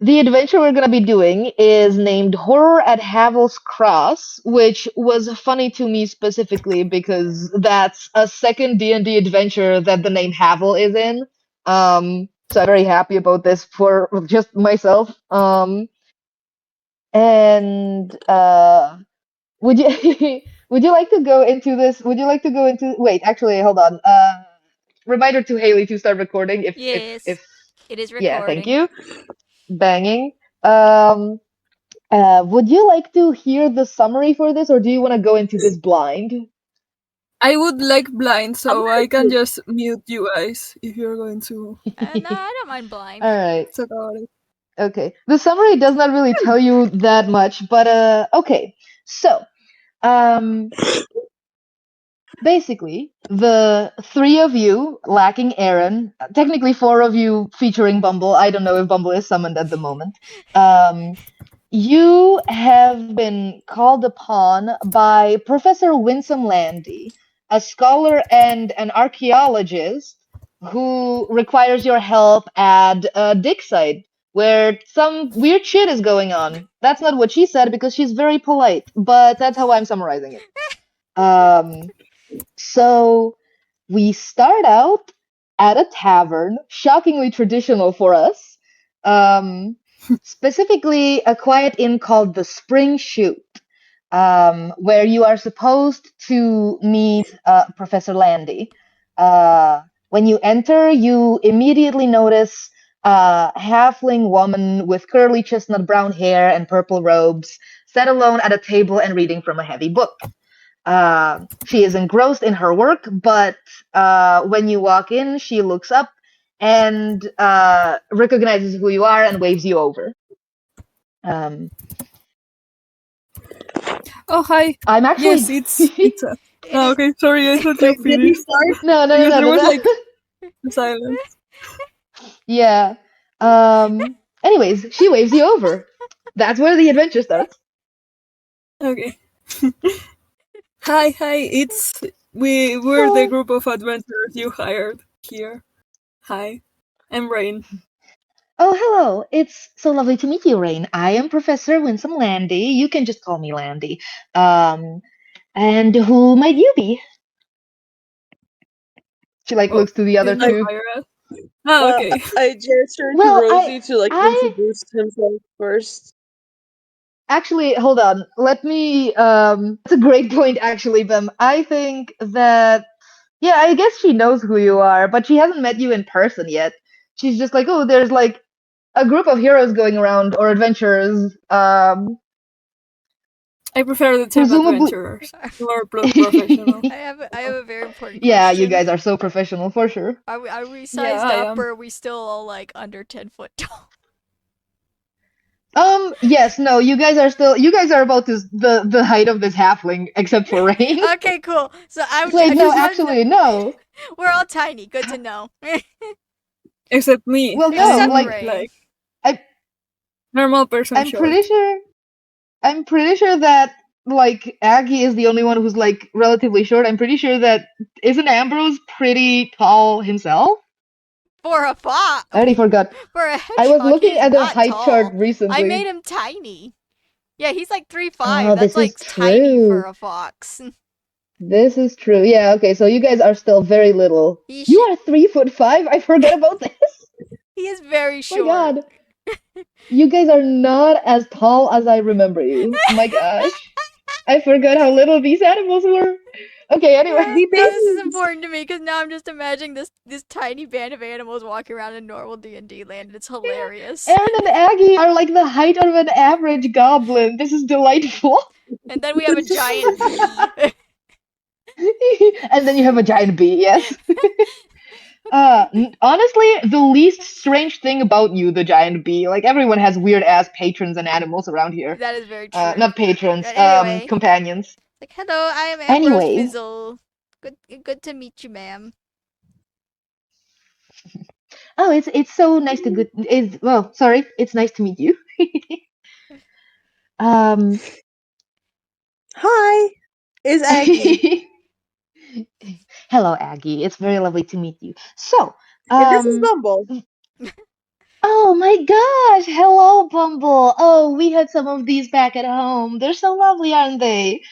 the adventure we're gonna be doing is named Horror at Havels Cross, which was funny to me specifically because that's a second D&D adventure that the name Havel is in. So I'm very happy about this for just myself. And would you would you like to go into this? Would you like to go into? Wait, actually, hold on. Reminder to Haley to start recording. Yes, If it is yeah, thank recording. you. Banging. Um, would you like to hear the summary for this, or do you want to go into this blind? I would like blind, so I can just mute you guys if you're going to No, I don't mind blind. All right. talk about it. Okay. The summary does not really tell you that much, but okay. So, um, basically, the three of you, lacking Aaron, technically four of you featuring Bumble. I don't know if Bumble is summoned at the moment. You have been called upon by Professor Winsome Landy, a scholar and an archaeologist who requires your help at a dig site where some weird shit is going on. That's not what she said because she's very polite, but that's how I'm summarizing it. So we start out at a tavern, shockingly traditional for us. Specifically, a quiet inn called the Spring Shoot, where you are supposed to meet Professor Landy. When you enter, you immediately notice a halfling woman with curly chestnut brown hair and purple robes, sat alone at a table and reading from a heavy book. She is engrossed in her work, but when you walk in, she looks up and recognizes who you are and waves you over. Oh, hi. I'm actually. Yes, it's a... Oh, okay, sorry, I thought you Wait, did he finished. start? No, Because there was no. like silence. Yeah. Anyways, she waves you over. That's where the adventure starts. Okay. Hi, we're the group of adventurers you hired here. Hi, I'm Rain. Oh, hello. It's so lovely to meet you, Rain. I am Professor Winsome Landy. You can just call me Landy. And who might you be? She looks to the other Didn't you two. hire us? Oh, okay. I gestured Well, to Rosie to I introduce himself first. actually hold on. Let me. That's a great point, actually, Bem. I think that yeah, I guess she knows who you are, but she hasn't met you in person yet. She's just like, oh, there's like a group of heroes going around or adventurers. I prefer the team Presumably- adventurers. More professional. I have a very important Yeah, question. you guys are so professional for sure. Are we sized Yeah, up or are we still all like under 10 foot tall? Yes, no, you guys are about the height of this halfling, except for Rain. Okay, cool. So Wait, no, actually, no. we're all tiny. Good to know. Except me. Well, no, Except like Rain. Normal person I'm short. I'm pretty sure that like Aggie is the only one who's like relatively short. I'm pretty sure that isn't Ambrose pretty tall himself? For a fox. I already forgot. For a hedgehog, I was looking he's at the not height tall. chart recently. I made him tiny. Yeah, he's like 3'5". Oh, That's this like is tiny true. for a fox. This is true. Yeah, okay, so you guys are still very little. You are 3'5"? I forget about this. He is very short. My God. You guys are not as tall as I remember you. My gosh. I forgot how little these animals were. Okay, anyway. No, this is important to me because now I'm just imagining this tiny band of animals walking around in normal D&D land, and it's hilarious. Aaron and Aggie are like the height of an average goblin. This is delightful. And then we have a giant bee. And then you have a giant bee, yes. Honestly, the least strange thing about you, the giant bee, like everyone has weird ass patrons and animals around here. That is very true. Not patrons, Anyway. companions. Like, hello, I am Ambrose Anyway. Fizzle. Good to meet you, ma'am. Oh, it's so nice to it's nice to meet you. Hi, is Aggie. Hello, Aggie. It's very lovely to meet you. So, and this is Bumble. Oh my gosh! Hello, Humble. Oh, we had some of these back at home. They're so lovely, aren't they?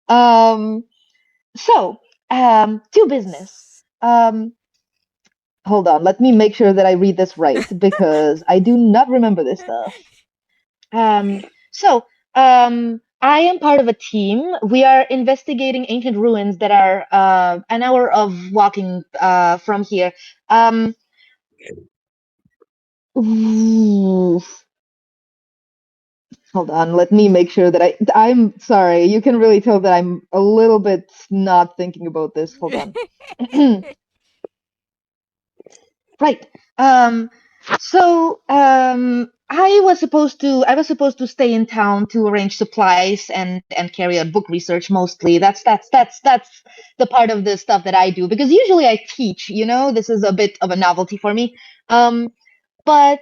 Um, to business. Hold on, let me make sure that I read this right because I do not remember this stuff. Um, so, I am part of a team. We are investigating ancient ruins that are an hour of walking from here. Ooh, hold on, let me make sure that I'm sorry. You can really tell that I'm a little bit not thinking about this. Hold on. Right. Um, I was supposed to stay in town to arrange supplies and carry out book research mostly. That's the part of the stuff that I do because usually I teach, this is a bit of a novelty for me. But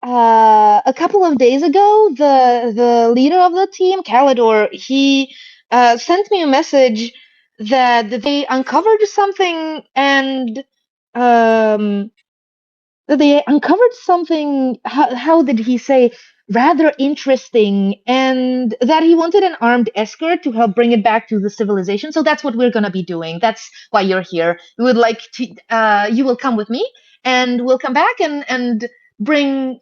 a couple of days ago, the leader of the team, Calidor, he sent me a message that they uncovered something and um that they uncovered something, how did he say, rather interesting, and that he wanted an armed escort to help bring it back to the civilization. So that's what we're going to be doing. That's why you're here. We would like to, you will come with me, and we'll come back and bring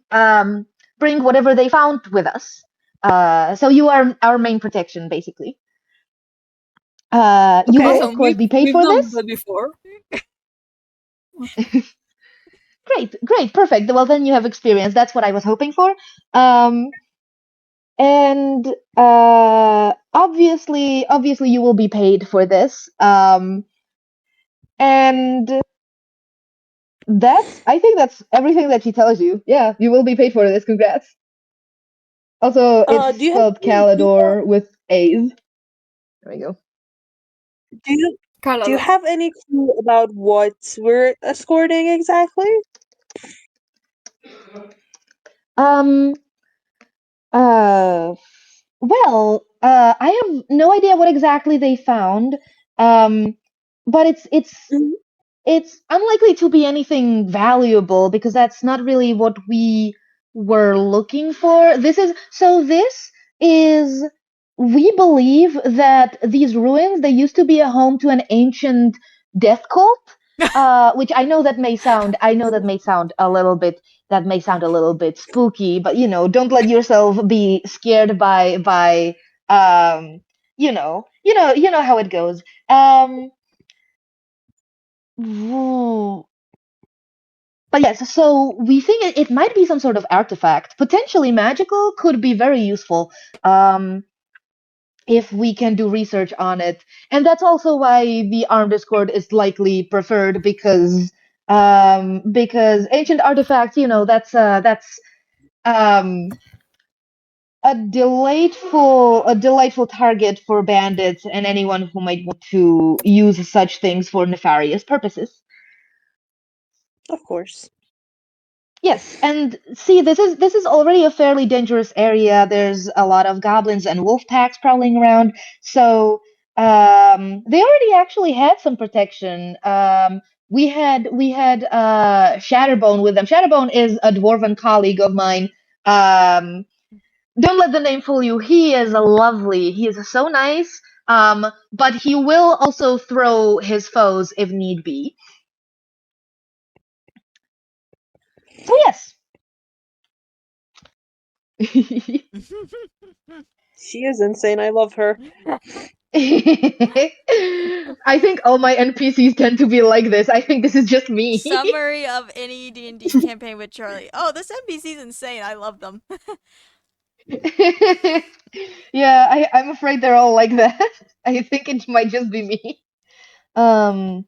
whatever they found with us. So you are our main protection, basically. You will, Okay. of Awesome. course, be paid We've for done this. that before. Great, perfect. Well, then you have experience. That's what I was hoping for. Um, and obviously, you will be paid for this. And I think that's everything that she tells you. Yeah, you will be paid for this. Congrats. Also, it's Do you have spelled any idea? Calidor with A's. There we go. Do you do you Calado. have any clue about what we're escorting exactly? Um. Uh. Well, I have no idea what exactly they found. Um. But Mhm. it's unlikely to be anything valuable because that's not really what we were looking for. This is we believe that these ruins, they used to be a home to an ancient death cult. Which I know that may sound a little bit spooky, but don't let yourself be scared by you know how it goes. Ooh. But yes, so we think it might be some sort of artifact, potentially magical, could be very useful if we can do research on it. And that's also why the armed escort is likely preferred because ancient artifacts, that's um, a delightful target for bandits and anyone who might want to use such things for nefarious purposes. Of course. Yes, and see, this is already a fairly dangerous area. There's a lot of goblins and wolf packs prowling around, so they already actually had some protection. We had Shatterbone with them. Shatterbone is a dwarven colleague of mine. Um, don't let the name fool you. He is lovely. He is so nice. But he will also throw his foes if need be. So yes. She is insane. I love her. I think all my NPCs tend to be like this. I think this is just me. Summary of any D&D campaign with Charlie. Oh, this NPC's insane. I love them. Yeah, I'm afraid they're all like that. I think it might just be me. Um,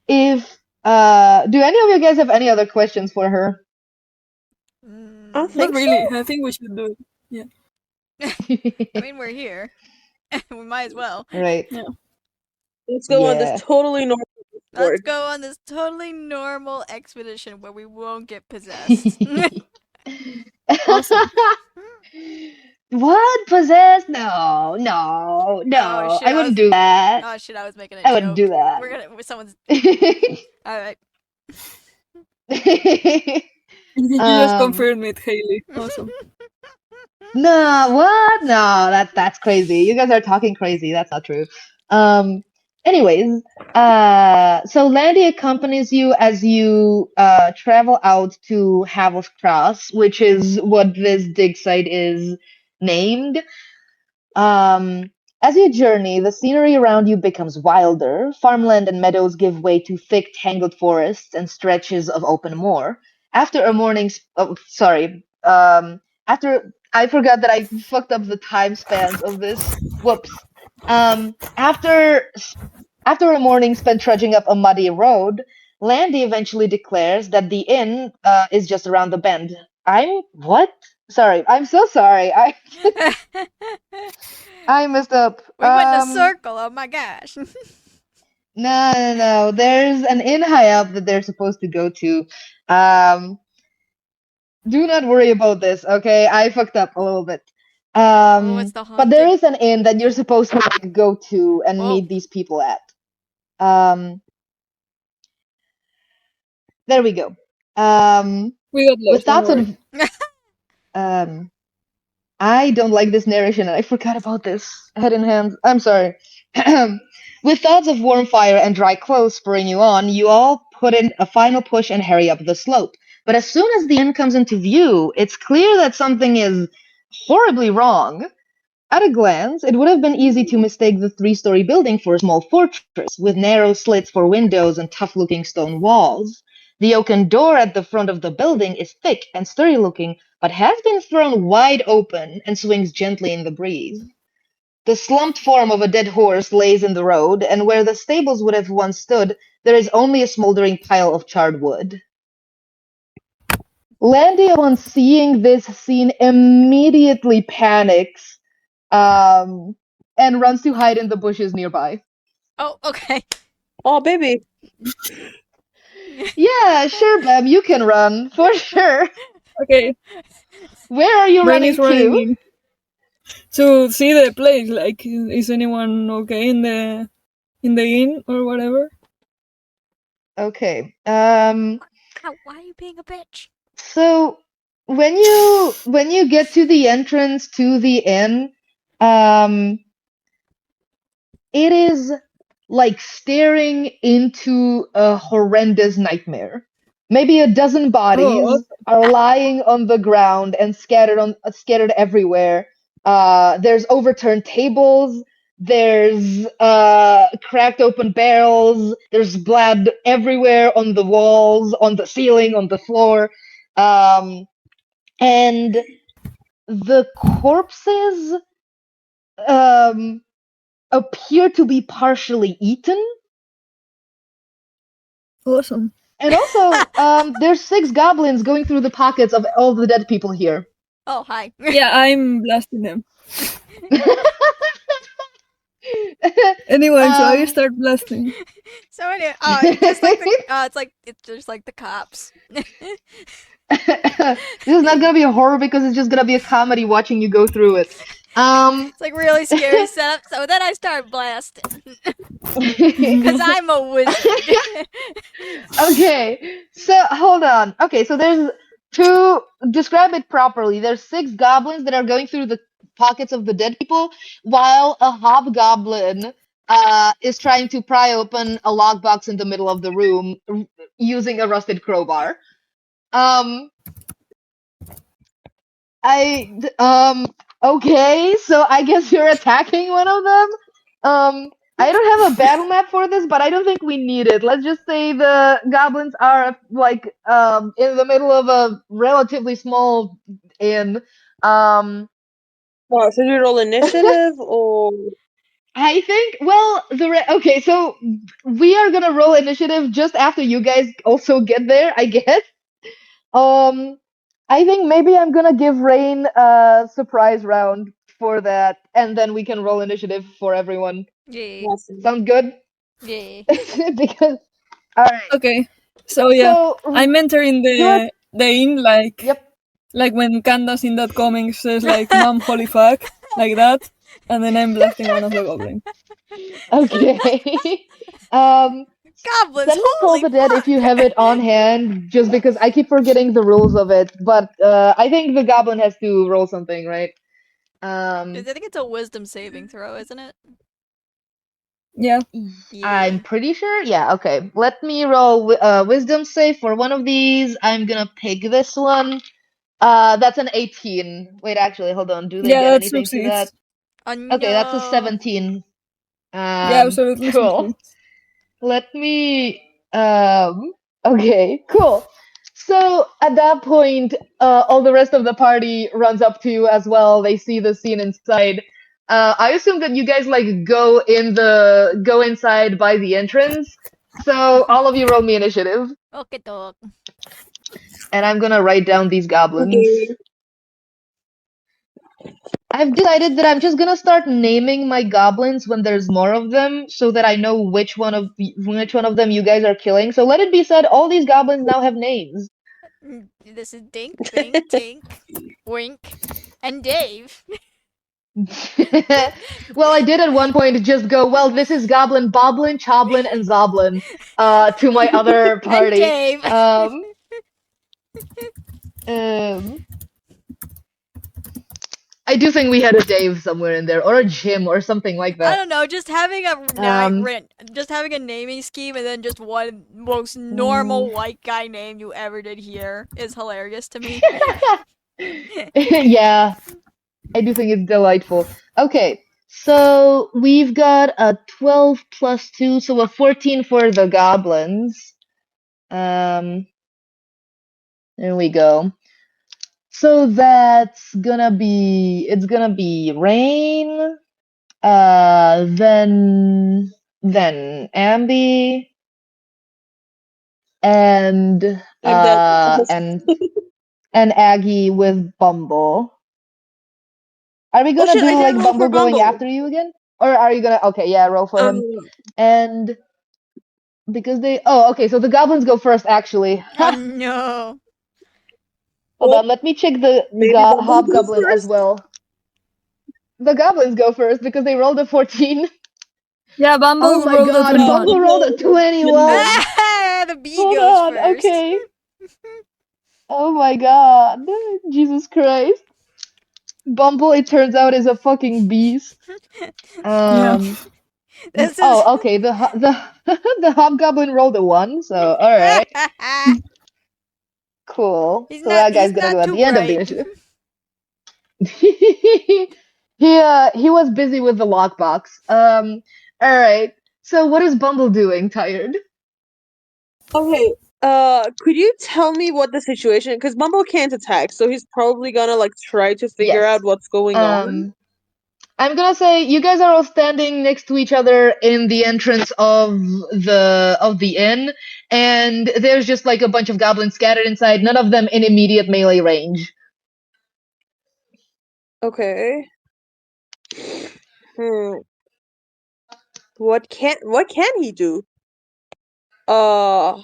if do any of you guys have any other questions for her? I don't Not think so. really. I think we should do it. Yeah. I mean, we're here. We might as well. Right. Yeah. Let's go on this Yeah. totally normal Let's board. go on this totally normal expedition where we won't get possessed. Awesome. What? Possessed? No, no, Oh no. shit! I wouldn't do that. Oh shit! I was making a I wouldn't joke. do that. We're gonna. Someone's. All right. You just Um, confirmed it, Haley. Awesome. No, what? No, that's crazy. You guys are talking crazy. That's not true. Um, anyways, so Landy accompanies you as you travel out to Havels Cross, which is what this dig site is named. Um, as you journey, the scenery around you becomes wilder. Farmland and meadows give way to thick, tangled forests and stretches of open moor. After a morning's, oh, sorry, after I forgot that I fucked up the time spans of this. Whoops. After a morning spent trudging up a muddy road, Landy eventually declares that the inn is just around the bend. I'm what? Sorry, I'm so sorry. I messed up. We went in a circle. Oh my gosh. No. There's an inn high up that they're supposed to go to. Do not worry about this, okay? I fucked up a little bit. Oh, it's the But there haunted. is an inn that you're supposed to like go to and Oh. meet these people at. There we go. We got With lost. Don't thoughts worry. of I don't like this narration, and I forgot about this. Head in hand. I'm sorry. With thoughts of warm fire and dry clothes spurring you on, you all put in a final push and hurry up the slope. But as soon as the inn comes into view, it's clear that something is horribly wrong. At a glance, it would have been easy to mistake the three-story building for a small fortress, with narrow slits for windows and tough-looking stone walls. The oaken door at the front of the building is thick and sturdy-looking, but has been thrown wide open and swings gently in the breeze. The slumped form of a dead horse lays in the road, and where the stables would have once stood, there is only a smoldering pile of charred wood. Landy, upon seeing this scene, immediately panics and runs to hide in the bushes nearby. Oh, okay. Oh, baby. Yeah, sure, Bam, you can run, for sure. Okay, Where are you Brain running is running to? in to see the place. Like, is anyone okay in the inn or whatever? Okay. Ow, why are you being a bitch? So when you get to the entrance to the inn, it is like staring into a horrendous nightmare. Maybe a dozen bodies Oh, are lying on the ground and scattered everywhere. There's overturned tables. There's cracked open barrels. There's blood everywhere on the walls, on the ceiling, on the floor. And the corpses appear to be partially eaten. awesome. And also, there's 6 goblins going through the pockets of all the dead people here. Oh, hi. Yeah, I'm blasting them. Anyway, so I start blasting. So anyway, it's just like the cops. This is not gonna be a horror because it's just gonna be a comedy watching you go through it. It's like really scary setup. So then I start blasting because I'm a wizard. Okay, so hold on. Okay, so there's describe it properly. There's 6 goblins that are going through the pockets of the dead people, while a hobgoblin is trying to pry open a lockbox in the middle of the room using a rusted crowbar. Okay, so I guess you're attacking one of them. I don't have a battle map for this, but I don't think we need it. Let's just say the goblins are like in the middle of a relatively small inn. Wow, should we roll initiative or? I think. Well, okay, so we are gonna roll initiative just after you guys also get there, I guess. I think maybe I'm gonna give Rain a surprise round for that, and then we can roll initiative for everyone. Yeah. Awesome. Sound good? Yeah. Because all right. Okay, so yeah, So I'm entering you're- the inn like Yep. like when Candace in that comic says like "Mom, holy fuck," like that, and then I'm blasting one of the goblins. Okay. Goblins, Send me Toll holy the Dead if you fuck! have it on hand, just because I keep forgetting the rules of it. But I think the goblin has to roll something, right? I think it's a wisdom saving throw, isn't it? Yeah. I'm Yeah. pretty sure. Yeah, okay. Let me roll wisdom save for one of these. I'm gonna pick this one. That's an 18. Wait, actually, hold on. Do they Yeah, get that anything to that? succeeds. Oh Okay, that's a no. 17. Yeah, absolutely Cool. succeeds. Let me okay, cool. So at that point, all the rest of the party runs up to you as well. They see the scene inside. I assume that you guys like go inside by the entrance. So all of you roll me initiative, Okay, dog. and I'm gonna write down these goblins. Okay. I've decided that I'm just gonna start naming my goblins when there's more of them, so that I know which one of them you guys are killing. So let it be said, all these goblins now have names. This is Dink, Bink, Tink, Wink, and Dave. Well, I did at one point just go, well, this is Goblin, Boblin, Choblin, and Zoblin, to my other And party. Dave. Um, I do think we had a Dave somewhere in there, or a Jim, or something like I that. don't know, just having just having a naming scheme and then just one most normal white guy name you ever did hear is hilarious to me. Yeah, I do think it's delightful. Okay, so we've got a 12 plus 2, so a 14 for the goblins. There we go. So it's gonna be Rain, then Ambi, and I'm done. and Aggie with Bumble. Are we Oh gonna shit! I do like didn't roll Bumble for going Bumble. after you again? Or are you gonna okay, yeah, roll for Um. him. And because okay, so the goblins go first actually. Oh no. Hold Oh, on, let me check the maybe Bumble goes hobgoblin as first. well. The goblins go first because they rolled a 14. Yeah, Bumble Oh my rolled a god, Bumble 21. rolled a 21. Ah, the bee Hold goes on, first. okay. Oh my god. Jesus Christ. Bumble, it turns out, is a fucking beast. Yeah. This is. Oh, okay. The hobgoblin rolled a 1, so alright. Cool. So that guy's He's gonna go not at too the end of the bright. initiative. He was busy with the lockbox. Alright. So what is Bumble doing, tired? Okay. Could you tell me what the situation? Because Bumble can't attack, so he's probably gonna like try to figure Yes. out what's going on. I'm gonna say you guys are all standing next to each other in the entrance of the inn, and there's just like a bunch of goblins scattered inside, none of them in immediate melee range. Okay. Hmm. What can he do? Uh.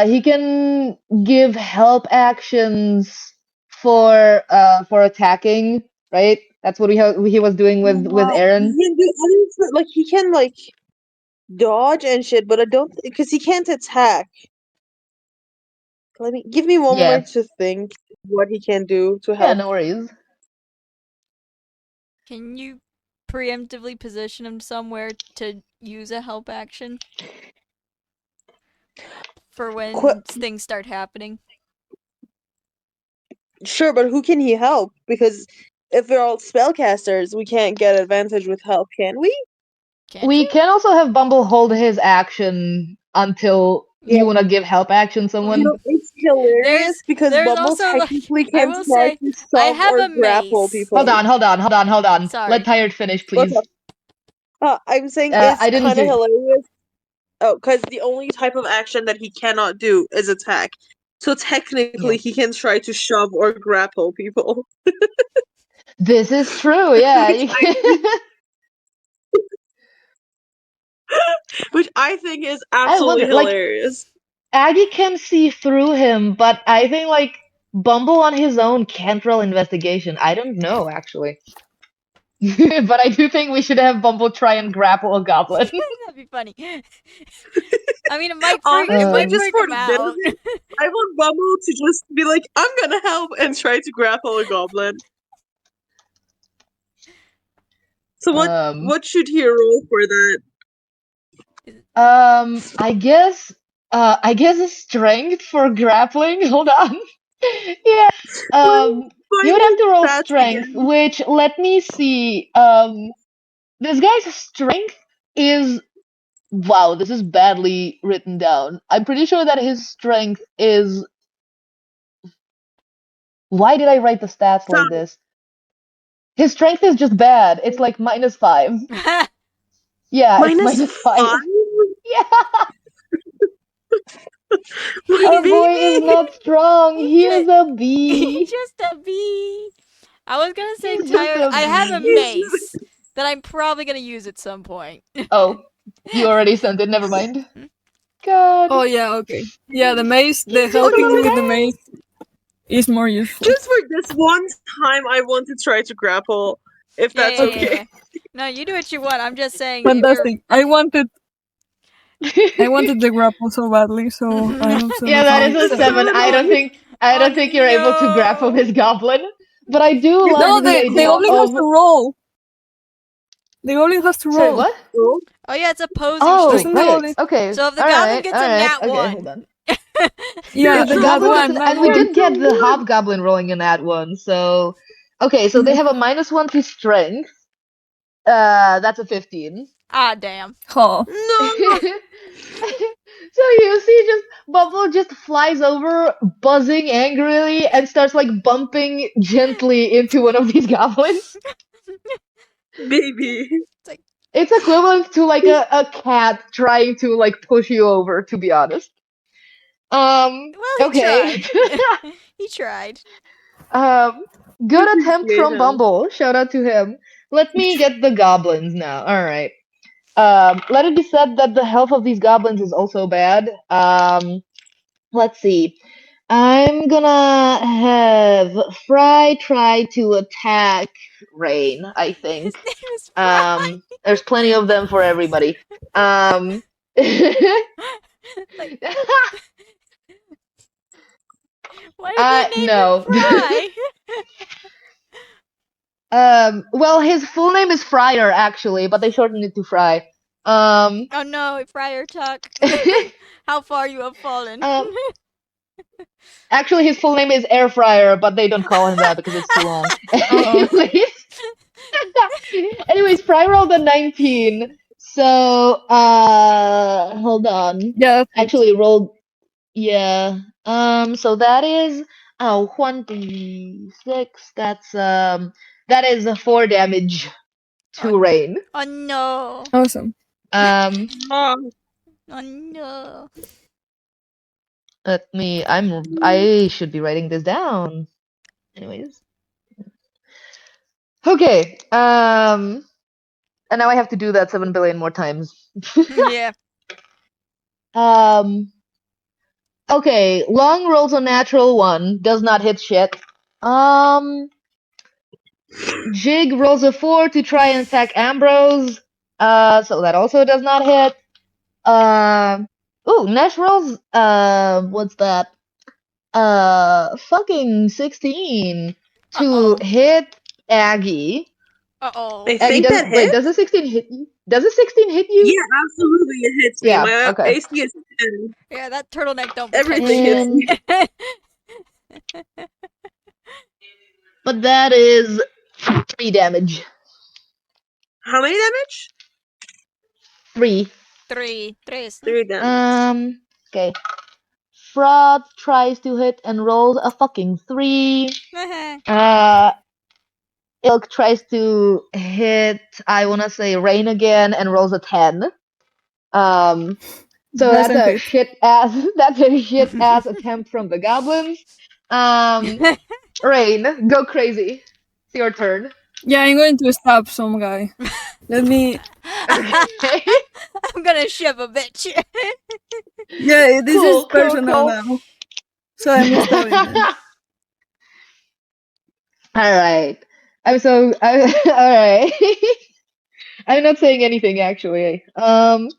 He can give help actions for attacking, right? That's what he was doing with Aaron. He can do other like he can like dodge and shit, but I don't because he can't attack. Let me give me one Yeah. moment to think what he can do to Yeah, help. no worries. Can you preemptively position him somewhere to use a help action for when things start happening? Sure, but who can he help? Because if we're all spellcasters, we can't get advantage with help, can we? Can't We you? can also have Bumble hold his action until Yeah. you want to give help action someone. It's hilarious There's because there's Bumble also like technically I can will try say to I shove have or a grapple mace. Hold people. on, hold on, hold on, hold on. Let Sorry. Tired finish, What's please. up? I'm saying it's I didn't kind of hear. hilarious. Oh, because the only type of action that he cannot do is attack. So technically, Yeah. he can try to shove or grapple people, This is true, yeah. which I think is I absolutely wonder, like, hilarious. Aggie can see through him, but I think, like, Bumble on his own can't roll investigation. I don't know, actually. But I do think we should have Bumble try and grapple a goblin. That'd be funny. I mean, it might Honestly, just freak for him out. this, I want Bumble to just be like, I'm gonna help and try to grapple a goblin. So what should he roll for that? I guess a strength for grappling. Hold on. Yeah. You would have to roll Stats strength, again. which let me see. This guy's strength is wow, this is badly written down. I'm pretty sure that his strength is why did I write the stats like this? His strength is just bad. It's like -5. Yeah, it's -5. Yeah. Our boy is not strong. He is a bee. Just a bee. I was gonna say, He's just Tyler, a I have a bee. mace that I'm probably gonna use at some point. Oh, you already sent it. Never mind. God. Oh yeah, okay. Yeah, the mace, the He's just helping a with the rat. mace is more useful. Just for this one time, I want to try to grapple, if that's okay. No, you do what you want. I'm just saying. if you're- Fantastic. I wanted the grapple so badly, so I also Yeah, that is a 7. I don't think you're able to grapple this goblin. But I do No, love the they idea only has of. to roll. They only has to roll. Sorry, what? Oh yeah, it's opposing Oh, strength. right. Okay. So if the all goblin right, gets all a right. nat Okay, 1. hold on. Yeah, If the nat goblin one, gets nat and we one. did get the hobgoblin rolling a nat 1. So okay, so they have a -1 to strength. That's a 15. Ah, damn. Oh. No. So you see, just Bubble just flies over, buzzing angrily, and starts like bumping gently into one of these goblins. Baby. It's equivalent to like a cat trying to like push you over, to be honest. Well, he Okay. tried. He tried. Good attempt from him. Bumble. Shout out to him. Let me get the goblins now. All right. Let it be said that the health of these goblins is also bad. Let's see. I'm gonna have Fry try to attack Rain, I think. His name is Fry. There's plenty of them for everybody. Like, why did they name no. him Fry? Well, his full name is Fryer, actually, but they shortened it to Fry. Oh no, Friar Tuck. How far you have fallen. Actually, his full name is Air Fryer, but they don't call him that because it's too long. Anyways, Fry rolled a 19. So, hold on. Yeah. Actually, rolled. Yeah. So that is 1d6. That is 4 damage to Rain. Oh no. Awesome. Oh no. I should be writing this down. Anyways. Okay. And now I have to do that 7 billion more times. Yeah. Okay, long rolls a natural 1, does not hit shit. Jig rolls a 4 to try and attack Ambrose. So that also does not hit. Nesh rolls what's that? Fucking 16 to hit Aggie. Uh-oh. I think that hits. Wait, does a 16 hit you? Does a 16 hit you? Yeah, absolutely it hits me. Yeah, My okay. AC is 10. Yeah, that turtleneck don't Everything hits me. But that is 3 damage. How many damage? 3. 3 damage. Okay. Fraud tries to hit and rolls a fucking 3. Ilk tries to hit, I wanna say Rain again and rolls a 10. So that's a shit ass attempt from the goblins. Rain, go crazy. It's your turn. Yeah, I'm going to stab some guy. Let me. Okay. I'm gonna shove a bitch. Yeah, this is Cool. personal now. So I'm stabbing him. Alright. All right. I'm not saying anything actually. But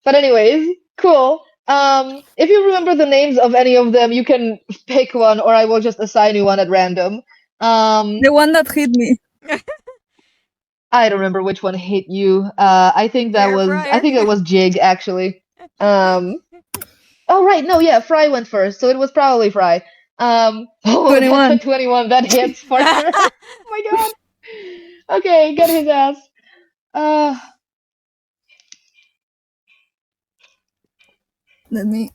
anyways, cool. If you remember the names of any of them, you can pick one, or I will just assign you one at random. The one that hit me. I don't remember which one hit you. I think Air it was Jig actually. Oh right, no, yeah, Fry went first, so it was probably Fry. Oh, 21. that's a 21. That hits for sure. Oh my god. Okay, get his ass. Uh, Let me.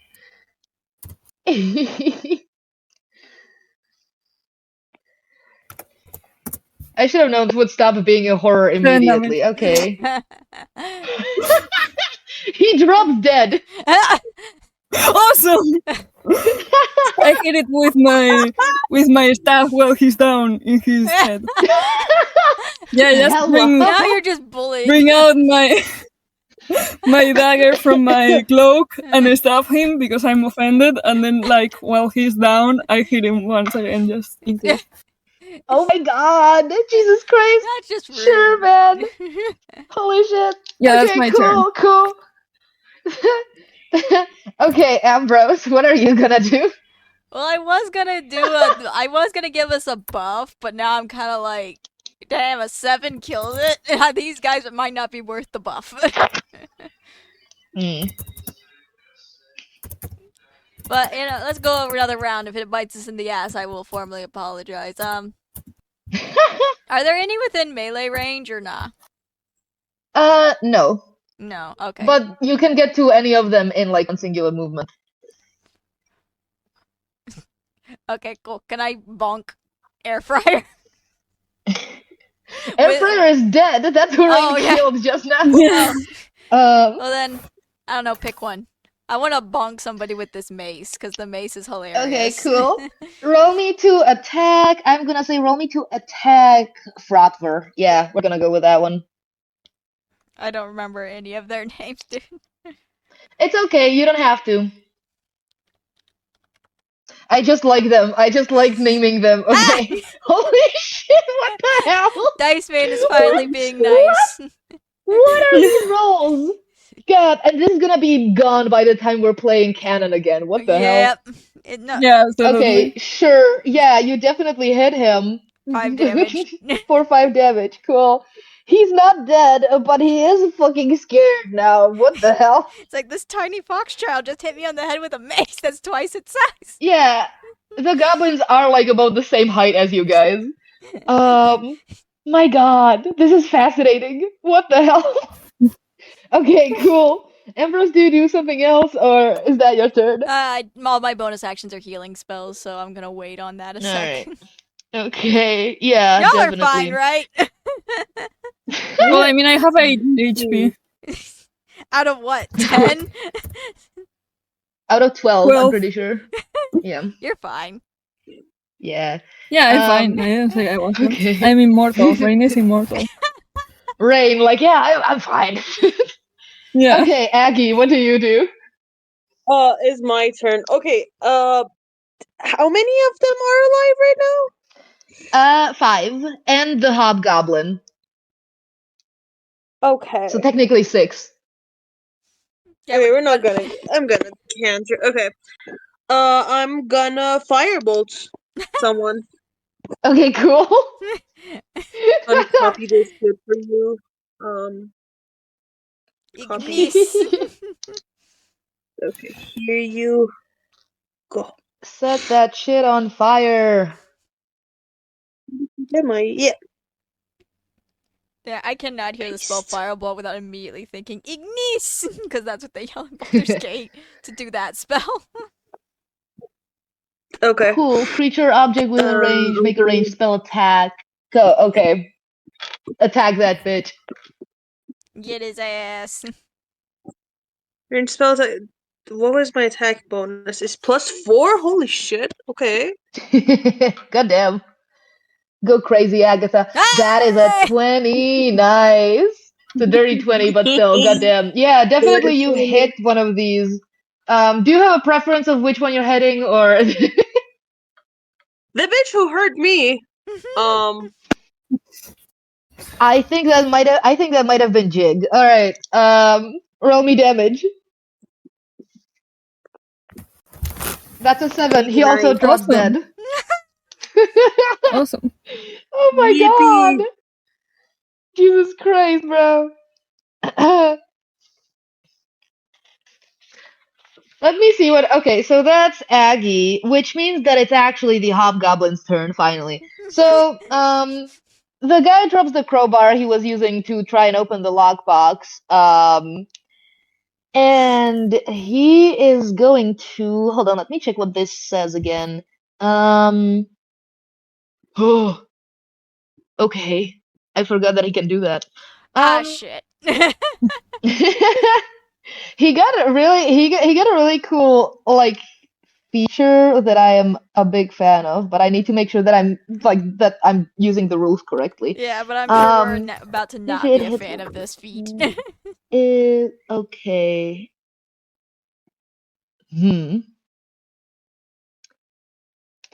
I should have known this would stop being a horror immediately. Okay. He drops dead. Awesome! I hit it with my staff while he's down in his head. Yeah, just Hello. Now you're just bullying. bring out my dagger from my cloak and stab him because I'm offended, and then like while he's down, I hit him once again just in case. Oh my god. Jesus Christ. That's just rude. Sure, man. Holy shit. Yeah, Okay, that's my cool, cool. Okay, Ambrose, what are you gonna do? Well, I was gonna give us a buff, but now I'm kind of like, damn, a 7 kills it. These guys might not be worth the buff. But let's go over another round. If it bites us in the ass, I will formally apologize. Are there any within melee range or nah? No. No. Okay. But you can get to any of them in like one singular movement. Okay, cool. Can I bonk air fryer? Air fryer is dead. That's who Rain killed just now. Yeah. Well then, I don't know. Pick one. I want to bonk somebody with this mace because the mace is hilarious. Okay, cool. Roll me to attack. I'm gonna say roll me to attack Frotver. Yeah, we're gonna go with that one. I don't remember any of their names, dude. It's okay. You don't have to. I just like them. I just like naming them. Okay. Holy shit! What the hell? Dice Man is finally being nice. What are these rolls? God, and this is gonna be gone by the time we're playing canon again. What the hell? Yep. Yeah, absolutely. Okay, sure. Yeah, you definitely hit him. 5 damage. 5 damage. Cool. He's not dead, but he is fucking scared now. What the hell? It's like this tiny fox child just hit me on the head with a mace that's twice its size. Yeah, the goblins are like about the same height as you guys. My god, this is fascinating. What the hell? Okay, cool. Empress, do you do something else, or is that your turn? All my bonus actions are healing spells, so I'm gonna wait on that a sec. Alright. Okay, yeah, Y'all definitely. are fine, right? Well, I mean, I have 8 HP. Out of what? 10? Out of 12, 12. I'm pretty sure. Yeah. You're fine. Yeah. Yeah, I'm fine. I didn't say I wasn't. Okay. I'm immortal. Rain is immortal. Rain, like, yeah, I'm fine. Yeah. Okay, Aggie, what do you do? It's my turn. Okay, how many of them are alive right now? 5, and the hobgoblin. Okay. So technically 6. Yeah, Okay, we're not gonna. I'm gonna cancer. Okay. I'm gonna firebolt someone. Okay, cool. I'm gonna copy this good for you. Copy. Ignis. Okay, here you go. Set that shit on fire. Am I? Yeah. Yeah, I cannot hear the spell Paste. Fireball without immediately thinking Ignis, because that's what they yell in Baldur's Gate to do that spell. Okay. Cool. Creature, object within range, make a range spell attack. Go. Okay. Attack that bitch. Get his ass. Range spells. What was my attack bonus? It's +4. Holy shit. Okay. Goddamn. Go crazy, Agatha. That is a 20. Nice. It's a dirty 20, but still, goddamn. Yeah, definitely you hit one of these. Do you have a preference of which one you're hitting, or? The bitch who hurt me. I think that might have been Jig. All right. Roll me damage. That's a 7. He also Nice. drops Awesome. dead. Awesome. Oh my Yippee. god! Jesus Christ, bro. Let me see what. Okay, so that's Aggie, which means that it's actually the Hobgoblin's turn finally. So, the guy drops the crowbar he was using to try and open the lockbox. And he is going to. Hold on, let me check what this says again. Oh, okay. I forgot that he can do that. Shit. He got a really cool like feature that I am a big fan of, but I need to make sure that I'm using the rules correctly. Yeah, but I'm sure we're Um, about to if not it be a hits fan of this feat. is okay.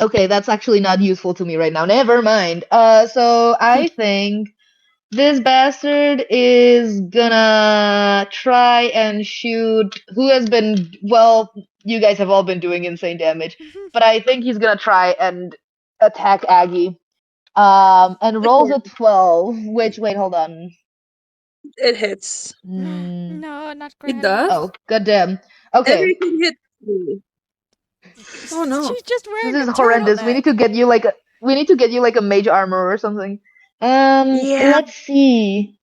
Okay, that's actually not useful to me right now. Never mind. So I think this bastard is gonna try and shoot who has been, well, you guys have all been doing insane damage, but I think he's gonna try and attack Aggie. And rolls a 12, which, wait, hold on. It hits. No, not It Greta. does? Oh, goddamn. Okay, Everything hits me. Oh no. She's just this wearing a is horrendous. We need to turtleneck. get you like a mage armor or something. Yeah. Let's see.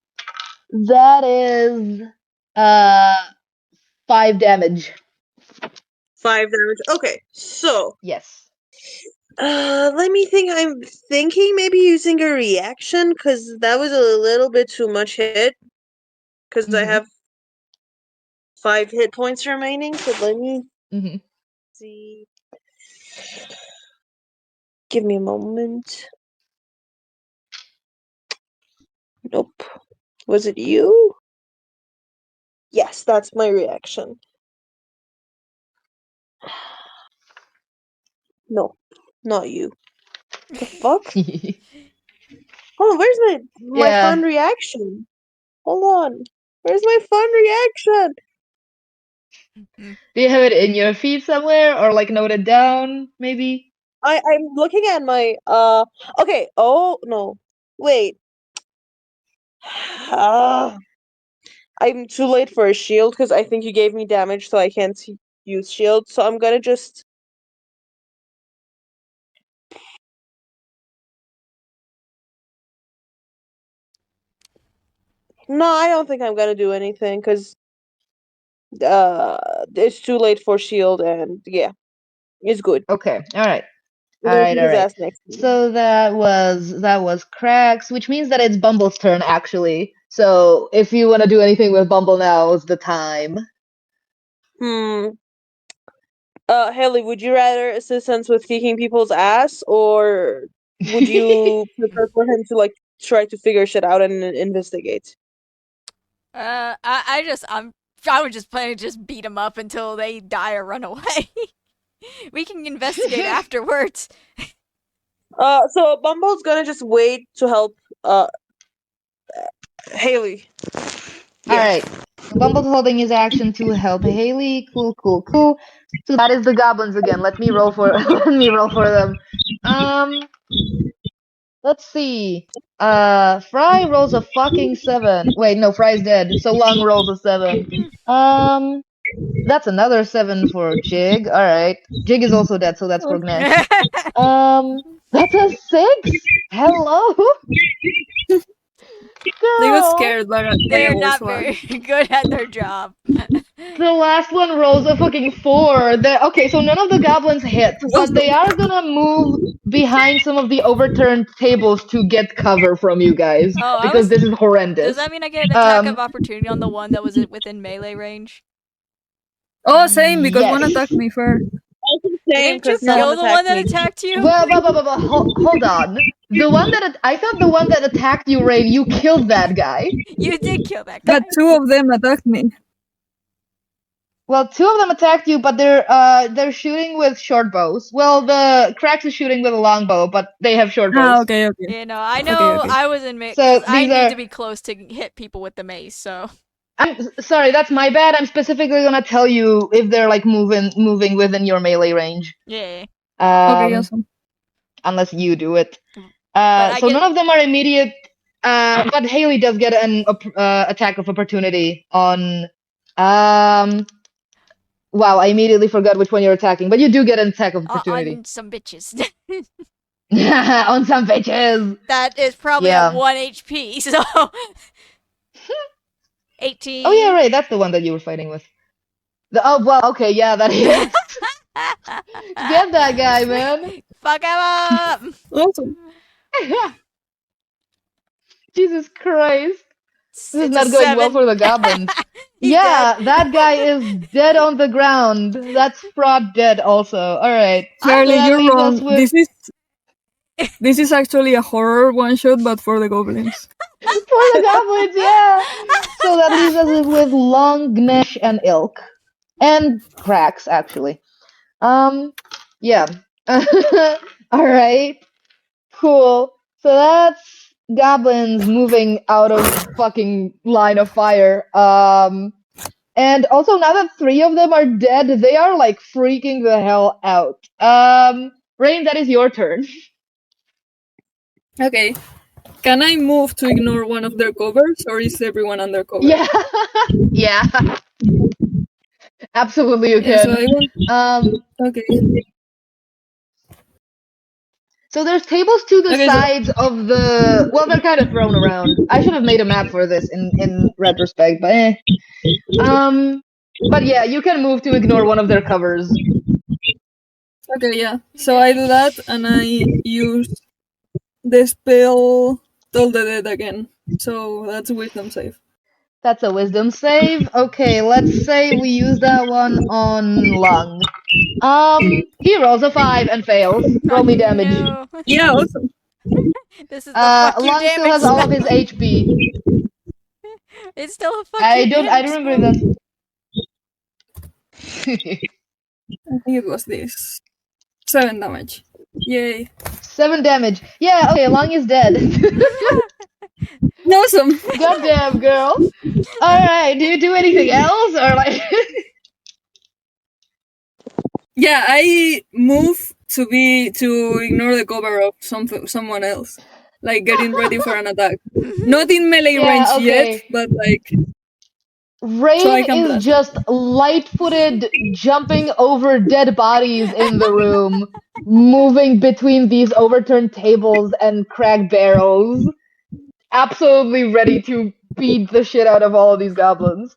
That is uh 5 damage. 5 damage. Okay, so Yes. let me think. I'm thinking maybe using a reaction because that was a little bit too much hit. Because I Mhm. have 5 hit points remaining. So let me Mhm. see. Give me a moment. Nope. Was it you? Yes, that's my reaction. No, not you. The fuck? Oh, where's my fun Yeah. reaction? Hold on. Where's my fun reaction? Do you have it in your feed somewhere or like noted down, maybe? I'm looking at my okay. Oh no. Wait. I'm too late for a shield because I think you gave me damage so I can't use shield. So I'm gonna just no, I don't think I'm gonna do anything because it's too late for shield and yeah, it's good. Okay. All right. All We'll right. beat All his right. ass next time. So that was Cracks, which means that it's Bumble's turn actually. So if you want to do anything with Bumble now is the time. Hmm. Haley, would you rather assistance with kicking people's ass, or would you prefer for him to like try to figure shit out and investigate? I was just planning to just beat them up until they die or run away. We can investigate afterwards. So Bumble's gonna just wait to help Haley. All Yeah. right. So Bumble's holding his action to help Haley. Cool, cool, cool. So that is the goblins again. Let me roll for let me roll for them. Um, let's see. Fry rolls a fucking 7. Wait, no, Fry's dead. So Long rolls a 7. Um, that's another 7 for Jig. All right. Jig is also dead, so that's for Gnesh. That's a 6. Hello, They got girl. scared by They're a wolf not one. very good at their job. The last one rolls a fucking 4. Okay, so none of the goblins hit, but they are gonna move behind some of the overturned tables to get cover from you guys Oh, I because was. this is Does horrendous. that mean I get an attack of opportunity on the one that was within melee range? Oh, same, because one Yes. attacked me first. Also same Didn't you because Yeah. someone kill the one attacked that me. attacked you? Well, hold on. The one that I thought the one that attacked you, Rain, you killed that guy. You did kill that But guy. two of them attacked me. Well, two of them attacked you, but they're shooting with short bows. Well, the Cracks is shooting with a long bow, but they have short bows. Okay. You know, I Okay, know okay. I was in mace So because I these need are- to be close to hit people with the mace. So I'm sorry, that's my bad. I'm specifically gonna tell you if they're like moving within your melee range. yeah. Okay, awesome. Unless you do it. I So get- none of them are immediate. But Haley does get an attack of opportunity on. Wow, I immediately forgot which one you're attacking, but you do get an attack of opportunity on some bitches. on some bitches. That is probably Yeah. at 1 HP. So 18. Oh yeah, right. That's the one that you were fighting with. Oh well, okay, yeah, that hits. Get that guy, man. Fuck him up. Awesome. Jesus Christ. This is It's not a going well 7. for the goblins. He's Yeah, dead. that guy is dead on the ground. That's fraud dead also. Alright. Charlie, that you're leaves wrong. us with- This is actually a horror one shot, but for the goblins. For the goblins, yeah. So that leaves us with Long, Gnesh, and Ilk. And Cracks, actually. Yeah. Alright. Cool. So that's goblins moving out of fucking line of fire. And also now that 3 of them are dead, they are like freaking the hell out. Rain, that is your turn. Okay. Can I move to ignore one of their covers, or is everyone under cover? Yeah. Yeah. Absolutely you Yeah, so can. I want... Okay. So there's tables to the Okay, so- sides of the. Well, they're kind of thrown around. I should have made a map for this in retrospect, but eh. But yeah, you can move to ignore one of their covers. Okay, yeah. So I do that, and I use the spell Toll the Dead again. So that's a wisdom save. That's a wisdom save. Okay, let's say we use that one on Lung. He rolls a 5 and fails. Roll me damage. No. Yeah, awesome. This is the fuck you Lung damage still has all of spell. his HP. It's still a fuck I you don't damage remember spell. that. I think it was this. 7 damage. Yay. 7 damage. Yeah, okay, Lung is dead. Awesome. Goddamn, girl. Alright, do you do anything else? Or like. Yeah, I move to ignore the cover of someone else. Like getting ready for an attack. Not in melee Yeah, range okay. yet, but like Rain So I can is blast. just light-footed, jumping over dead bodies in the room, moving between these overturned tables and cracked barrels, absolutely ready to beat the shit out of all of these goblins.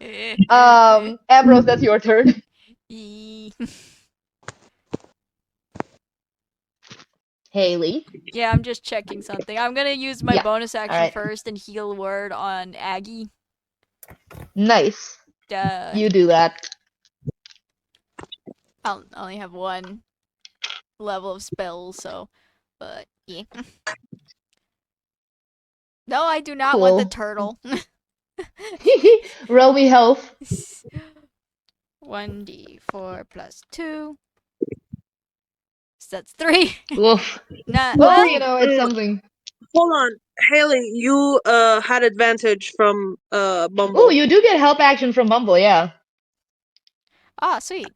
Ambrose, that's your turn. Haley. Yeah, I'm just checking something. I'm gonna use my Yeah, bonus action alright. first and heal word on Aggie. Nice. Uh, You do that. I'll only have 1 level of spells, so. But, yeah. No, I do not want the Cool. turtle. Roll me health. 1d4 plus 2. So that's 3. Oof. Nah, Well, well, you know, it's something. Hold on, Haley, you had advantage from Bumble. Oh, you do get help action from Bumble, yeah. ah, sweet.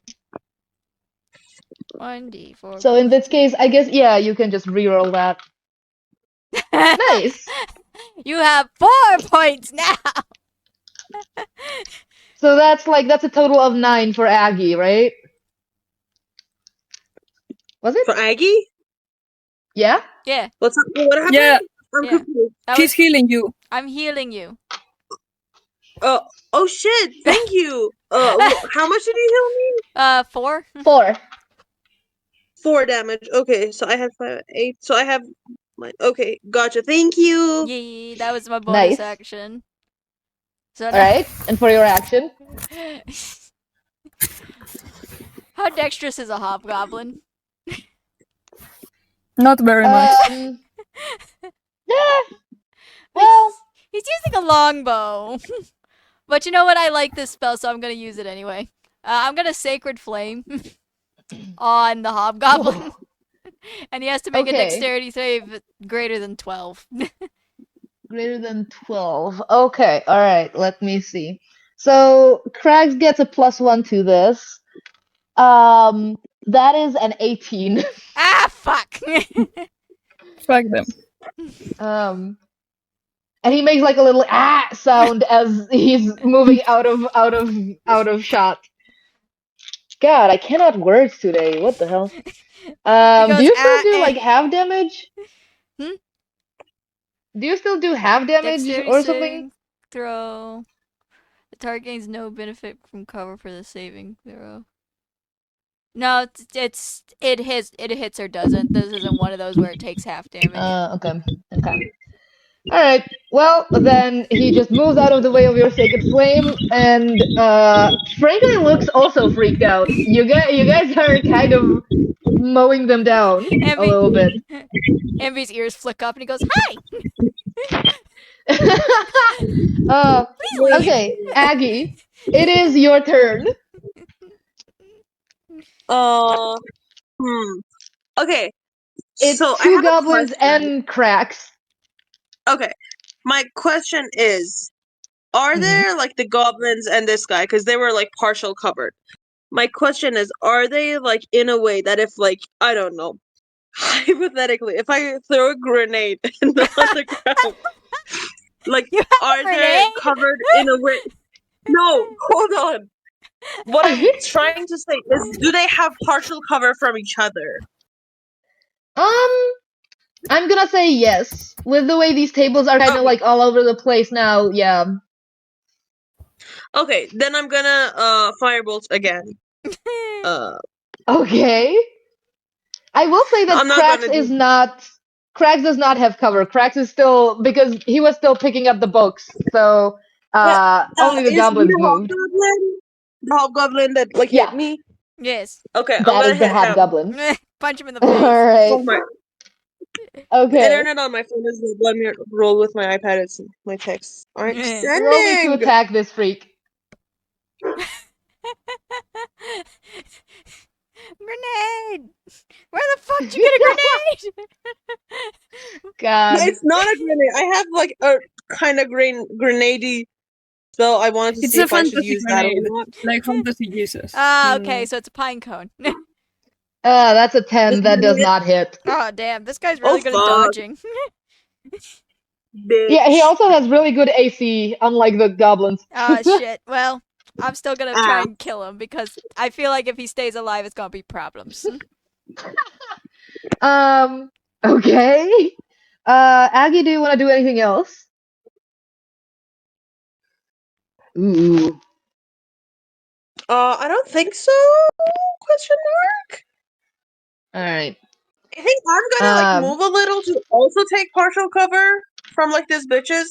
1d4. So in this case, I guess, yeah, you can just reroll that. Nice. You have 4 points now. So that's a total of 9 for Aggie, right? Was it? For Aggie? Yeah? Yeah, What happened? Yeah, I'm Yeah. confused. that he's was, healing you. I'm healing you. Oh shit! Thank you. How much did you heal me? 4. 4. 4 damage. Okay, so I have 5, 8. So I have my. Okay, gotcha. Thank you. Yay, that was my bonus Nice. action. So Alright, and for your action? How dexterous is a hobgoblin? Not very much. Yeah. Well, He's using a longbow. But you know what? I like this spell, so I'm gonna use it anyway. I'm gonna Sacred Flame on the Hobgoblin. And he has to make a Okay. dexterity save greater than 12. Greater than 12. Okay, alright, let me see. So Krags gets a +1 to this. That is an 18. Ah, fuck! Fuck them. And he makes like a little sound as he's moving out of shot. God, I cannot words today. What the hell? goes, Do you still do eh. like half damage? Hmm? Do you still do half damage Dexterity or something? saving throw. The target gains no benefit from cover for the saving throw. No, it hits or doesn't. This isn't one of those where it takes half damage. Okay. Alright, well, then he just moves out of the way of your sacred flame, and Franklin looks also freaked out. You guys are kind of mowing them down a little bit. Envy's ears flick up and he goes, "Hi!" Please leave. Okay, Aggie, it is your turn. Okay. It's so I two have goblins a question. and cracks. Okay. My question is, are there like the goblins and this guy, because they were like partial covered. My question is, are they like in a way that if like, I don't know, hypothetically, if I throw a grenade on the ground, like, are they covered in a way? No, hold on. What I'm trying to say is, do they have partial cover from each other? I'm gonna say yes. With the way these tables are kind of like all over the place now, yeah. Okay, then I'm gonna firebolt again. Okay. I will say that Krax does not have cover. Krax is still, because he was still picking up the books, so only the goblins moved. The hobgoblin that like hit me? Yes. Okay, I'm That gonna is the hit hobgoblin. Punch him in the face. Alright. The Okay. internet on my phone is let me roll with my iPad. It's my texts aren't sending. Roll me to attack this freak. Grenade! Where the fuck did you get a grenade? God. No, it's not a grenade. I have like a kind of grenade spell. I wanted to It's see a if I should fantasy use that or grenade, not. like fantasy uses. Ah, okay, so it's a pine cone. That's a 10. That does not hit. Oh, damn. This guy's really good at fuck. dodging. Yeah, he also has really good AC, unlike the goblins. Oh, shit. Well, I'm still gonna try and kill him because I feel like if he stays alive, it's gonna be problems. Okay. Aggie, do you want to do anything else? Ooh. I don't think so. Question mark. All right. I think I'm gonna like move a little to also take partial cover from like these bitches.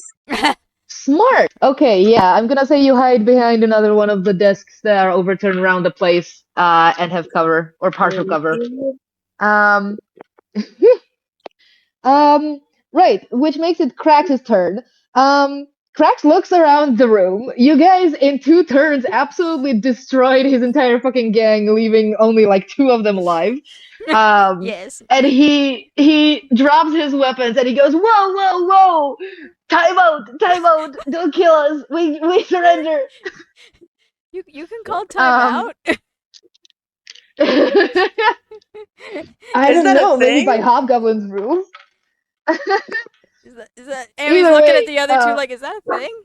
Smart. Okay, yeah, I'm gonna say you hide behind another one of the desks that are overturned around the place, and have cover or partial cover. Right, which makes it Krax's turn. Krax looks around the room. You guys, in 2 turns, absolutely destroyed his entire fucking gang, leaving only like 2 of them alive. Yes. And he drops his weapons and he goes, "Whoa, whoa, whoa! Time out! Don't kill us! We surrender!" You can call time out. I don't know, maybe by Hobgoblin's rules. Is that Amy's looking at the other two like, is that a thing?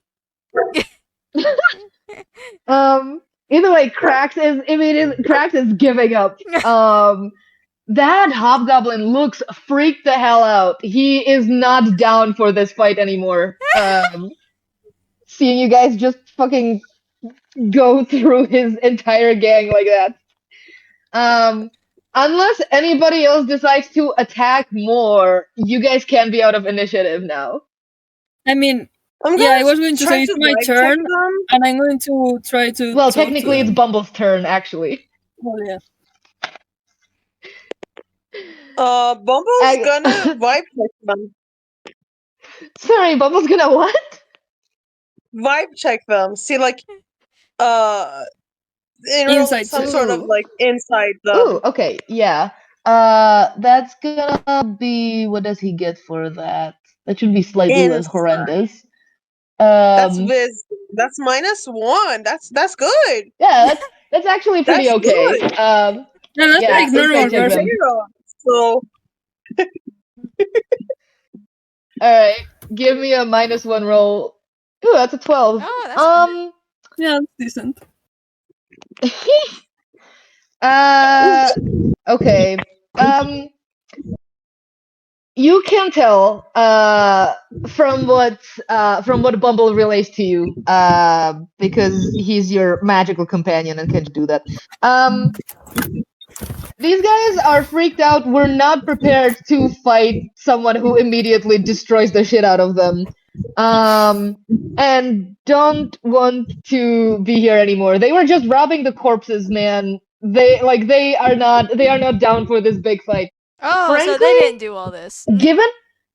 Either way, Krax is giving up. That Hobgoblin looks freaked the hell out. He is not down for this fight anymore. Seeing you guys just fucking go through his entire gang like that. Unless anybody else decides to attack more, you guys can be out of initiative now. I mean, I was going to say it's my turn, and I'm going to try to. Well, technically, it's Bumble's turn, actually. Oh yeah. Bumble's gonna vibe check them. Sorry, Bumble's gonna what? Vibe check them. See, like, Inside some check. sort of Ooh. like inside Ooh, them. okay, yeah. That's gonna be, what does he get for that? That should be slightly less Inside. horrendous. That's Um, vis. That's -1. That's good. yeah, that's actually pretty That's okay. good. No, that's Yeah, like insight normal check person. them. Yeah. So All right, give me a -1 roll. Ooh, that's a 12. Oh, that's good. Yeah, it's decent. uh, okay. You can tell from what Bumble relays to you because he's your magical companion and can do that. These guys are freaked out. We're not prepared to fight someone who immediately destroys the shit out of them. And don't want to be here anymore. They were just robbing the corpses, man. They are not down for this big fight. Oh, so Frankly, they didn't do all this. given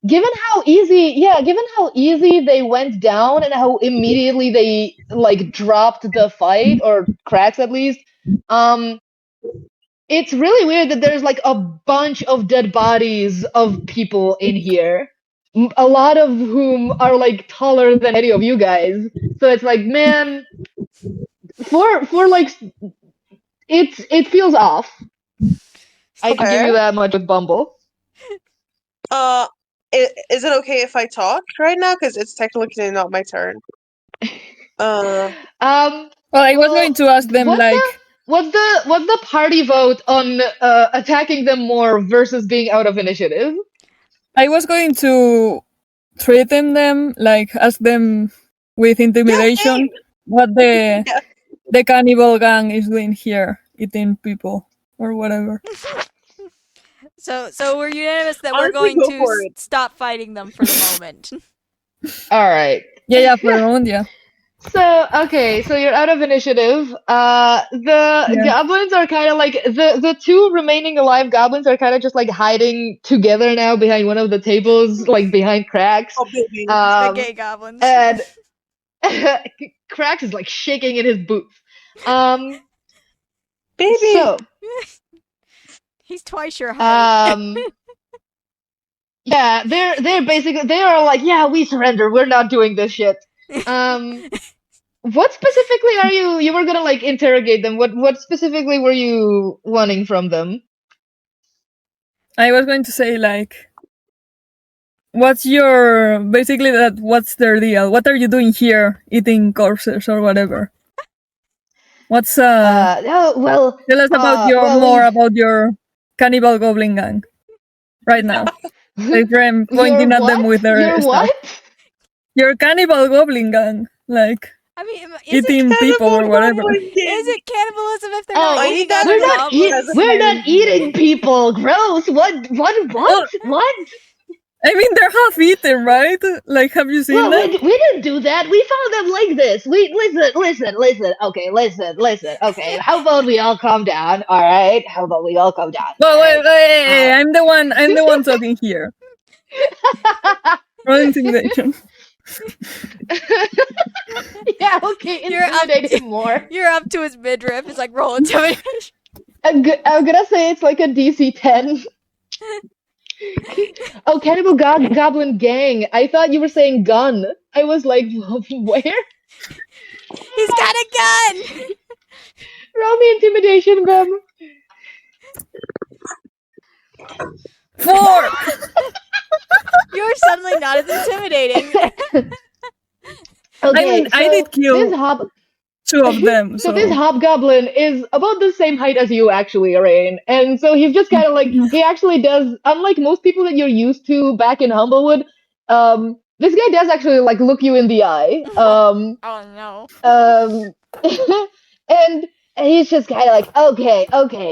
given how easy they went down and how immediately they like dropped the fight, or cracks at least, um it's really weird that there's like a bunch of dead bodies of people in here, a lot of whom are like taller than any of you guys. So it's like, man, for like it feels off. I can give okay. you that much with Bumble. Uh, is it okay if I talk right now? Because it's technically not my turn. Well, I was Well, going to ask them what's the like, what's the party vote on attacking them more versus being out of initiative? I was going to threaten them, like ask them with intimidation what Yeah. the cannibal gang is doing here, eating people or whatever. So we're unanimous that we're Honestly, going go to for it. stop fighting them for the moment. All right. Yeah, for a round, yeah. So okay, so you're out of initiative. The Yeah. goblins are kind of like the two remaining alive goblins are kind of just like hiding together now behind one of the tables, like behind Cracks. Oh, baby. The gay goblins. And Cracks is like shaking in his boots. Baby. So He's twice your height. yeah, they're basically, they are like, yeah, we surrender. We're not doing this shit. What specifically are you were gonna like interrogate them? What specifically were you wanting from them? I was going to say like, what's their deal? What are you doing here, eating corpses or whatever? What's Oh, well, tell us about more about your cannibal goblin gang right now. Like I'm Your pointing at them what? with their Your stuff. what? Your cannibal goblin gang, like I mean, eating people or whatever. Is it cannibalism if they're Oh, not eating that other we're not goblins? we're not eating people. Gross. Oh, What? I mean, they're half eaten, right? Like, have you seen Well, them? we didn't do that. We found them like this. We listen. Okay, listen. Okay, how about we all calm down? All right. How about we all calm down? Well, All right. wait, I'm the one talking here. Roll intimidation. Yeah. Okay. Intimidate him more. You're up to his midriff. It's like roll intimidation. I'm gonna say it's like a DC 10. Oh, Cannibal Goblin Gang. I thought you were saying gun. I was like, where? He's got a gun. Roll me intimidation, Bem. 4. You're suddenly not as intimidating. Okay, I mean, I did kill this 2 of them, so this hobgoblin is about the same height as you, actually, Arain. And so he's just kind of like, he actually does, unlike most people that you're used to back in Humblewood, this guy does actually like look you in the eye. Oh no. And he's just kind of like, okay,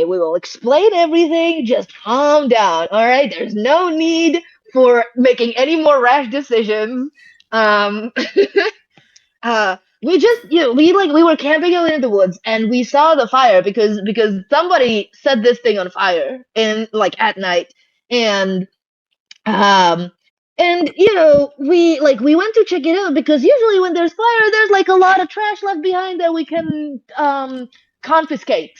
we will explain everything. Just calm down, all right? There's no need for making any more rash decisions. We just, we were camping out in the woods and we saw the fire because somebody set this thing on fire in like at night, and we went to check it out because usually when there's fire there's like a lot of trash left behind that we can confiscate,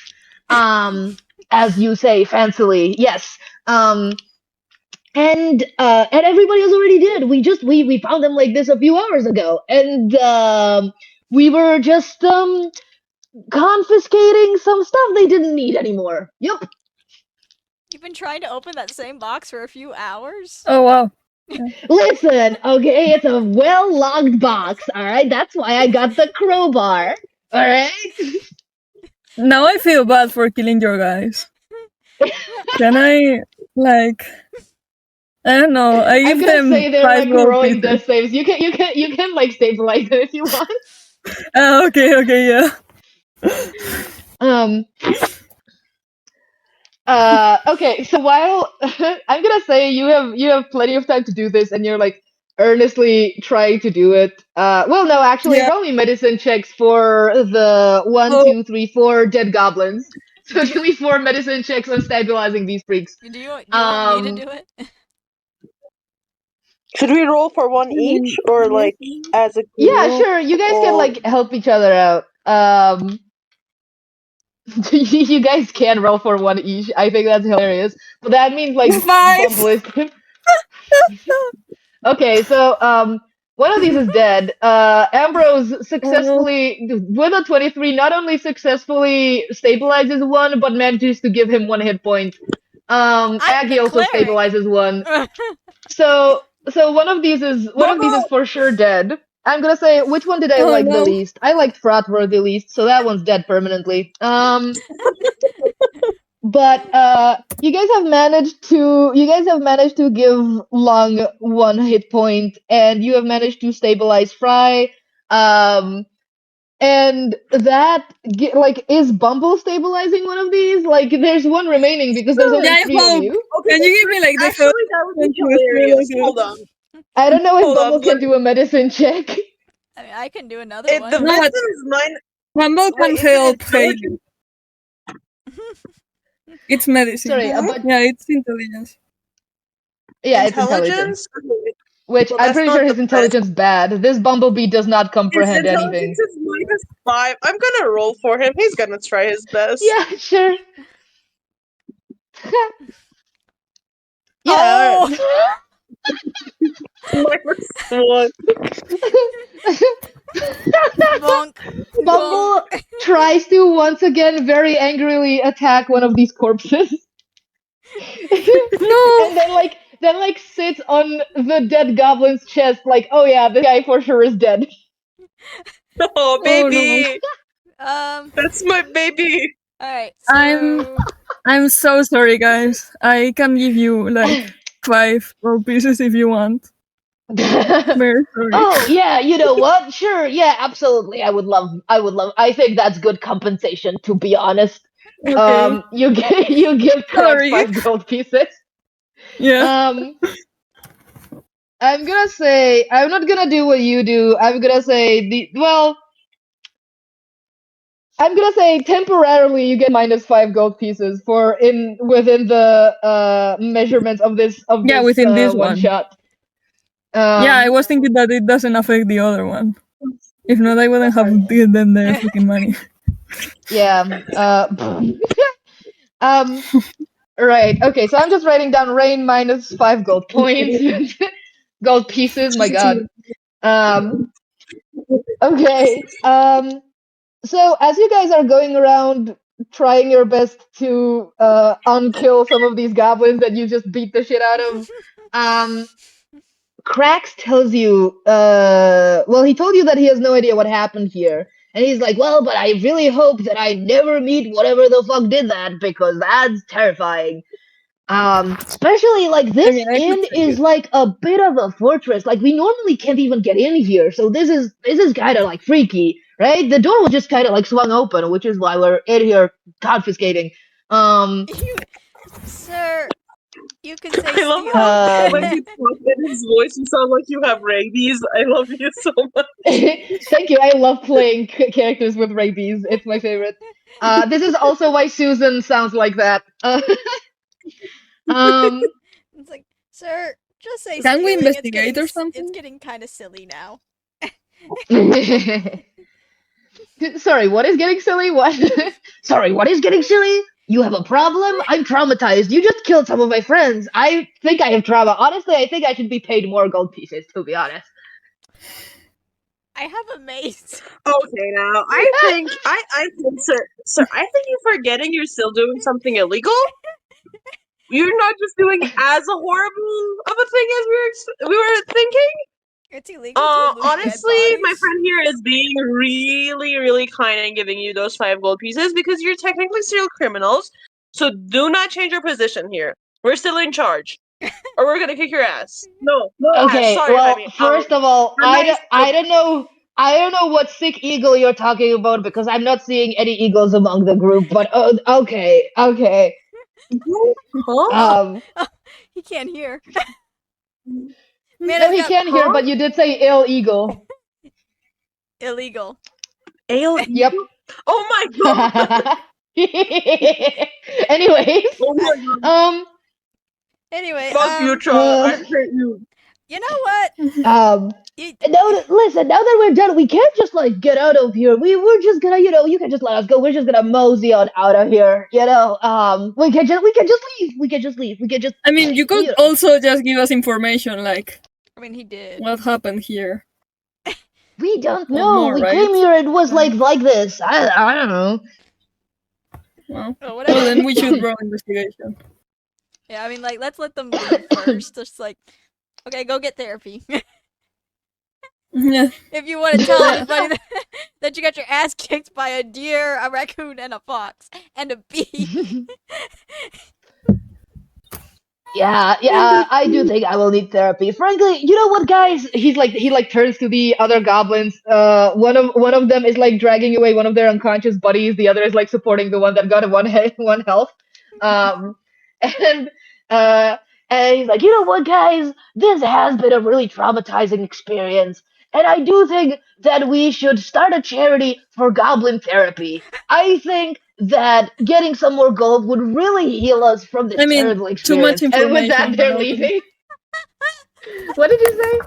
as you say fancily. Yes. And everybody else already did. We found them like this a few hours ago, and we were just confiscating some stuff they didn't need anymore. Yup. You've been trying to open that same box for a few hours? Oh wow. Listen, okay, it's a well-locked box, alright? That's why I got the crowbar, alright? Now I feel bad for killing your guys. Can I, like, I don't know. I I'm give gonna them say they're 5 like gold rolling pieces. death saves. You can like stabilize them if you want. Okay, yeah. Okay, so while I'm gonna say you have plenty of time to do this, and you're like earnestly trying to do it. Well, no, actually, Yeah. roll me medicine checks for the one, Oh. 2, 3, 4 dead goblins. So give me 4 medicine checks on stabilizing these freaks. Do you want me to do it? Should we roll for one each, or like as a Yeah, group? sure. You guys can or- like help each other out. You guys can roll for one each. I think that's hilarious. But that means like 5. Bumble is. Okay, so one of these is dead. Ambrose successfully with a 23 not only successfully stabilizes one, but manages to give him 1 hit point. I'm Aggie the also cleric. stabilizes one. So one of these is for sure dead. I'm gonna say which one did I Oh, like the no. least? I liked Frotworth the least, so that one's dead permanently. But you guys have managed to give Long 1 hit point, and you have managed to stabilize Fry. And that like is Bumble stabilizing one of these? Like there's one remaining because there's only Yeah, I 3 of hope. you. Okay, Can you give me like the actually, that would be hilarious. Hold on. I don't know if Hold Bumble on, can look. do a medicine check. I mean, I can do another If one. the No, medicine is mine, Humble can wait, is it help intelligence? It's medicine. Sorry, but Yeah, it's intelligence. yeah, it's intelligence. Okay. Which Well, I'm that's pretty not sure the his best. intelligence bad. This Bumblebee does not His comprehend intelligence anything. is -5. I'm gonna roll for him. He's gonna try his best. Yeah, sure. Oh! -1. Bonk. Bumble Bonk. tries to once again very angrily attack one of these corpses. No! And then sits on the dead goblin's chest like, oh yeah, this guy for sure is dead. Oh, baby! That's my baby! Alright, so... I'm so sorry, guys. I can give you like 5 gold pieces if you want. Very sorry. Oh yeah, you know what? Sure, yeah, absolutely. I would love. I think that's good compensation, to be honest. Okay. You give Crux Sorry. 5 gold pieces. Yeah. I'm gonna say I'm not gonna do what you do. I'm gonna say I'm gonna say temporarily you get -5 gold pieces for within the measurements of this Yeah, within this one one. shot. Yeah, I was thinking that it doesn't affect the other one. If not, I wouldn't have given them their fucking money. Yeah. Right. Okay. So I'm just writing down rain -5 gold points, gold pieces. My God. Okay. So as you guys are going around trying your best to unkill some of these goblins that you just beat the shit out of, Krax tells you, well, he told you that he has no idea what happened here. And he's like, well, but I really hope that I never meet whatever the fuck did that, because that's terrifying. Especially like this inn is like a bit of a fortress. Like we normally can't even get in here, so this is kind of like freaky, right? The door was just kind of like swung open, which is why we're in here confiscating. Sir, you can say I love steal. how when you talk in his voice, you sound like you have rabies. I love you so much. Thank you. I love playing characters with rabies. It's my favorite. This is also why Susan sounds like that. It's like, sir, just say Can we stealing. investigate or something? It's getting kind of silly now. Sorry, what is getting silly? What? Sorry, what is getting silly? You have a problem? I'm traumatized. You just killed some of my friends. I think I have trauma. Honestly, I think I should be paid more gold pieces, to be honest. I have a mace. Okay, now I think sir, I think you're forgetting you're still doing something illegal. You're not just doing as a horrible of a thing as we were thinking. It's illegal to loot dead Honestly, my bodies. friend here is being really, really kind and giving you those 5 gold pieces because you're technically still criminals. So do not change your position here. We're still in charge, or we're gonna kick your ass. No, ass. Okay, Sorry, well, honey. first of all, a nice I don't know. I don't know what sick eagle you're talking about because I'm not seeing any eagles among the group. But okay, okay. Huh? He can't hear. Man, No, he can't hear. But you did say ill eagle. illegal. Ale. Yep. Oh my god. Anyways, Oh my god. Anyway, Fuck you, Charles. I hate you. you know what? listen. Now that we're done, we can't just like get out of here. We're just gonna, you can just let us go. We're just gonna mosey on out of here. We can just leave. We can just leave. We can just. I mean, you could also just give us information, like I mean, he did. what happened here. We don't Or know. more, We right? came here. It was like this. I don't know. Well, Oh, whatever. well, then we should roll investigation. Yeah, I mean, like, let's let them leave first. Just like, okay, go get therapy. Yeah. If you want to tell everybody that you got your ass kicked by a deer, a raccoon, and a fox, and a bee. Yeah, I do think I will need therapy. Frankly, you know what, guys? He turns to the other goblins. One of them is like dragging away one of their unconscious buddies. The other is like supporting the one that got one health. Um, and uh, and he's like, you know what, guys? This has been a really traumatizing experience, and I do think that we should start a charity for goblin therapy. I think that getting some more gold would really heal us from this I mean, terrible too much experience. And with that, information they're about leaving. What did you say?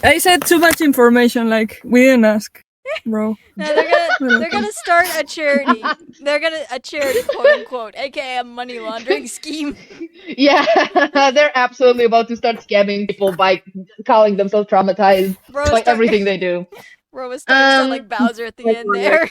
I said too much information, like we didn't ask, bro. No, they're gonna start a charity. They're gonna a charity, quote unquote, aka a money laundering scheme. Yeah, they're absolutely about to start scamming people by calling themselves traumatized by everything they do. Bro was starting to sound like Bowser at the end there.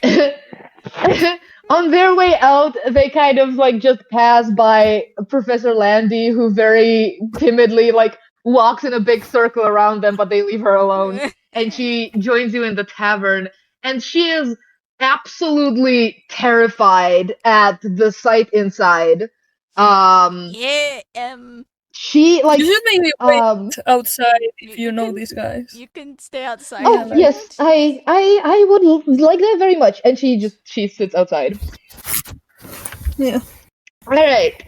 On their way out, they kind of like just pass by Professor Landy, who very timidly like walks in a big circle around them, but they leave her alone. And she joins you in the tavern, and she is absolutely terrified at the sight inside. Yeah, She like You should maybe wait outside if you know these guys. You can stay outside. Oh yes, I would like that very much. And she sits outside. Yeah. All right.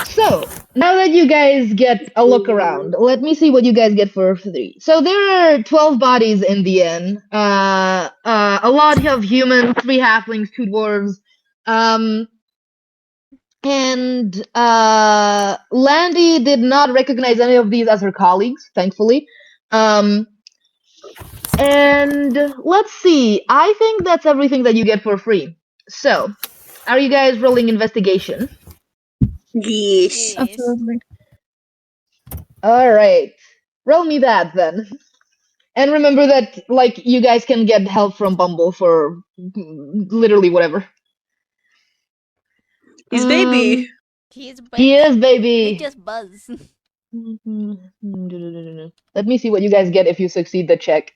So now that you guys get a look around, let me see what you guys get for 3. So there are 12 bodies in the inn. A lot of humans, 3 halflings, 2 dwarves. And Landy did not recognize any of these as her colleagues, thankfully. And let's see. I think that's everything that you get for free. So, are you guys rolling investigation? Yes. Absolutely. All right. Roll me that then. And remember that, like, you guys can get help from Bumble for literally whatever. He's baby. He is baby. He just buzz. Let me see what you guys get if you succeed the check.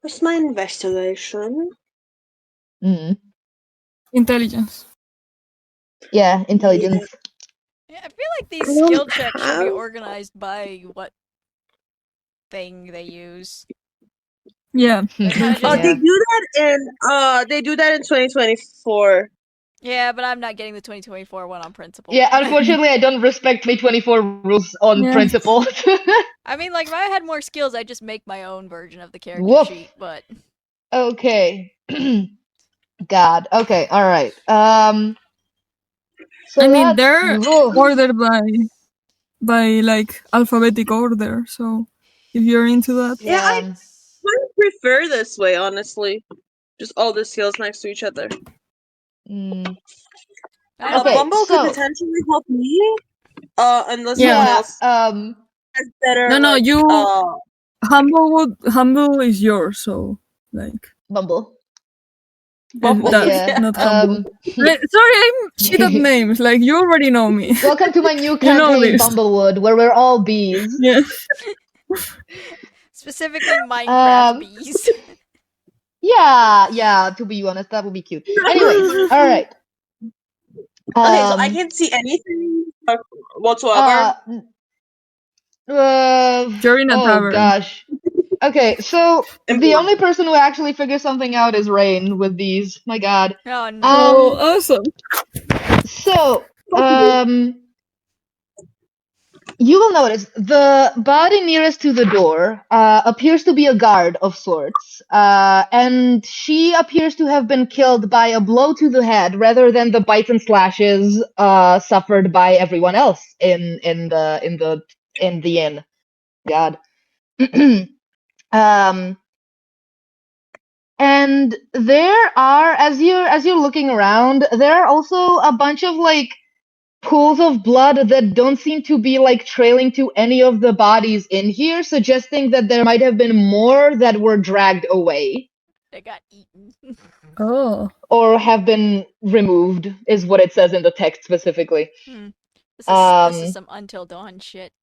What's my investigation? Intelligence. Yeah, intelligence. Yeah, I feel like these skill checks should be organized by what thing they use. Yeah. They do that in 2024. Yeah, but I'm not getting the 2024 one on principle. Yeah, unfortunately, I don't respect 2024 rules on principle. I mean, like, if I had more skills, I'd just make my own version of the character sheet, but... Okay. God. Okay, alright. So I mean, they're ordered by by like alphabetic order. So if you're into that, Yeah, I Yeah. would prefer this way, honestly. Just all the seals next to each other. Mm. I don't Okay, mind. Bumble could so potentially help me. Unless someone yeah. else has better No, like you Humble is yours. So like Bumble. Bumble. that, Yeah. not Humble. Sorry, I'm shit at names. Like you already know me. Welcome to my new You know campaign, this. Bumblewood, where we're all bees. Yeah. Specifically Minecraft Um, bees. yeah, to be honest, that would be cute. Anyways, all right. Okay, so I can't see anything whatsoever. You're in a Oh tavern. gosh. Okay, so the only person who actually figures something out is Rain with these. My God. Oh no. Oh, awesome. So, you will notice the body nearest to the door appears to be a guard of sorts, and she appears to have been killed by a blow to the head rather than the bites and slashes suffered by everyone else in the inn. God. um, and there are, as you're looking around, there are also a bunch of like pools of blood that don't seem to be like trailing to any of the bodies in here, suggesting that there might have been more that were dragged away They got eaten. Oh. or have been removed, is what it says in the text specifically. This is some Until Dawn shit.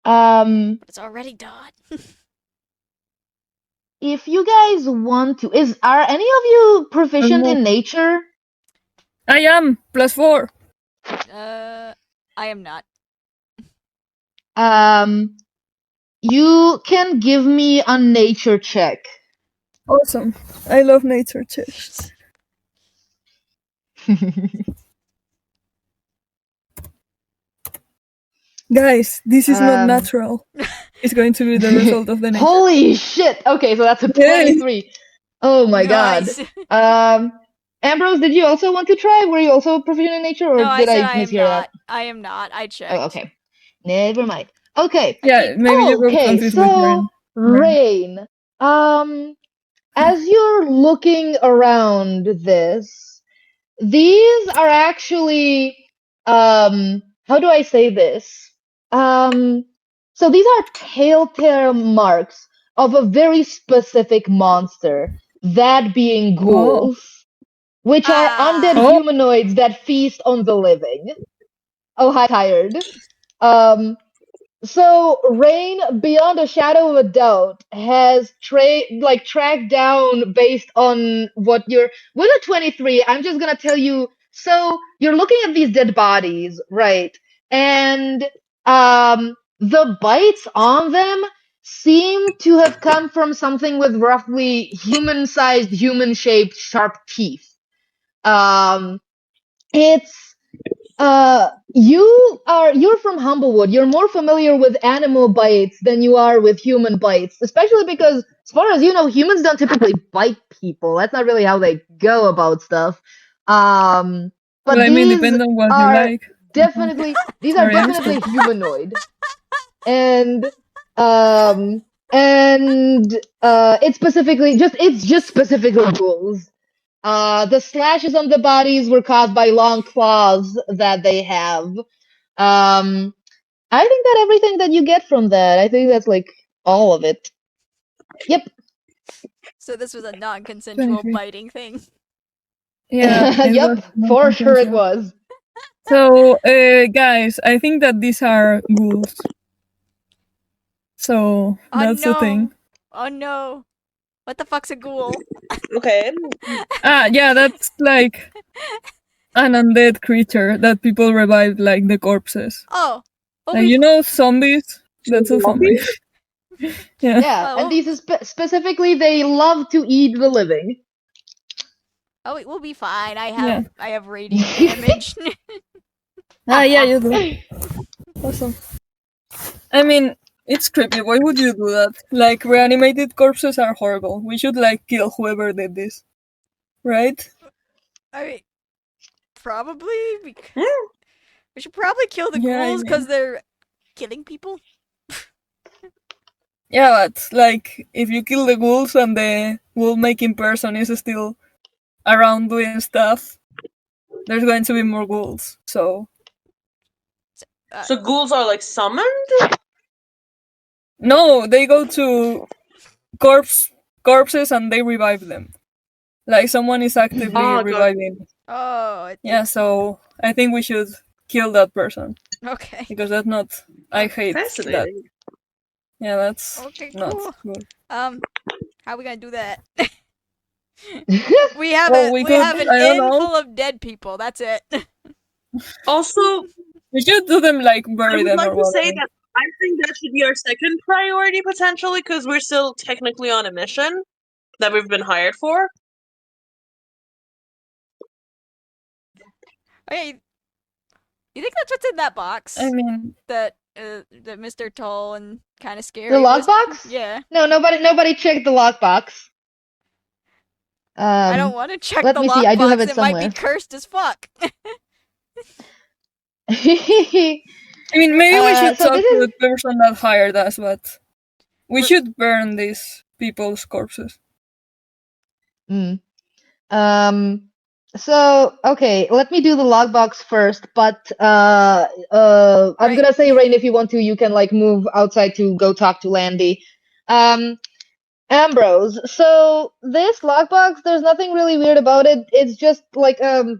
um, But it's already dawn. if you guys want to, are any of you proficient in nature? I am +4. I am not. You can give me a nature check. Awesome. I love nature checks. Guys, this is not natural. It's going to be the result of the nature. Holy shit! Okay, so that's a Yay. 23. Oh my Nice. god. Ambrose, did you also want to try? Were you also proficient in nature, or No, I did said I I am mishear that? not. I am not. I checked. Oh, okay. Never mind. Okay. Yeah, maybe you got Okay, confused with so Rain. Rain. As you're looking around this, these are actually how do I say this? So these are telltale marks of a very specific monster, that being ghouls, which are undead Oh. humanoids that feast on the living. Oh, hi, tired. So Rain, beyond a shadow of a doubt, has tracked down based on what you're with a 23. I'm just gonna tell you. So you're looking at these dead bodies, right? And the bites on them seem to have come from something with roughly human-sized, human-shaped, sharp teeth. It's you're from Humblewood. You're more familiar with animal bites than you are with human bites, especially because, as far as you know, humans don't typically bite people. That's not really how they go about stuff. But Well, I mean, these depends on what you are like. these are Sorry, I'm definitely humanoid, and it's just specifically ghouls. The slashes on the bodies were caused by long claws that they have. I think that everything that you get from that, I think that's like all of it. Yep. So this was a non-consensual 23. biting thing. Yeah, it was Yep, not for sure it consensual. was. So, guys, I think that these are ghouls. So, Oh that's the thing. no! Oh no! What the fuck's a ghoul? Okay. Yeah, that's like an undead creature that people revive like the corpses. Oh. Like, you know, zombies? That's a zombie. Yeah. Yeah, and Oh, these specifically, they love to eat the living. oh, it will be fine. I Yeah. have radiant damage. Yeah, you do. Awesome. I mean, it's creepy. Why would you do that? Like, reanimated corpses are horrible. We should, like, kill whoever did this. Right? I Probably because we should probably kill the Yeah, I ghouls because mean- they're killing people. Yeah, but like if you kill the ghouls and the ghoul-making person is still around doing stuff, there's going to be more ghouls. So So ghouls are like summoned? no, they go to corpses and they revive them. Like someone is actively Oh, God. reviving. Oh, Yeah, so I think we should kill that person okay. because that's not. I hate that. Fascinating. Yeah, that's Okay, not cool. good. How are we gonna do that? we have Well, we could, have an I don't inn know. full of dead people. That's it. Also, We should do them like I bury would them like or to say whatever. that I think that should be our second priority potentially because we're still technically on a mission that we've been hired for. Okay, you think that's what's in that box? I mean, that Mr. Tall and kind of scary. The lockbox? Yeah. No, nobody checked the lockbox. I don't want to check let the me see, I do have lockbox. it It might be somewhere. cursed as fuck. I mean, maybe we should So talk this to is the person that hired us, but we should burn these people's corpses. Mm. So okay, let me do the logbox first, but I'm Right. gonna say, Rain, if you want to, you can like move outside to go talk to Landy. Ambrose, so this lockbox, there's nothing really weird about it. It's just like a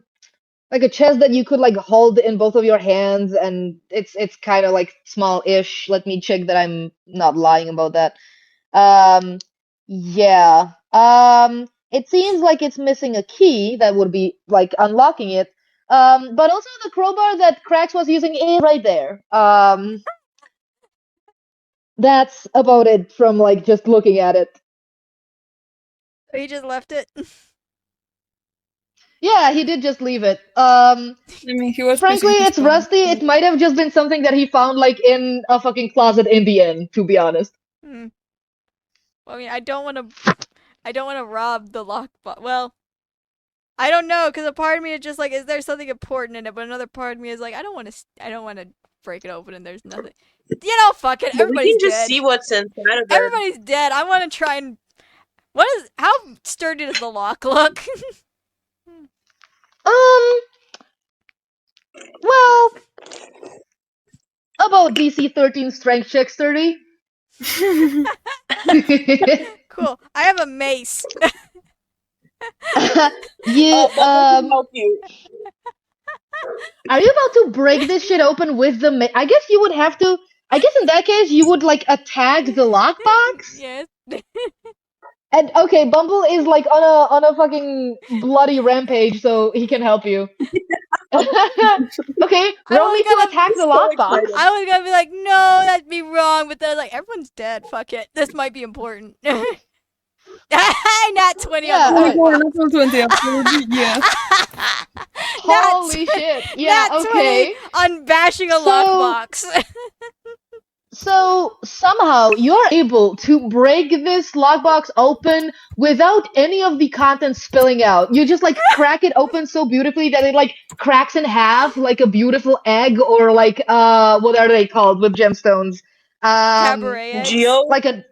chest that you could like hold in both of your hands, and it's kind of like small-ish. Let me check that I'm not lying about that. Yeah. It seems like it's missing a key that would be like unlocking it. But also the crowbar that Krax was using is right there. That's about it from like just looking at it. He just left it. Yeah, he did just leave it. I mean, he was Frankly, pissing his it's rusty. It might have just been something that he found like in a fucking closet in the inn, to be honest. Well, I mean, I don't want to rob the lockbox. Well, I don't know, because a part of me is just like, is there something important in it? But another part of me is like, I don't want to break it open and there's nothing. You know, fuck it. But we Everybody's can just dead. see what's inside of there. Everybody's dead. I want to try and. How sturdy does the lock look? Well, about DC 13 strength check sturdy. Cool. I have a mace. You Bubble can help you. are you about to break this shit open with the I guess you would have to. I guess in that case you would like attack the lockbox. Yes. And okay, Bumble is like on a fucking bloody rampage, so he can help you. Okay, roll me to attack the lockbox. I was gonna be like, no, that'd be wrong, but then I was like, everyone's dead. Fuck it. This might be important. Not 20 Yeah, on the Oh my god, lockbox. natural 20, absolutely, yes. Holy shit! Yeah, Nat okay. 20 on bashing a So- lockbox. So somehow you're able to break this lockbox open without any of the contents spilling out. You just like crack it open so beautifully that it like cracks in half like a beautiful egg, or like what are they called with gemstones? Cabaret eggs. Geo? Like a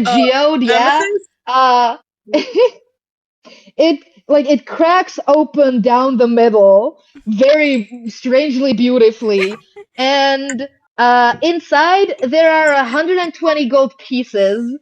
geode, yeah. Amethyst? It cracks open down the middle very strangely beautifully, and inside there are 120 gold pieces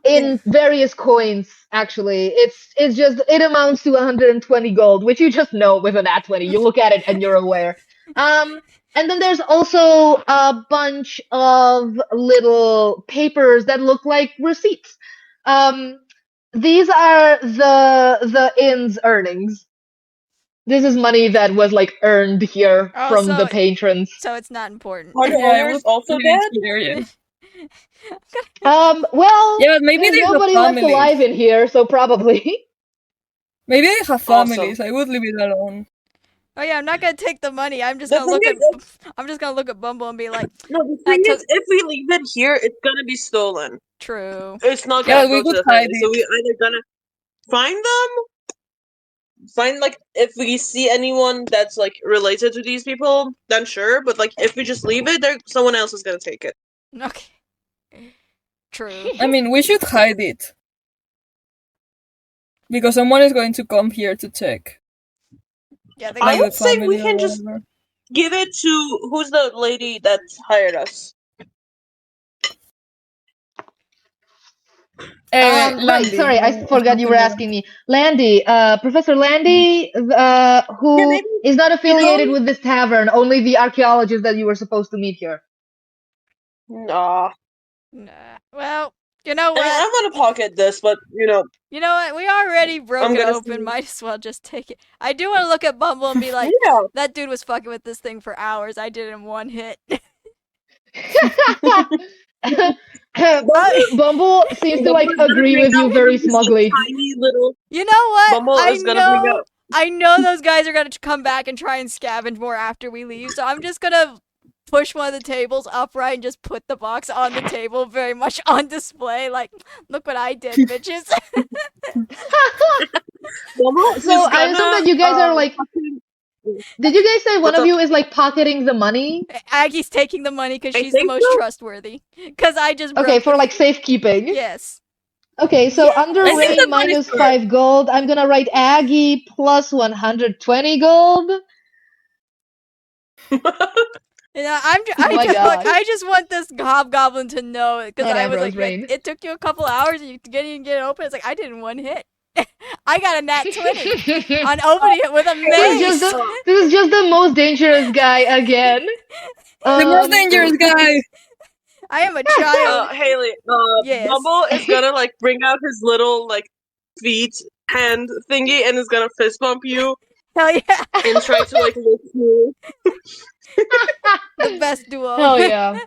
in various coins. Actually, it's just, it amounts to 120 gold, which you just know with an at 20. You look at it and you're aware. And then there's also a bunch of little papers that look like receipts. These are the inn's earnings. This is money that was like earned here from so the patrons. So it's not important. Are the Yeah, I owners was also really dead? curious. Well, Yeah, but maybe there's they have nobody left families. alive in here, so probably. Maybe they have Awesome. families. I would leave it alone. Oh yeah, I'm not gonna take the money. I'm just The gonna look thing at. I'm just gonna look at Bumble and be like, No, the thing took- is, if we leave it here, it's gonna be stolen. true. It's not Yeah, gonna we go to could the hide family. So it. we either gonna find them fine. Like, if we see anyone that's like related to these people, then sure. But like, if we just leave it, there, someone else is gonna take it. Okay. True. I mean, we should hide it. Because someone is going to come here to check. Yeah, they I Like go. the would say we family or can just whatever. give it to who's the lady that hired us. Right, Landy, sorry, I or forgot you something were like asking me. Landy, Professor Landy, Yeah, who maybe is not you affiliated don't. with this tavern, only the archaeologist that you were supposed to meet here. Nah. Nah. Well, you know I mean, what? I'm gonna pocket this, but You know what? We already broke I'm it gonna open. see. Might as well just take it. I do want to look at Bumble and be like, Yeah. that dude was fucking with this thing for hours. I did it in one hit. Bumble, Bumble seems to Bumble like is gonna agree bring with out you very his smugly. tiny little. You know what? Bumble is gonna bring out. I know those guys are gonna come back and try and scavenge more after we leave. So I'm just gonna push one of the tables upright and just put the box on the table, very much on display. Like, look what I did, bitches. Bumble So is I assume gonna that you guys are like. fucking. Did you guys say one What's of up? you is like pocketing the money? Aggie's taking the money because I she's the think most so. trustworthy. Because I just broke Okay, for the- like safekeeping. Yes. Okay, so under I think Rain that money is minus for 5 gold, I'm gonna write Aggie plus 120 gold. You know, Oh my god. I just want this hobgoblin to know because I was Whatever, like, Rain. it took you a couple hours and you get it open. It's like I did in one hit. I got a nat 20 on opening it with a mace. This is just the most dangerous guy again. the most dangerous guy. I am a child. Haley, Yes. Bumble is gonna like bring out his little like feet hand thingy and is gonna fist bump you Hell yeah. and try to like lift you. The best duo. Hell yeah.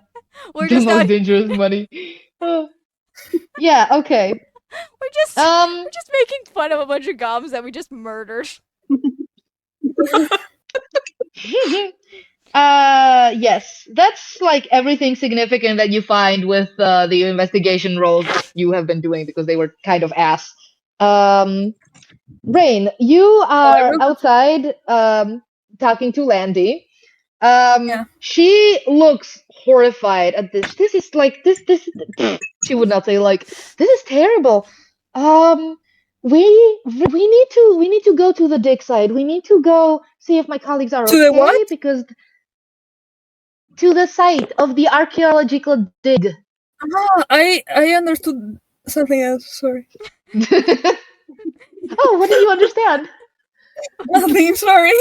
We're The just most out, dangerous money. Yeah, okay. we're just Um we're just making fun of a bunch of goblins that we just murdered. yes. That's like everything significant that you find with the investigation roles that you have been doing because they were kind of ass. Rain, you I are wrote outside talking to Landy. Yeah. She looks horrified at this. This is like this she would not say like this is terrible. Um we need to go to the dig site. We need to go see if my colleagues are To the what? okay because to the site of the archaeological dig. I understood something else. Sorry. Oh, what did you understand? Nothing. Sorry.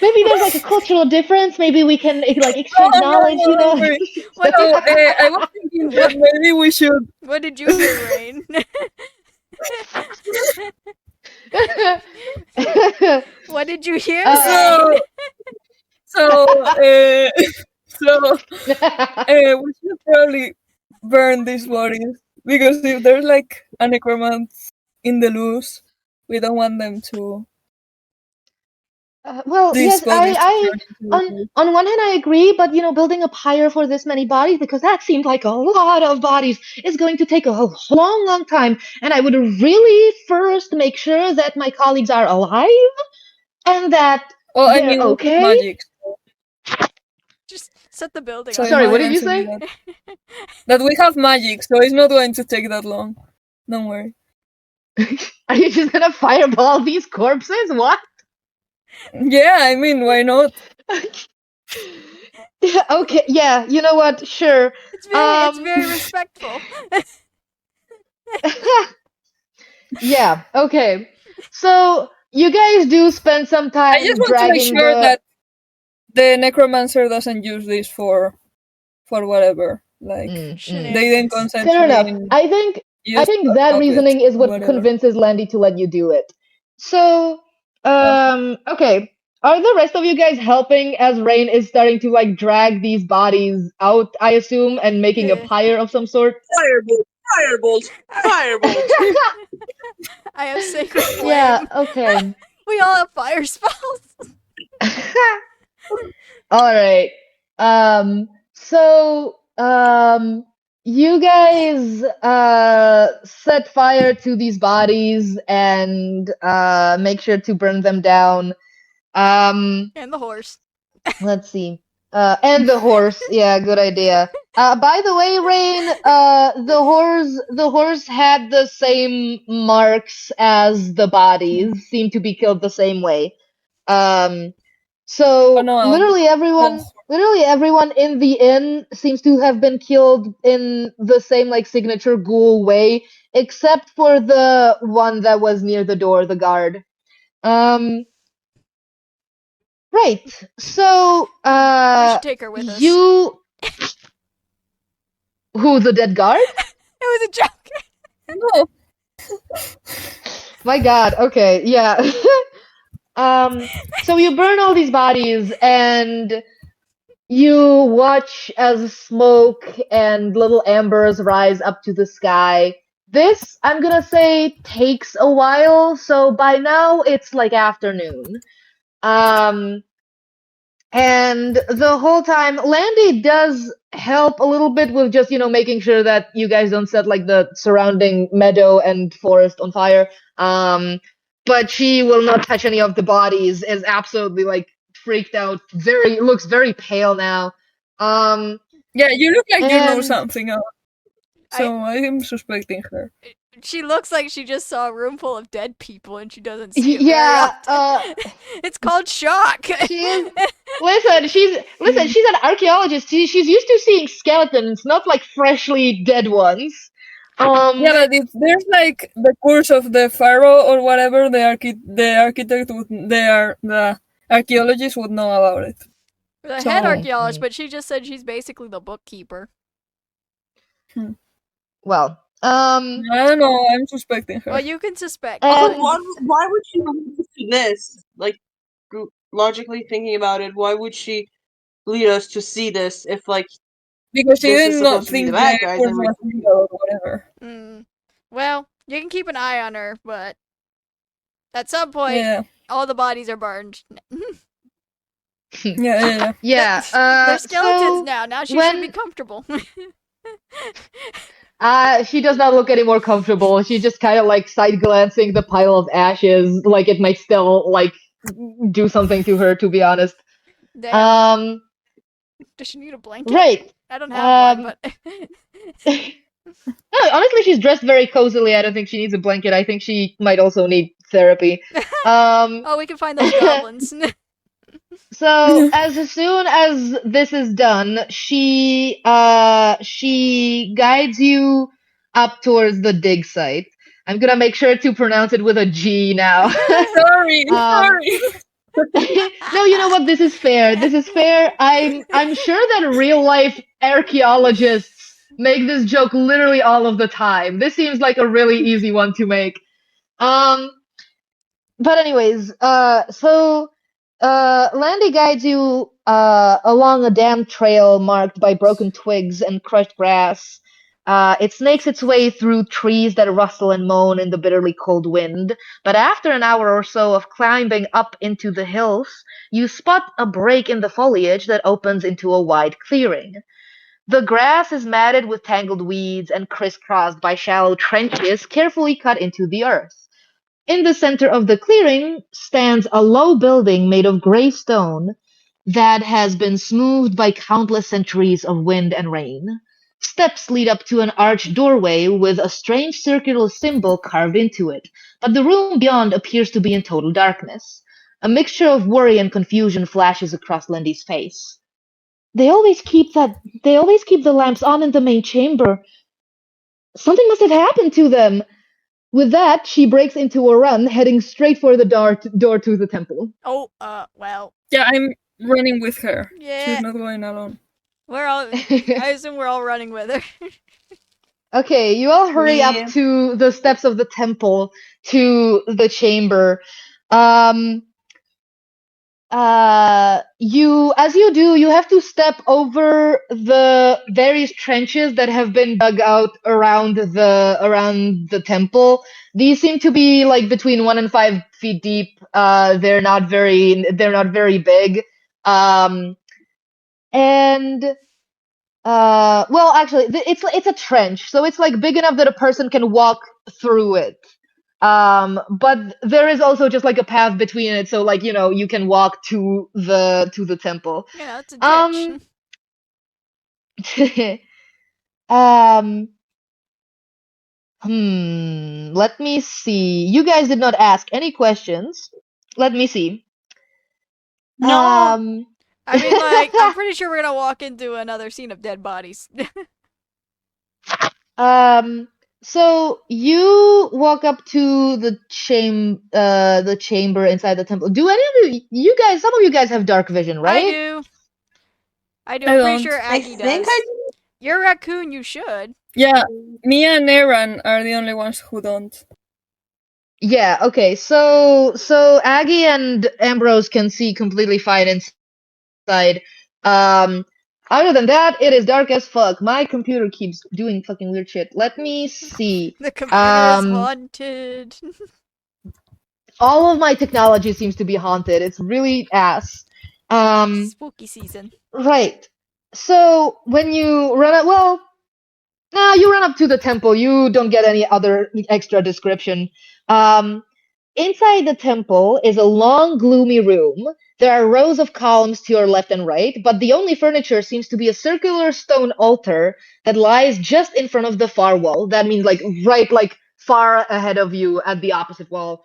Maybe there's like a cultural difference. Maybe we can like exchange No, knowledge, you know? sorry. What So I was thinking that maybe we should. What did you hear, Rain? What did you hear, Rain? So we should probably burn these bodies because if there's like a necromant in the loose, we don't want them to well, these yes, bodies to I turn into the on one hand I agree, but you know, building a pyre for this many bodies because that seemed like a lot of bodies is going to take a long time, and I would really first make sure that my colleagues are alive and that Well, I they're mean, we have okay. magic. Just set the building So on it Sorry, might what did you answer say? that. That we have magic, so it's not going to take that long. Don't worry. Are you just gonna fireball these corpses? What? Yeah, I mean, why not? Okay, yeah, you know what? Sure. It's very respectful. Yeah, okay. So you guys do spend some I time just want to make dragging sure the that the necromancer doesn't use this for whatever. Like they didn't consent Fair to enough. being I think used as that puppets reasoning is or what whatever. convinces Landy to let you do it. So, okay. Are the rest of you guys helping as Rain is starting to like drag these bodies out, I assume, and making a pyre of some sort? Firebolt! I have sacred flame. Yeah, okay. We all have fire spells. All right. So, you guys set fire to these bodies and make sure to burn them down. And the horse. Let's see. And the horse. Yeah, good idea. By the way, Rain, the horse had the same marks as the bodies, seemed to be killed the same way. Um, so Oh no, literally everyone in the inn seems to have been killed in the same like signature ghoul way, except for the one that was near the door, the guard. Right. So, We should take her with us. you who the dead guard? It was a joke. no. My God. Okay. Yeah. So you burn all these bodies and you watch as smoke and little ambers rise up to the sky. This, I'm gonna say, takes a while. So by now it's like afternoon. Um, And the whole time, Landy does help a little bit with just, making sure that you guys don't set like the surrounding meadow and forest on fire. But she will not touch any of the bodies, is absolutely like freaked out, looks very pale now. Yeah, you look like you know And something else. So I am suspecting her. She looks like she just saw a room full of dead people and she doesn't see it yeah, very often. It's called shock. she is. She's an archaeologist. She's used to seeing skeletons, not like freshly dead ones. Yeah, but if there's like the curse of the pharaoh or whatever, the archaeologist would know about it. The So- head archaeologist, but she just said she's basically the bookkeeper. Well, I don't know. I'm suspecting her. Well, you can suspect. And- Why would she lead us to this? Like, logically thinking about it, why would she lead us to see this if, like, Because she this is did not supposed to be think the bad the guys curse and was real or whatever. Well, you can keep an eye on her, but at some point, Yeah, all the bodies are burned. yeah. yeah. They're skeletons So now. Now she when- should be comfortable. She does not look any more comfortable. She's just kind of like side glancing the pile of ashes, like it might still like do something to her. To be honest. Damn. Does she need a blanket? Right. I don't have one, but No, honestly, she's dressed very cozily. I don't think she needs a blanket. I think she might also need therapy. oh, we can find those goblins. So as soon as this is done, she guides you up towards the dig site. I'm gonna make sure to pronounce it with a G now. Sorry. No, you know what? This is fair. This is fair. I'm sure that real life archaeologists make this joke literally all of the time. This seems like a really easy one to make. But anyways, so Landy guides you along a damp trail marked by broken twigs and crushed grass. It snakes its way through trees that rustle and moan in the bitterly cold wind. But after an hour or so of climbing up into the hills, you spot a break in the foliage that opens into a wide clearing. The grass is matted with tangled weeds and crisscrossed by shallow trenches carefully cut into the earth. In the center of the clearing stands a low building made of gray stone that has been smoothed by countless centuries of wind and rain. Steps lead up to an arched doorway with a strange circular symbol carved into it, but the room beyond appears to be in total darkness. A mixture of worry and confusion flashes across Lindy's face. They always keep the lamps on in the main chamber. Something must have happened to them. With that, she breaks into a run, heading straight for the door to the temple. Oh, well. Yeah, I'm running with her. Yeah. She's not going alone. I assume we're all running with her. Okay, you all hurry Yeah. up to the steps of the temple to the chamber. As you do, you have to step over the various trenches that have been dug out around the temple. These seem to be like between 1 and 5 feet deep. They're not very big. And Well, actually, it's a trench, so it's like big enough that a person can walk through it. But there is also just like a path between it, so like you can walk to the temple. It's a ditch. Um, Let me see. You guys did not ask any questions. Let me see. No. I mean, like, I'm pretty sure we're gonna walk into another scene of dead bodies. So you walk up to the chamber inside the temple. Do any of you guys? Some of you guys have dark vision, right? I do. I I'm pretty don't. sure I Aggie think does. I do. You're a raccoon. You should. Yeah, Mia and Aaron are the only ones who don't. Yeah. Okay. So Aggie and Ambrose can see completely fine inside. Other than that, it is dark as fuck. My computer keeps doing fucking weird shit. Let me see. The computer is haunted. All of my technology seems to be haunted. It's really ass. Spooky season. Right. So when you run up, well, nah, you run up to the temple. You don't get any other extra description. Inside the temple is a long, gloomy room. There are rows of columns to your left and right, but the only furniture seems to be a circular stone altar that lies just in front of the far wall. That means like far ahead of you at the opposite wall.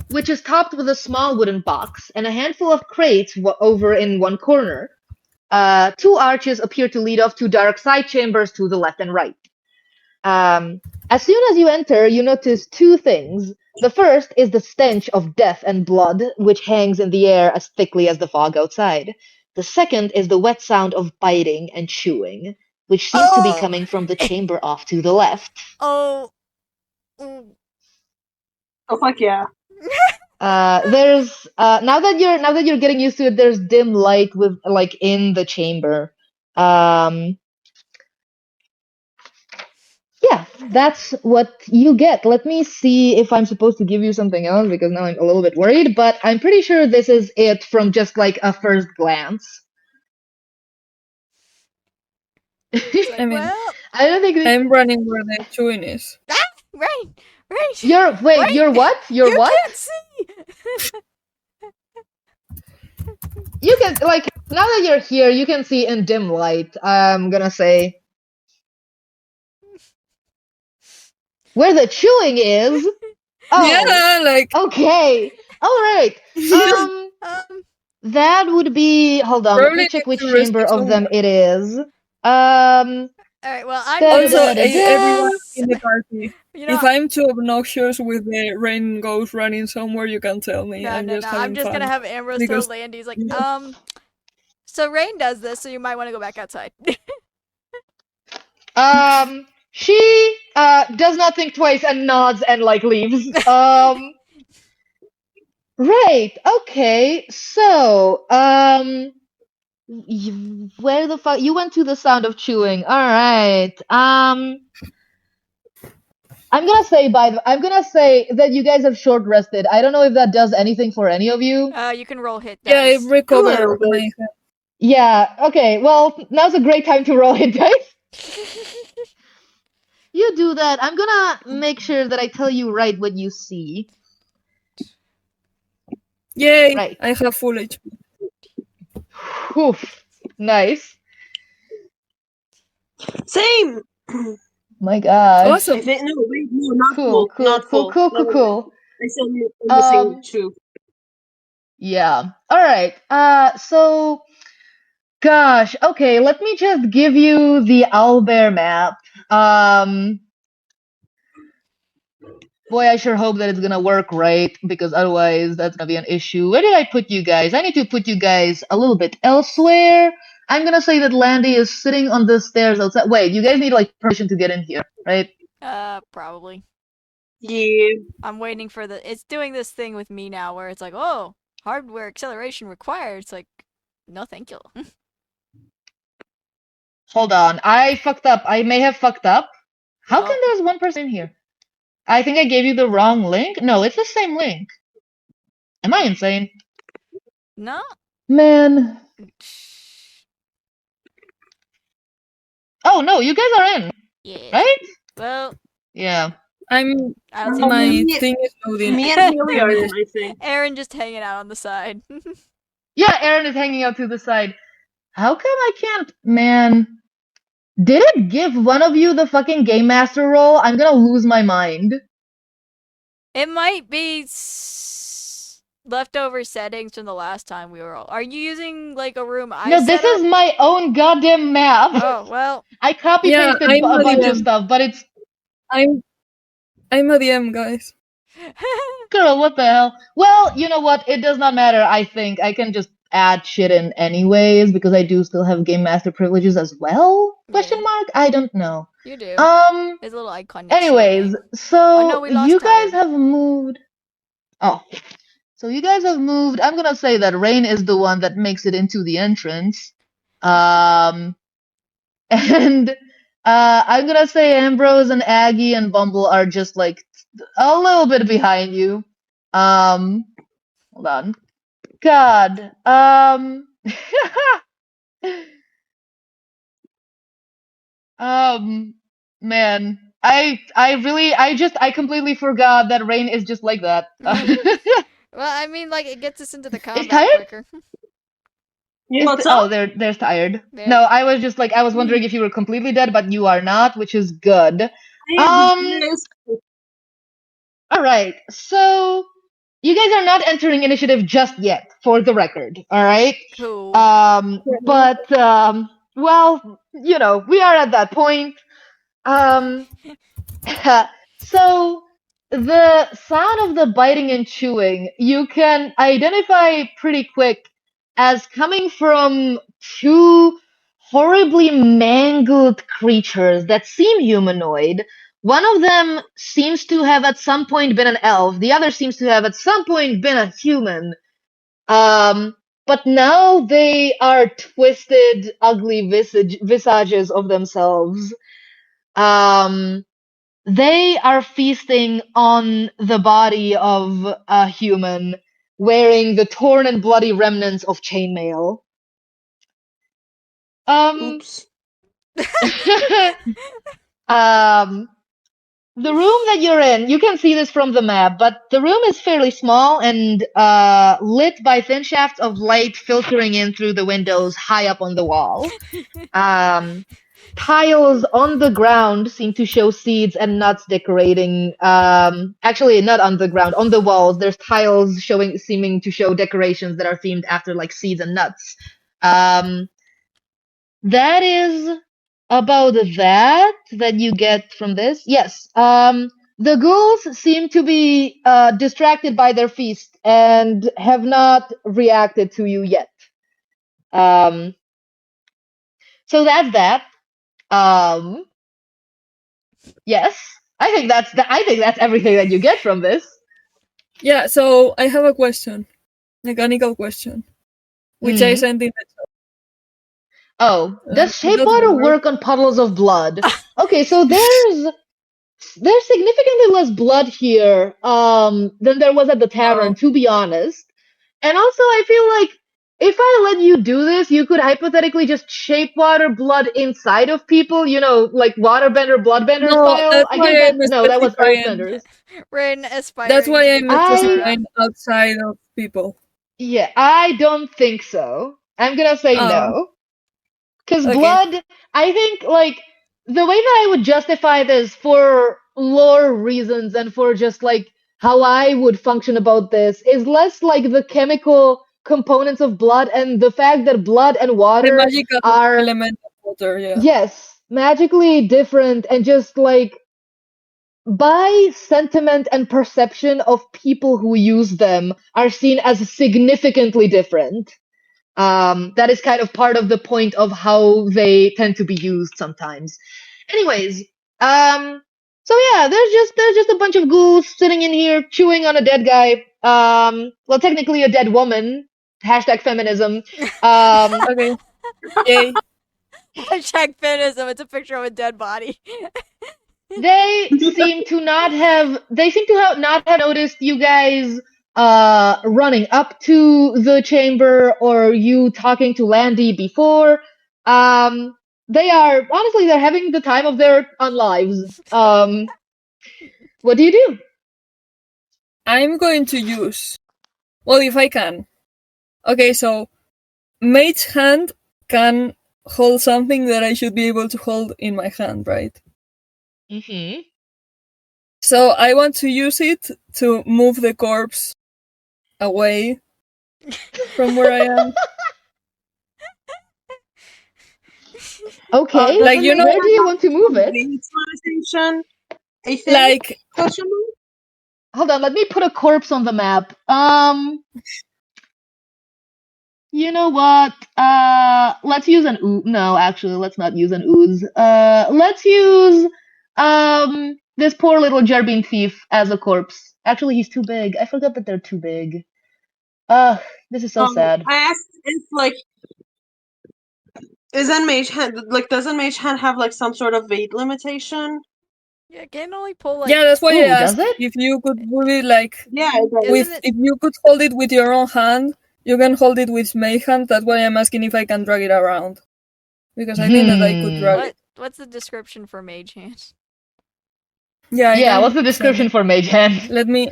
Which is topped with a small wooden box and a handful of crates over in one corner. Two arches appear to lead off to dark side chambers to the left and right. As soon as you enter, you notice two things. The first is the stench of death and blood, which hangs in the air as thickly as the fog outside. The second is the wet sound of biting and chewing, which seems to be coming from the chamber off to the left. Oh. Oh fuck yeah. There's now that you're getting used to it, there's dim light with like in the chamber. Yeah, that's what you get. Let me see if I'm supposed to give you something else because now I'm a little bit worried, but I'm pretty sure this is it from just like a first glance. It's like, I mean, well, I don't think I'm running where the chewing is. right. you're Right. you're what? You're You what? can't see. You can like now that you're here, you can see in dim light. I'm gonna say where the chewing is. Oh, Yeah, like okay. All right. That would be. Hold on. Let me probably check need which to chamber rescue of them someone. it is. All right. Well, I'm Da, da, Also, da, da, everyone da. in the party. You know, If I'm too obnoxious with the rain goes running somewhere, you can tell me. no. I'm just I'm having just fun. gonna have Ambrose Because tell Landy's like, So Rain does this, so you might want to go back outside. She does not think twice and nods and like leaves. Right. Okay. So, where the fuck you went to the sound of chewing? All right. I'm gonna say that you guys have short rested. I don't know if that does anything for any of you. You can roll hit yeah, I dice. recovered little bit. my Yeah. Okay. Well, now's a great time to roll hit dice. You do that. I'm gonna make sure that I tell you right what you see. Yay! Right. I have full HP. Whew. Nice. Same. My God. I Awesome. think no, wait, no, not Cool. full, Cool. not Cool. full. Cool. Never Cool. mind. Cool. I still need missing two. Yeah. All right. So, gosh. Okay. Let me just give you the Owlbear map. Boy, I sure hope that it's gonna work right, because otherwise that's gonna be an issue. Where did I put you guys? I need to put you guys a little bit elsewhere. I'm gonna say that Landy is sitting on the stairs outside. Wait, you guys need like permission to get in here, right? Probably. Yeah. I'm waiting for it's doing this thing with me now where it's like, oh, hardware acceleration required. It's like, no, thank you. Hold on, I fucked up. I may have fucked up. How come there's one person in here? I think I gave you the wrong link. No, it's the same link. Am I insane? No. Man. Oh no, you guys are in, Yes. right? Well, Yeah. I don't see My me- thing is loading. Me and Haley are in, I think. Aaron just hanging out on the side. Yeah, Aaron is hanging out to the side. How come I can't? Man, did it give one of you the fucking game master role? I'm gonna lose my mind. It might be leftover settings from the last time we were all. Are you using like a room I No, set this up? is my own goddamn map. Oh well. I copy Yeah, pasted I'm a a bunch of DM. stuff, but it's I'm a DM, guys. girl, what the hell? Well, you know what? It does not matter. I think I can just add shit in anyways because I do still have game master privileges as well. Question Yeah. mark? I don't know. You do. His little icon next to your Anyways, name. so Oh no, we lost you guys Tired. have moved. Oh, so you guys have moved. I'm gonna say that Rain is the one that makes it into the entrance. And I'm gonna say Ambrose and Aggie and Bumble are just like a little bit behind you. Hold on. God. Man. I completely forgot that Rain is just like that. Well, I mean, like it gets us into the Is combat tired? quicker. What's up? There's tired. There. No, I was just like I was wondering if you were completely dead, but you are not, which is good. Yes. All right. So you guys are not entering initiative just yet, for the record. All right. Cool. But well, you know, we are at that point. Um, so the sound of the biting and chewing you can identify pretty quick as coming from two horribly mangled creatures that seem humanoid. One of them seems to have at some point been an elf, the other seems to have at some point been a human. But now they are twisted, ugly visages of themselves. Um, they are feasting on the body of a human wearing the torn and bloody remnants of chainmail. Oops. um, the room that you're in, you can see this from the map, but the room is fairly small and lit by thin shafts of light filtering in through the windows high up on the wall. Tiles on the ground seem to show seeds and nuts decorating. Actually, not on the ground, on the walls. There's tiles seeming to show decorations that are themed after like seeds and nuts. That is about that you get from this. Yes. The ghouls seem to be distracted by their feast and have not reacted to you yet. So that's that. Yes, I think that's everything that you get from this. Yeah, so I have a question. Mechanical question. Which I sent in the chat. Oh, does shape does water work? work on puddles of blood? Okay, so there's significantly less blood here than there was at the tavern, Oh. to be honest. And also, I feel like if I let you do this, you could hypothetically just shape water blood inside of people, you know, like waterbender, bloodbender No, style. that's I why guess I'm that was specifying. earthbenders. Rin aspiring. That's why to I'm be specifying outside of people. Yeah, I don't think so. I'm gonna say no. Because Okay. blood, I think, like, the way that I would justify this for lore reasons and for just, like, how I would function about this is less like the chemical components of blood and the fact that blood and The water magical are, element of water, yeah. yes, magically different and just, like, by sentiment and perception of people who use them are seen as significantly different. That is kind of part of the point of how they tend to be used sometimes. Anyways, so yeah, there's just a bunch of ghouls sitting in here chewing on a dead guy. Well, technically a dead woman. Hashtag feminism. Okay. Yay. Hashtag feminism. It's a picture of a dead body. They seem to not have not have noticed you guys running up to the chamber or you talking to Landy before. they're having the time of their lives. What do you do? I'm going to use. Well, if I can. Okay, so Mage Hand can hold something that I should be able to hold in my hand, right? Mm-hmm. So I want to use it to move the corpse away from where I am. Okay, Like, you know, where do you want to move it? Visualization, I think. like, Question mark? Hold on, let me put a corpse on the map. You know what? Let's use an ooze. No, actually, let's not use an ooze. Let's use this poor little Jerbine thief as a corpse. Actually, he's too big. I forgot that they're too big. This is so sad. I asked if like isn't Mage Hand like doesn't Mage Hand have like some sort of weight limitation? Yeah, can only pull like. yeah, that's why I Ooh, does asked it? if you could move it like Yeah, it does. Isn't it? if you could hold it with your own hand, you can hold it with Mage Hand. That's why I'm asking if I can drag it around. Because I think that I could drag it. What's the description for Mage Hand? Yeah, I Yeah, can what's the send description it. for Mage Hand? Let me.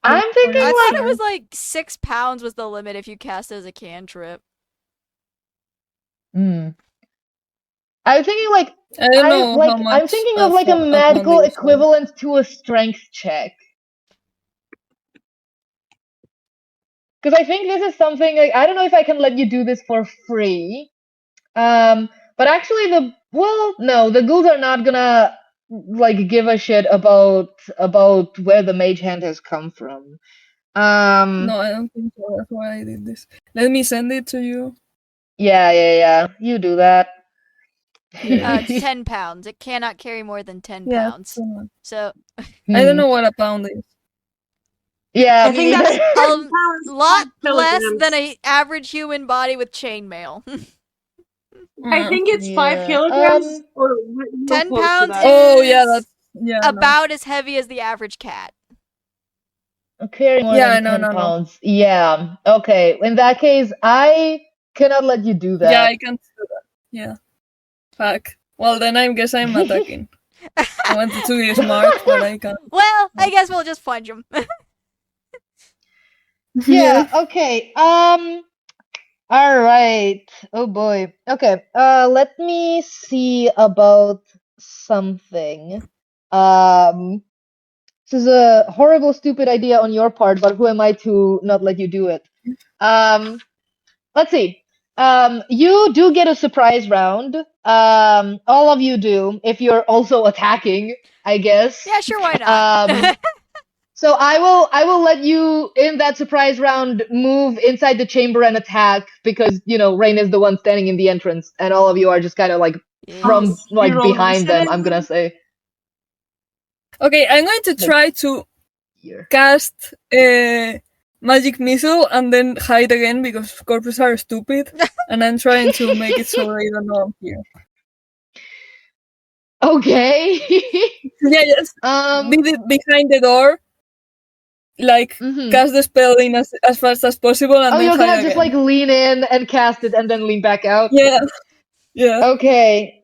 I'm thinking I like thought it was like 6 pounds was the limit if you cast it as a cantrip. I'm thinking like I don't know how much. I'm thinking of like a pound magical it is, sorry. equivalent to a strength check. Because I think this is something like I don't know if I can let you do this for free. But actually the ghouls are not gonna like give a shit about where the mage hand has come from. No, I don't think so. That's why I did this. Let me send it to you. Yeah. You do that. Yeah. It's 10 pounds. It cannot carry more than 10 Yeah. pounds. So, I don't know what a pound is. Yeah, I me think that's neither. a lot 5 less kilograms. than an average human body with chainmail. I think it's 5 Yeah. kilograms or real 10 close to pounds that. Oh yeah, is that's no. about as heavy as the average cat. Carrying more Yeah, than no, 10 no, no. pounds. Yeah. Okay. In that case, I cannot let you do that. Yeah, I can't do that. Yeah. Fuck. Well, then I guess I'm attacking. I wanted to be smart, but I can't. Well, I guess we'll just punch him. Yeah, okay. All right. Oh boy. Okay. Let me see about something. This is a horrible, stupid idea on your part, but who am I to not let you do it? Let's see. You do get a surprise round. All of you do, if you're also attacking, I guess. Yeah, sure, why not? So I will let you in that surprise round move inside the chamber and attack because Rain is the one standing in the entrance and all of you are just kind of like from Yes. like You roll behind them. initiative? I'm gonna say Okay, I'm going to try to here. cast a magic missile and then hide again because corpses are stupid, and I'm trying to make it so they don't know I'm here. Okay. Yeah, just be behind the door, like cast the spell in as fast as possible, and then you're hide gonna just again. like lean in and cast it and then lean back out. Yeah, yeah. Okay.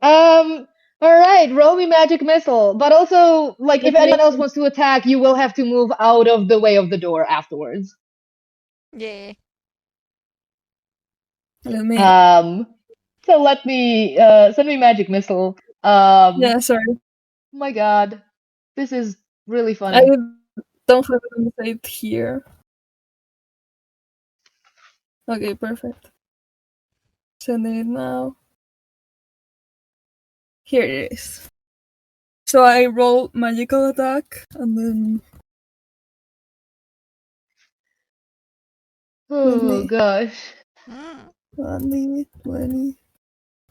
All right. Roll me magic missile. But also, like, if anyone else wants to attack, you will have to move out of the way of the door afterwards. Yeah. Let me. So let me send me magic missile. Yeah, sorry. Oh my god, this is really I funny. don't have it on the site here. Okay, perfect. Sending it now. Here it is. So I roll magical attack and then. Oh gosh. 20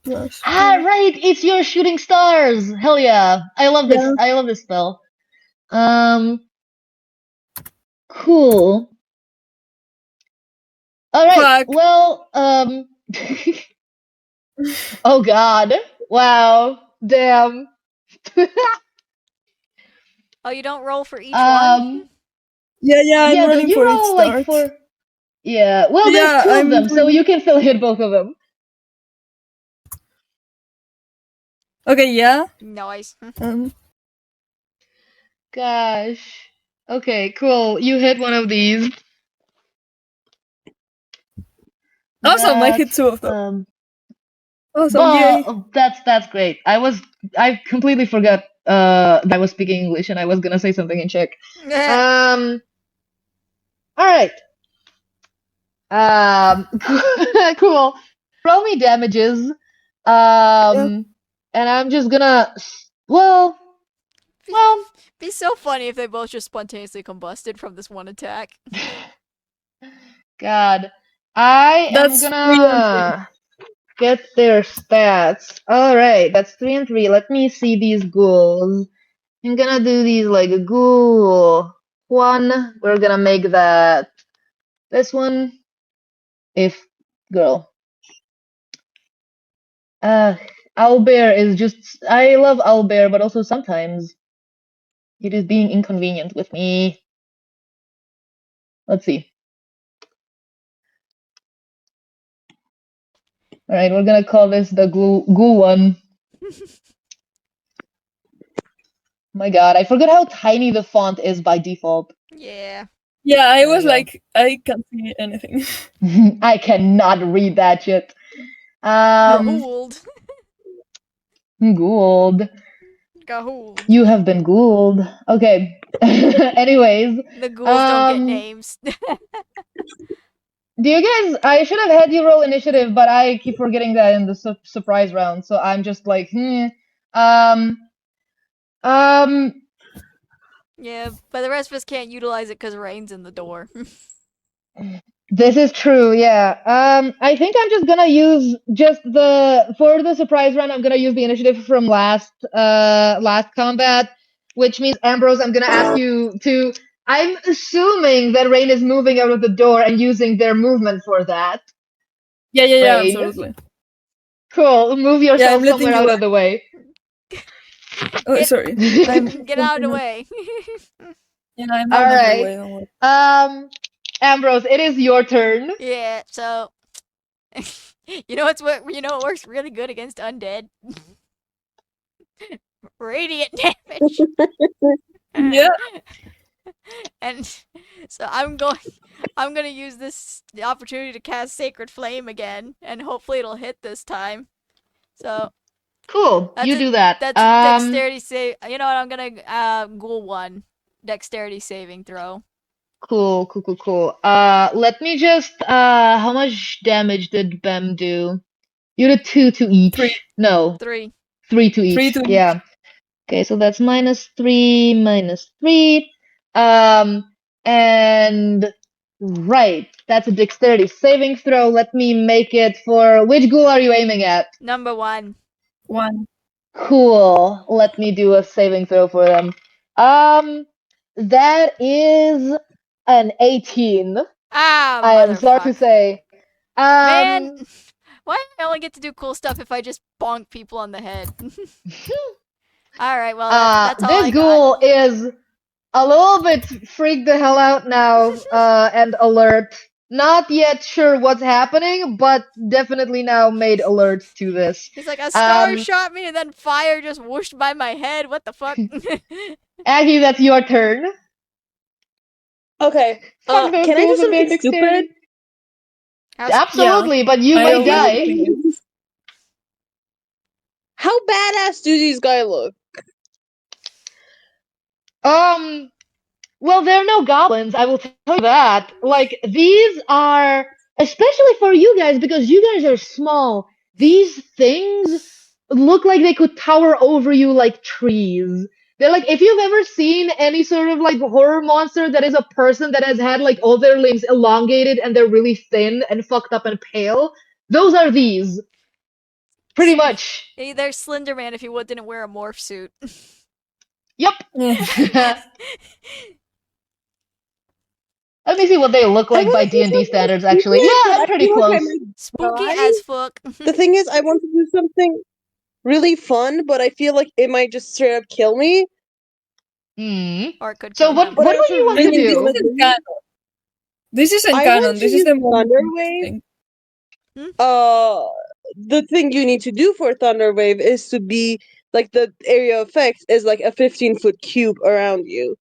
plus. Right, it's your shooting stars. Hell yeah, I love this. Yeah. I love this spell. Cool. All right. Fuck. Well, oh god. Wow. Damn. Oh, you don't roll for each one? Yeah, I'm Yeah, no, rolling you for each roll start. like for. Yeah, well, Yeah, there's two of I'm them, so you can still hit both of them. Okay, yeah. Nice. Gosh. Okay, cool. You hit one of these. Awesome, I hit That's 2 of them. Awesome, yay. but that's great. I completely forgot that I was speaking English and I was gonna say something in Czech. All right. Cool. Roll me damages. And I'm just gonna well, Be so funny if they both just spontaneously combusted from this one attack. God. I am That's 3 and 3. gonna get their stats. Alright, that's 3 and 3. Let me see these ghouls. I'm gonna do these like a ghoul 1. We're gonna make that this one. If girl. Owlbear is just I love Owlbear, but also sometimes it is being inconvenient with me. Let's see. Alright, we're gonna call this the ghoul 1. My god, I forgot how tiny the font is by default. Yeah. Yeah, I There was you go. like, I can't see anything. I cannot read that shit. Gahooled. Ghouled. Gahooled. You have been ghouled. Okay. Anyways, The ghouls don't get names. do you guys? I should have had you roll initiative, but I keep forgetting that in the surprise round. So I'm just like, Yeah, but the rest of us can't utilize it because Rain's in the door. This is true, yeah. I think I'm just gonna use for the surprise round. I'm gonna use the initiative from last combat, which means Ambrose. I'm gonna ask you to. I'm assuming that Rain is moving out of the door and using their movement for that. Yeah, Rain. absolutely. Cool. Move Yeah, I'm yourself letting somewhere you out back. of the way. Oh, sorry. Get out of the way. Yeah, I'm All out of the right. way. Don't worry. Ambrose, it is your turn. Yeah, so you know what works really good against undead? Radiant damage. Yeah. And so I'm gonna use the opportunity to cast Sacred Flame again, and hopefully it'll hit this time. So Cool. You do that. That's a dexterity save. You know what? I'm gonna ghoul 1 dexterity saving throw. Cool. Let me just how much damage did Bem do? You did 2 to each. 3. No. 3. 3 to each. 3 to yeah. Okay, so that's -3, -3. And right. That's a dexterity saving throw. Let me make it for which ghoul are you aiming at? Number 1. 1. Cool. Let me do a saving throw for them. That is an 18. I am sorry to say. Man, why do I only get to do cool stuff if I just bonk people on the head? Alright, well, that's all this I ghoul got. is a little bit freaked the hell out now and alert. Not yet sure what's happening, but definitely now made alert to this. He's like, a star shot me and then fire just whooshed by my head. What the fuck? Aggie, that's your turn. Okay. Can I do something stupid? Absolutely, but you might die. How badass do these guys look? Well, they're no goblins, I will tell you that. Like, these are, especially for you guys, because you guys are small, these things look like they could tower over you like trees. They're like, if you've ever seen any sort of like horror monster that is a person that has had like all their limbs elongated and they're really thin and fucked up and pale, those are these. Pretty much. Hey, they're Slender Man if he didn't wear a morph suit. Yep. Let me see what they look like by D&D standards, actually. Yeah, I'm pretty close. Spooky as fuck. The thing is, I want to do something really fun, but I feel like it might just straight up kill me. Or it could so kill what him. do you want to do? This isn't I canon. want This to is the use most Thunderwave. The thing you need to do for Thunderwave is to be like the area of effect is like a 15-foot cube around you.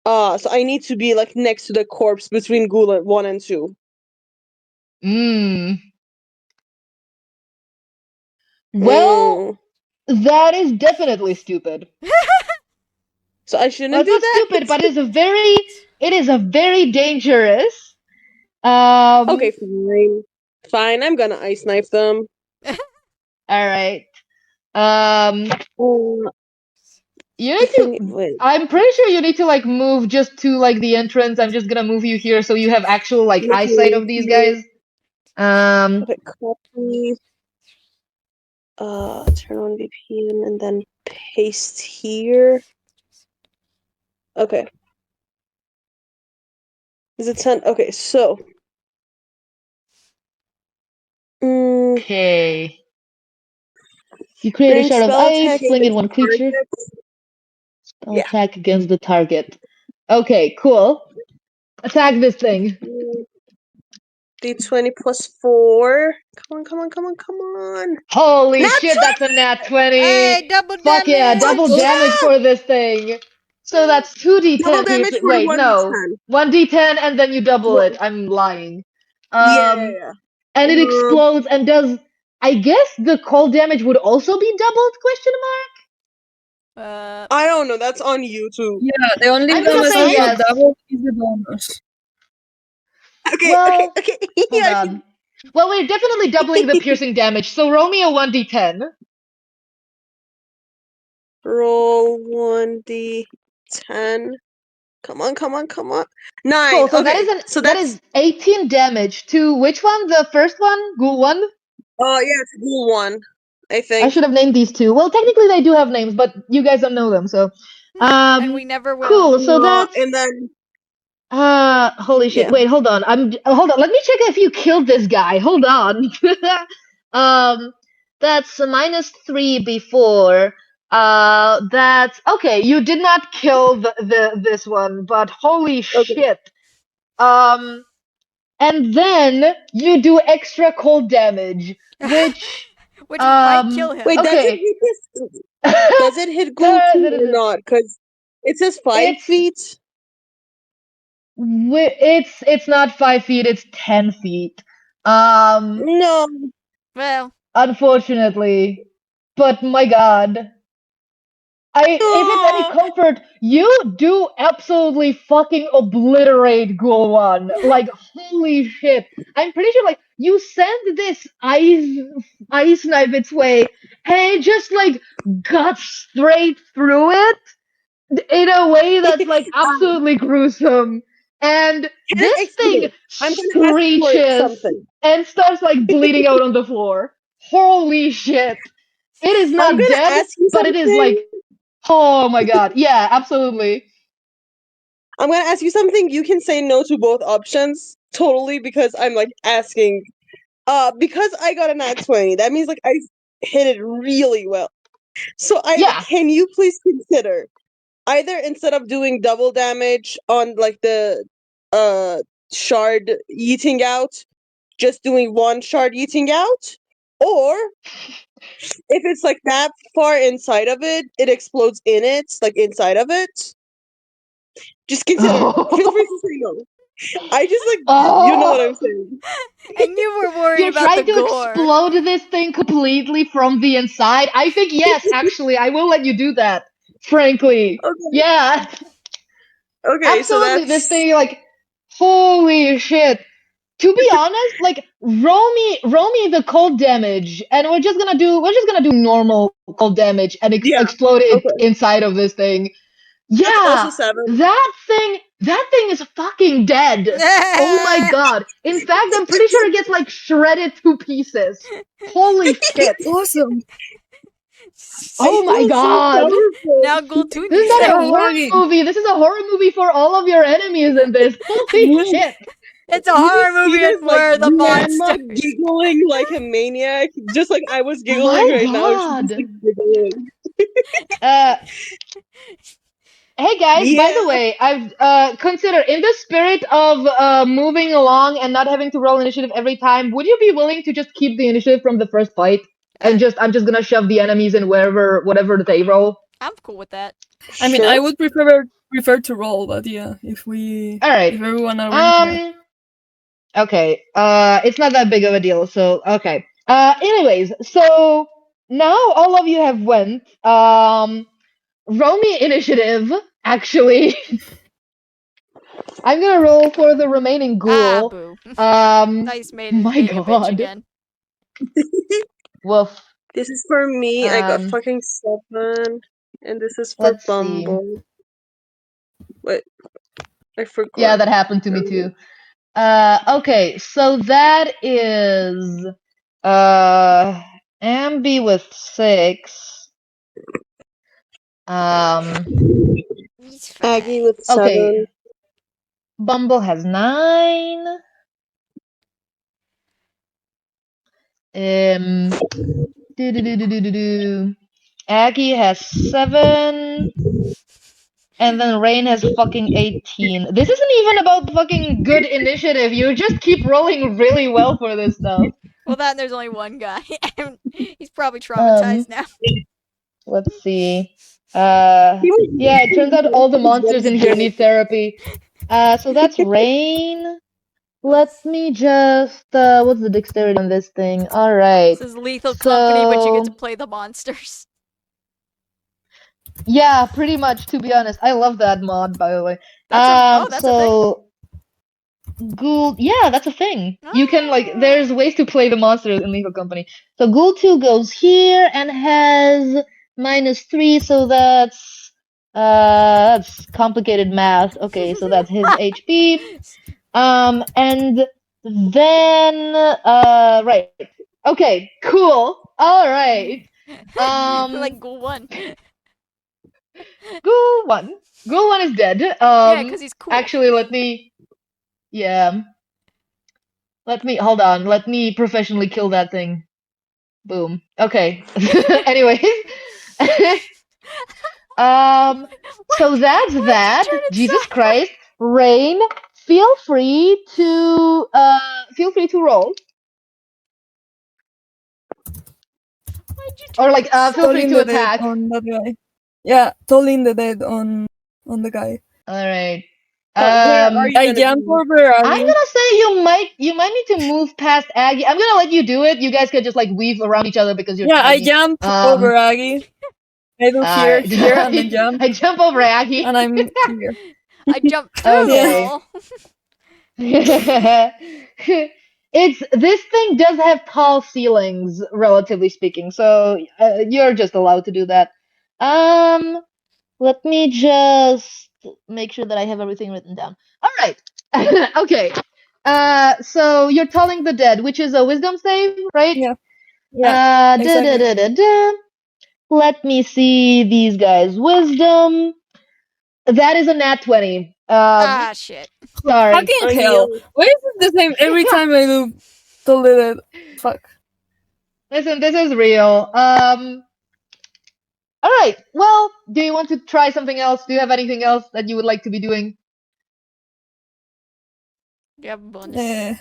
So I need to be like next to the corpse between Ghoul 1 and 2. Well, that is definitely stupid. So I Well, shouldn't it's do not that. stupid, but it is a very dangerous. Okay, fine. I'm gonna ice knife them. All right. Um, you The need thing, to. wait. I'm pretty sure you need to like move just to like the entrance. I'm just gonna move you here so you have actual like eyesight of these guys. Okay, copy. Turn on VPN and then paste here. Okay. Is it sent? Okay, so. Okay. You create a Bring shard of spell ice, attack fling it against one creature. target. Spell attack against the target. Okay, cool. Attack this thing. D20 plus 4. Come on. Holy Nat shit, that's a nat 20! Hey, double Fuck yeah, damage! double What's damage up? for this thing. So that's 2d10 Double damage piercing. for Wait, 1d10. no. 1d10 and then you double it. One. I'm lying. Yeah. And it explodes and does. I guess the cold damage would also be doubled? Question mark. I don't know. That's on you too. Yeah, the only I'm one gonna that say does yes. not double is the bonus. Okay. Well, Okay. hold on. Well, we're definitely doubling the piercing damage. So roll me a 1d10. Roll 1d10. Come on. 9. Cool. So Okay. So that that's is 18 damage to which one? The first one, Ghoul 1. yeah, it's Ghoul 1. I I think. should have named these two. Well, technically they do have names, but you guys don't know them, so. And we never will. Cool. So that's. And then Holy shit. yeah. Wait, hold on. Hold on. Let me check if you killed this guy. Hold on. That's a -3 before. That's okay. You did not kill this one, but holy shit. And then you do extra cold damage, which might kill him. Wait, okay. does it hit Ghoul 2 or not? Because it says 5 feet. It's not 5 feet. It's 10 feet. No. Well, unfortunately, but my God. If it's any comfort, you do absolutely fucking obliterate Ghoul 1. Like, holy shit. I'm pretty sure, like, you send this ice knife its way, and it just, like, got straight through it in a way that's, like, absolutely gruesome. And this thing screeches and starts, like, bleeding out on the floor. Holy shit. It is not dead, but it is, like, oh my God. Yeah, absolutely. I'm gonna ask you something. You can say no to both options. Totally, because I'm like asking. Because I got a nat 20, that means like I hit it really well. So can you please consider either instead of doing double damage on like the shard eating out, just doing one shard eating out? Or if it's like that far inside of it, it explodes in it, like inside of it. Just consider. Feel free to say no. I just like you know what I'm saying. And you were worried You're about the trying to gore. explode this thing completely from the inside? I think yes, actually, I will let you do that. Frankly. Okay. Yeah. Okay, absolutely, so that's this thing like holy shit. To be honest, like roll me the cold damage, and we're just gonna do normal cold damage and explode it inside of this thing. Yeah, that's also 7. that thing is fucking dead. Oh my God. In fact, I'm pretty sure it gets like shredded to pieces. Holy shit. Awesome. Oh my God. Now Ghoul 2 This needs is not a to horror movie. This is a horror movie for all of your enemies in this. Holy shit. It's a horror movie for the monster. Giggling like a maniac, just like I was giggling My right now. God. She's just, like, giggling. Hey guys, by the way, I've considered in the spirit of moving along and not having to roll initiative every time, would you be willing to just keep the initiative from the first fight? and I'm just gonna shove the enemies in whatever they roll. I'm cool with that. I mean, Sure. I would prefer to roll, but yeah, if Alright. everyone agrees. Okay. It's not that big of a deal, so okay. Anyways, so now all of you have went. Roll me initiative, actually. I'm gonna roll for the remaining ghoul. Boo. Nice made his my being a bitch god. again. Woof. This is for me. I got Um, fucking 7, and this is for Let's see. Bumble. Wait, I forgot. Yeah, that happened to me too. Okay, so that is Ambi with 6. He's Aggie fine. with 7. Okay. Bumble has 9. Aggie has 7. And then Rain has fucking 18. This isn't even about fucking good initiative. You just keep rolling really well for this stuff. Well, that and there's only one guy. He's probably traumatized now. Let's see. Yeah, it turns out all the monsters in here need therapy. So that's Rain. Let me just what's the dexterity on this thing? Alright. This is Lethal Company, but you get to So play the monsters. yeah, pretty much, to be honest. I love that mod, by the way. That's a thing. So Ghoul, yeah, that's a thing. You can there's ways to play the monsters in Lethal Company. So Ghoul 2 goes here and has -3, so that's complicated math. Okay, so that's his HP. And then right. Okay, cool. All right. Like Ghoul 1. Ghoul 1. Ghoul 1 is dead. Yeah, because he's cool. Actually, hold on. Let me professionally kill that thing. Boom. Okay. Anyways. So that's that. Jesus Christ. Rain, feel free to roll. Why'd you Or feel free Tolling to the attack. dead on that guy. Yeah, tolling the dead on the guy. Alright. Where are you I gonna jump be? over I'm Aggie. gonna say you might need to move past Aggie. I'm gonna let you do it. You guys can just weave around each other because you're Yeah, I tiny. jump over Aggie. I do here, Alright. and then jump, I jump over Aggie. and I'm here. I jumped through Okay. the wall. This thing does have tall ceilings, relatively speaking, so you're just allowed to do that. Let me just make sure that I have everything written down. All right. Okay. So you're telling the dead, which is a wisdom save, right? Yeah, exactly. Let me see these guys. Wisdom. That is a nat 20. Shit. Sorry. Fucking hell. Why is it the same every time I do totally dead? Fuck. Listen, this is real. Alright, well, do you want to try something else? Do you have anything else that you would like to be doing? You have a bonus.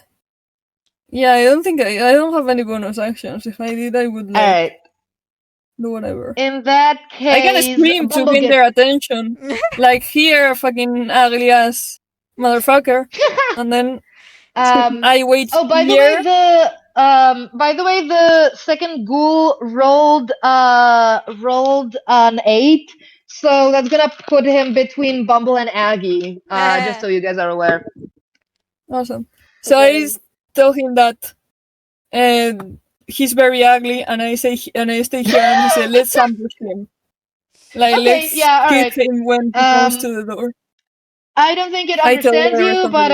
Yeah, I don't have any bonus actions. If I did, I would Alright. do whatever. In that case, I can scream to win their attention. Like, here, fucking ugly ass motherfucker. And then I wait by here. the way, the second ghoul rolled an 8, so that's gonna put him between Bumble and Aggie. Just so you guys are aware. Awesome. So I tell him that he's very ugly, and I stay here, and he said, "Let's ambush him. Let's hit him when he comes to the door." I don't think it understands you, but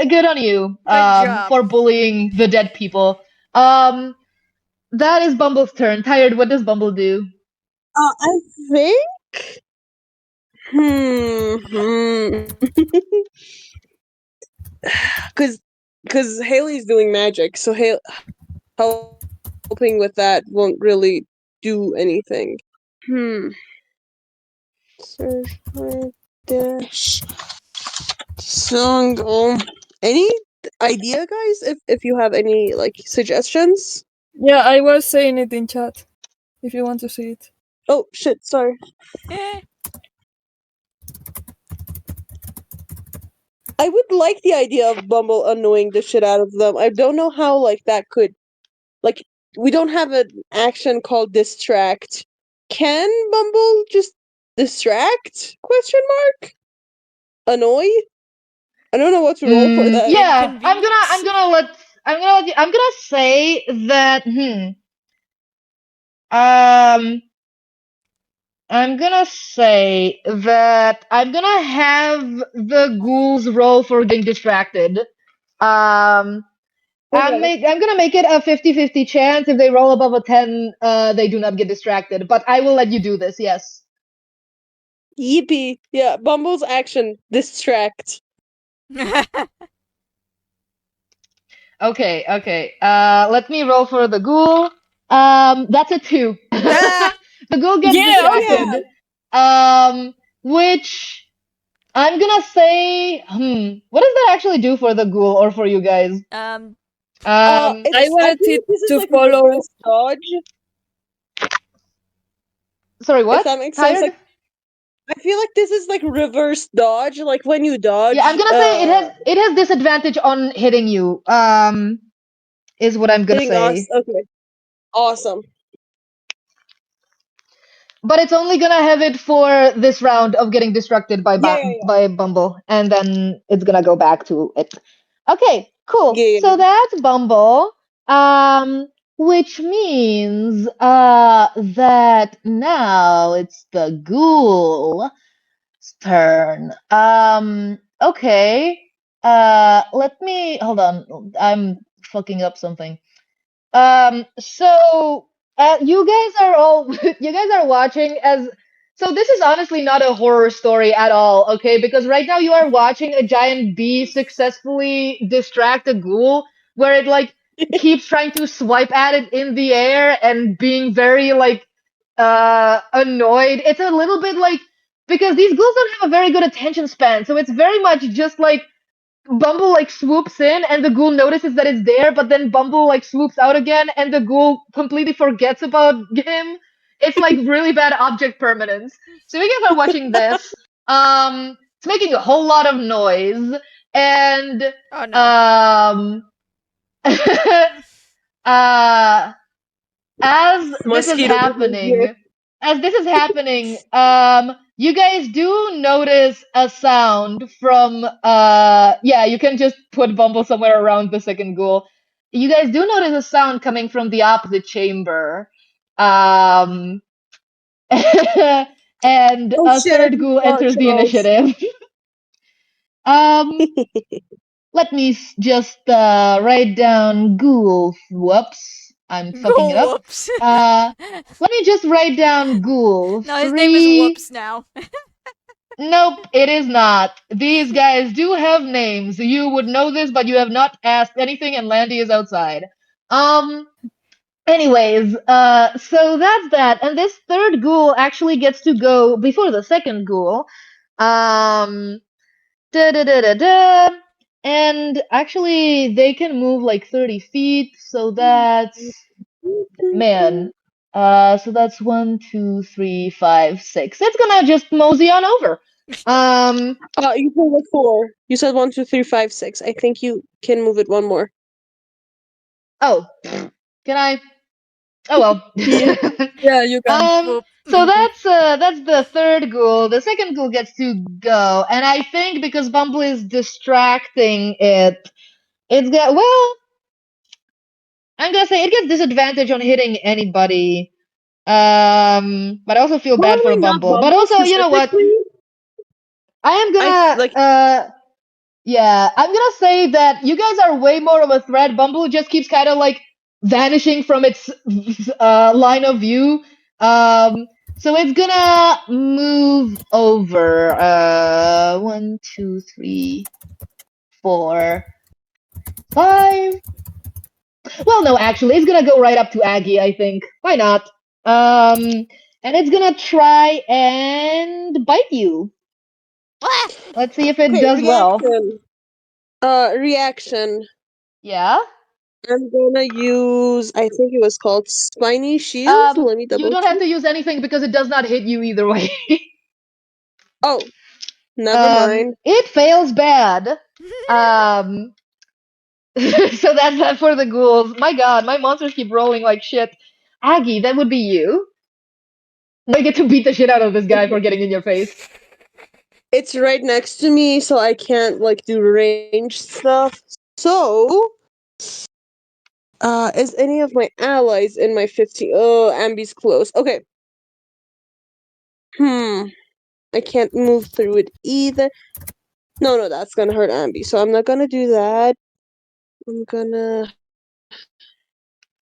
good on you for bullying the dead people. That is Bumble's turn. Tired, what does Bumble do? I think. Because Haley's doing magic, so helping with that won't really do anything. Search for dash. Song. Any idea, guys? If you have any suggestions? Yeah, I was saying it in chat. If you want to see it. Oh shit! Sorry. I would like the idea of Bumble annoying the shit out of them. I don't know how like that could like we don't have an action called distract. Can Bumble just distract? Question mark? Annoy? I don't know what to roll for that. Yeah, I'm Inconvenience. gonna say that. Um, I'm gonna say that I'm gonna have the ghouls roll for getting distracted. Um, Okay. I'm gonna make it a 50-50 chance. If they roll above a 10, they do not get distracted. But I will let you do this. Yes. Yippee. Yeah, Bumble's action distract. Okay. Okay. Let me roll for the ghoul. That's a 2. Ah! The ghoul gets Yeah, Yeah. distracted. Which I'm gonna say, what does that actually do for the ghoul or for you guys? um, Um, I I wanted feel it like this is to like follow. reverse dodge, sorry, if what? that makes sense. Tired? Like I feel like this is like reverse dodge, like when you Yeah, I'm dodge gonna say it has disadvantage on hitting you. Is what I'm gonna hitting us. say. Okay. Awesome. But it's only gonna have it for this round of getting distracted by Yeah, yeah, by Bumble, and then it's gonna go back to it. Okay, cool. yeah. Yeah, So yeah. that's Bumble. Which means that now it's the ghoul's turn. Okay. Let me hold on. I'm fucking up something. So you guys are all you guys are watching as so this is honestly not a horror story at all, okay? Because right now you are watching a giant bee successfully distract a ghoul where it like keeps trying to swipe at it in the air and being very like annoyed. It's a little bit like because these ghouls don't have a very good attention span, so it's very much just like Bumble like swoops in and the ghoul notices that it's there, but then Bumble like swoops out again and the ghoul completely forgets about him. It's like really bad object permanence. So you guys are watching this. It's making a whole lot of noise, and oh no. um, uh, as this is Mosquito behavior. happening, you guys do notice a sound from yeah, you can just put Bumble somewhere around the second ghoul. You guys do notice a sound coming from the opposite chamber. Um and Oh a shit, I third just ghoul saw enters the Charles. initiative. Um let me just write down ghoul. Whoops, I'm fucking it Go up. whoops. Let me just write down ghoul. no, his name is 3. Whoops now. Nope, it is not. These guys do have names. You would know this, but you have not asked anything, and Landy is outside. Um. Anyways, so that's that, and this third ghoul actually gets to go before the second ghoul. Um. Da da da da da. And actually, they can move like 30 feet, so that's man. So that's 1, 2, 3, 5, 6. It's gonna just mosey on over. Um, You said what four? You said 1, 2, 3, 5, 6. I think you can move it one more. oh, can I? Oh well. Yeah. Yeah, you can. Whoop. So that's the third ghoul. The second ghoul gets to go, and I think because Bumble is distracting it, it's got well. I'm gonna say it gets disadvantage on hitting anybody. But I also feel bad for Probably not Bumble. But Bumble also, you know what? specifically. I am Like gonna yeah, I'm gonna say that you guys are way more of a threat. Bumble just keeps kind of like vanishing from its line of view. So it's gonna move over. 1, 2, 3, 4, 5. Well, no, actually, it's gonna go right up to Aggie. I think. Why not? And it's gonna try and bite you. Ah! Let's see if it okay, does well. reaction. Reaction. Yeah. I'm gonna use. I think it was called Spiny Shield. Let me You double don't check. have to use anything because it does not hit you either way. Oh, never mind. It fails bad. Um, so that's that for the ghouls. My god, my monsters keep rolling like shit. Aggie, that would be you. Now you get to beat the shit out of this guy for getting in your face. It's right next to me, so I can't like do range stuff. So, is any of my allies in my 15? Oh, Ambi's close. Okay. I can't move through it either. No, that's gonna hurt Ambi, so I'm not gonna do that. I'm gonna.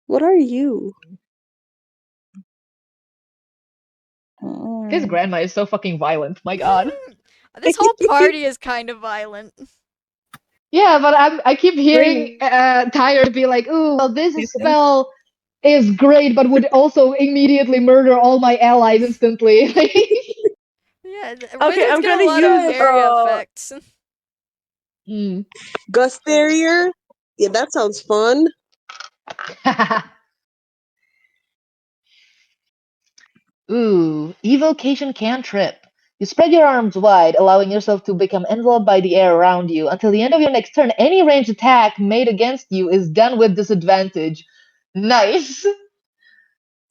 What are you? His grandma is so fucking violent. My god. This whole party is kind of violent. Yeah, but I keep hearing Tyre be like, "Ooh, well, this spell is great, but would also immediately murder all my allies instantly." Yeah, Okay, wizards I'm get a gonna lot of use area effects. Gust Barrier. Yeah, that sounds fun. Ooh, evocation cantrip. You spread your arms wide, allowing yourself to become enveloped by the air around you. Until the end of your next turn, any ranged attack made against you is done with disadvantage. Nice.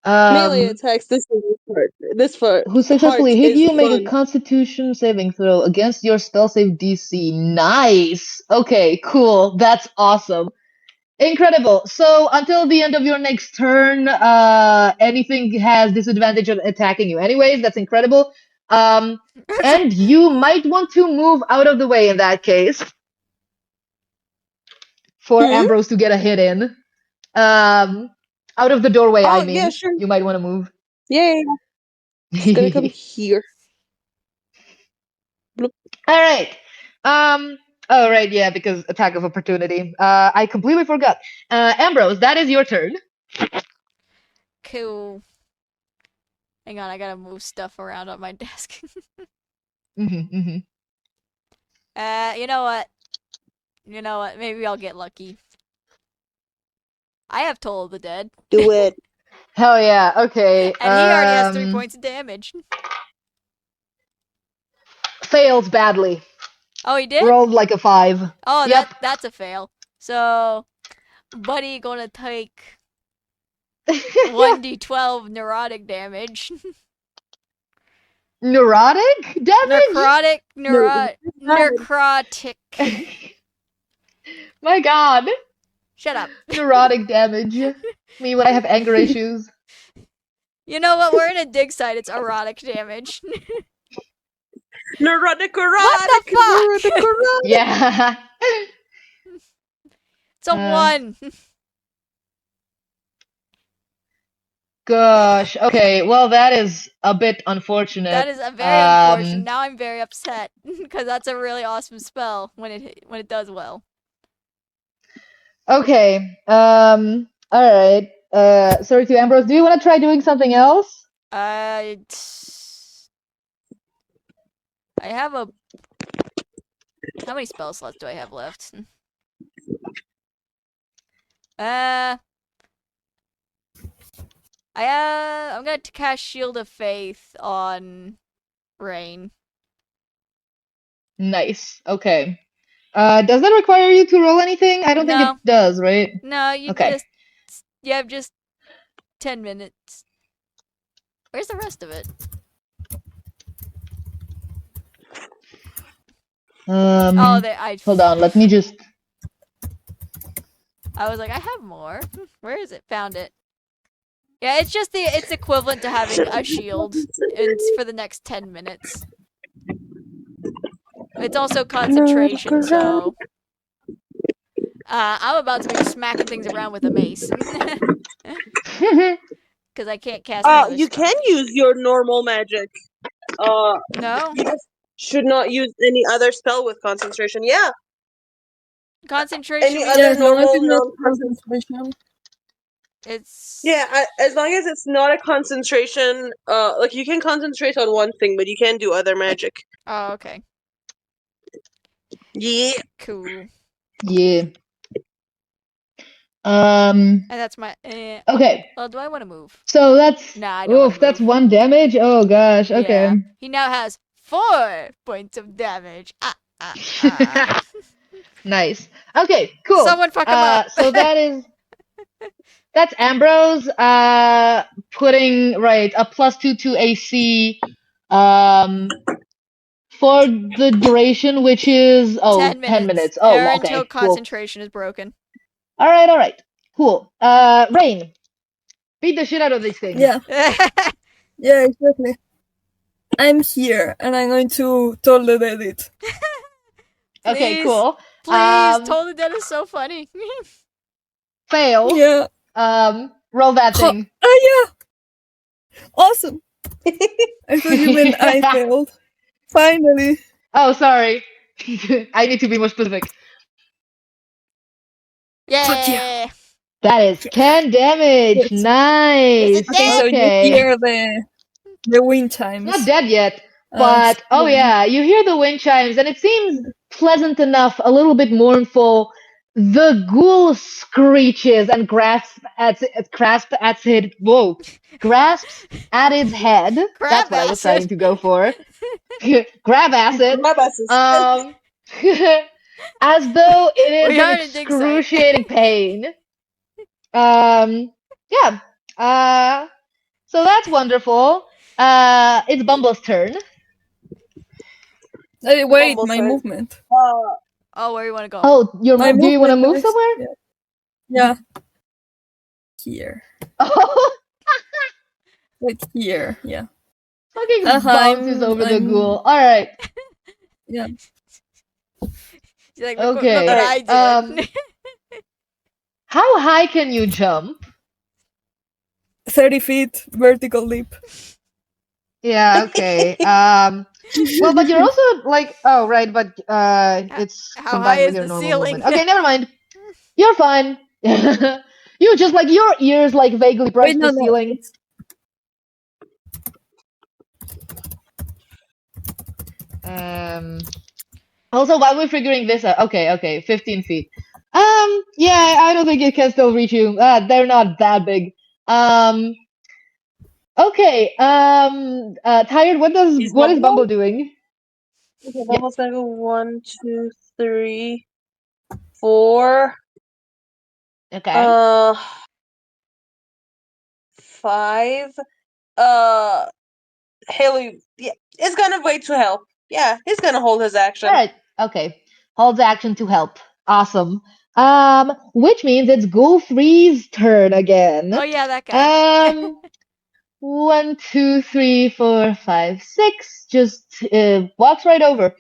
Melee attacks. This part. This part Who successfully hit is you, make a fun. Constitution saving throw against your spell save DC. Nice. Okay, cool. That's awesome. Incredible. So until the end of your next turn, anything has disadvantage on attacking you. Anyways, that's incredible. And you might want to move out of the way in that case for Ambrose to get a hit in. Out of the doorway, I Oh, yeah, mean. sure. You might want to move. Yeah. It's gonna come here. Bloop. All right. Oh, right, yeah, because attack of opportunity. I completely forgot. Ambrose, that is your turn. Cool. Hang on, I gotta move stuff around on my desk. Mm-hmm. You know what? You know what? Maybe I'll get lucky. I have Toll of the Dead. Do it. Hell yeah. Okay. And he already has 3 points of damage. Fails badly. Oh, he did? Rolled like a 5. Oh, Yep. that's a fail. So, Buddy gonna take 1d12 neurotic damage. Neurotic damage? Necrotic. My god. Shut up. Neurotic damage. Me when I have anger issues. You know what? We're in a dig site. It's erotic damage. Neurotic. What the fuck? Yeah. It's a 1. Gosh. Okay. Well, that is a bit unfortunate. That is a very unfortunate. Now I'm very upset because that's a really awesome spell when it does well. Okay. All right. Sorry to Ambrose. Do you want to try doing something else? I have a. How many spell slots do I have left? I'm gonna cast Shield of Faith on Rain. Nice. Okay. Does that require you to roll anything? I don't think it does, right? No, you have just 10 minutes. Where's the rest of it? Hold on, let me just... I was like, I have more. Where is it? Found it. Yeah, it's equivalent to having a shield for the next 10 minutes. It's also concentration, so I'm about to be smacking things around with a mace. Because I can't cast another You spell. can use your normal magic. No? You just should not use any other spell with concentration. Yeah. Concentration Any means other normal concentration. It's... Yeah, as long as it's not a concentration, like you can concentrate on one thing, but you can't do other magic. Oh, okay. Yeah. Cool. Yeah. Um. And that's my. Okay. Well, do I want to move? So that's. Nah, I don't want Oof. to That's move. 1 damage. Oh gosh. Okay. Yeah. He now has 4 points of damage. Nice. Okay. Cool. Someone fuck him up. So that's Ambrose. Putting right a +2 to AC. For the duration, which is 10 minutes. 10 minutes. Or Oh, until okay, cool. concentration is broken. All right, cool. Rain, beat the shit out of these things. Yeah, exactly. I'm here, and I'm going to toll the dead it. Okay, Please. cool. Please, Toll the Dead is so funny. Fail. Yeah. Roll that thing. Oh yeah. Awesome. I thought you meant I failed. Finally. Oh, sorry. I need to be more specific. Yeah. Fuck yeah. That is 10 damage. Yes. Nice. Is it dead? So you hear the wind chimes. Not dead yet, but oh yeah, you hear the wind chimes, and it seems pleasant enough, a little bit mournful. The ghoul screeches and grasps at its head. That's what I was trying to go for. Grab acid. Grab acid. As though it is We are in in a dig site. excruciating pain. Yeah. So that's wonderful. It's Bumble's turn. Hey, wait, Bumble's my turn. movement. Oh, where you want to go? Oh, My do you want to movement move is- somewhere? Yeah. Here. Oh, Right here. Yeah. fucking Uh-huh, bounces over the I'm- ghoul. All right. Yeah. She's like, Okay. look what I did. How high can you jump? 30 feet vertical leap. Yeah. Okay. Well, but you're also like, oh, right, but it's How combined high with is your the normal ceiling? movement. Okay, never mind. You're fine. You just like your ears like vaguely brush Wait, the no. ceiling. Also, while we're figuring this out, okay, 15 feet. Yeah, I don't think it can still reach you. They're not that big. Okay. Tired. What is Bumble? Bumble doing? Okay, Bumble's gonna go 1, 2, 3, 4. Okay. 5. Haley, yeah, is gonna wait to help. Yeah, he's gonna hold his action. All right. Okay. Holds action to help. Awesome. Which means it's Ghoul 3's turn again. Oh yeah, that guy. 1, 2, 3, 4, 5, 6. Just walks right over.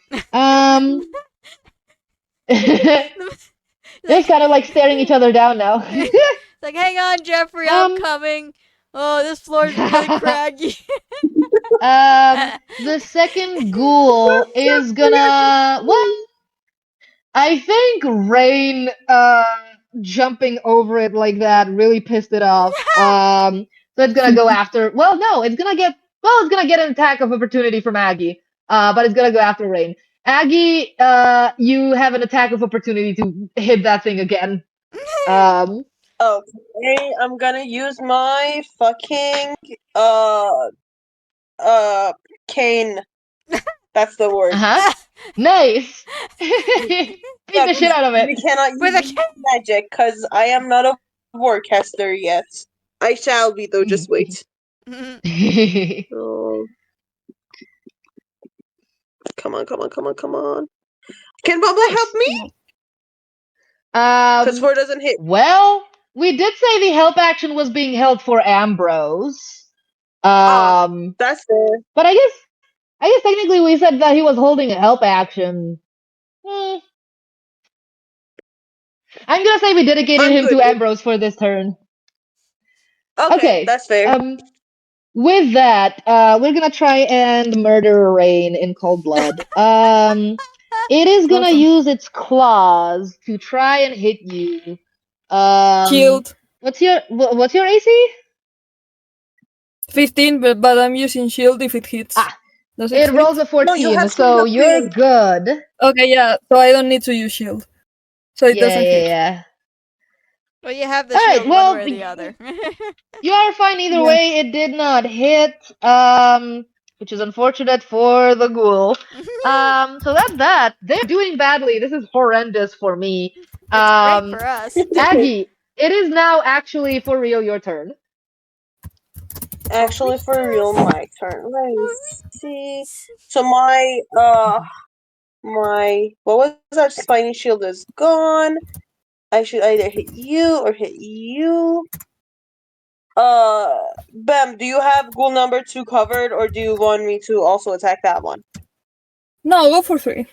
Just kind of like staring each other down now. It's like, hang on, Jeffrey, I'm coming. Oh, this floor's really craggy. The second ghoul is gonna. Well, I think Rain jumping over it like that really pissed it off. So it's gonna go after. Well, no, it's gonna get. Well, it's gonna get an attack of opportunity from Aggie. But it's gonna go after Rain. Aggie, you have an attack of opportunity to hit that thing again. Okay, I'm gonna use my fucking cane. That's the word. Nice. Beat the shit out of We it. cannot With a use magic because I am not a warcaster yet. I shall be though. Just wait. Oh. Come on! Can Bubble help me? Because 4 doesn't hit. Well, we did say the help action was being held for Ambrose. That's fair. But I guess technically we said that he was holding a help action. I'm gonna say we dedicated him to Ambrose for this turn. Okay, that's fair. With that, we're gonna try and murder Rain in cold blood. It is gonna use its claws to try and hit you. Shield. What's your AC? 15, but I'm using shield if it hits. Does it It hit? rolls a 14, so you're good. Okay, yeah, so I don't need to use shield. So it doesn't hit. Yeah. Well, you have the All right, shield well, one way or the other. you are fine either Yeah. way. It did not hit, which is unfortunate for the ghoul. So that's that. They're doing badly. This is horrendous for me. It's great for us. Aggie, it is now actually for real your turn. Actually, for real, my turn. Let me see. So my what was that? Spiny shield is gone. I should either hit you or hit you. Bam, do you have ghoul number 2 covered, or do you want me to also attack that one? No, go for 3.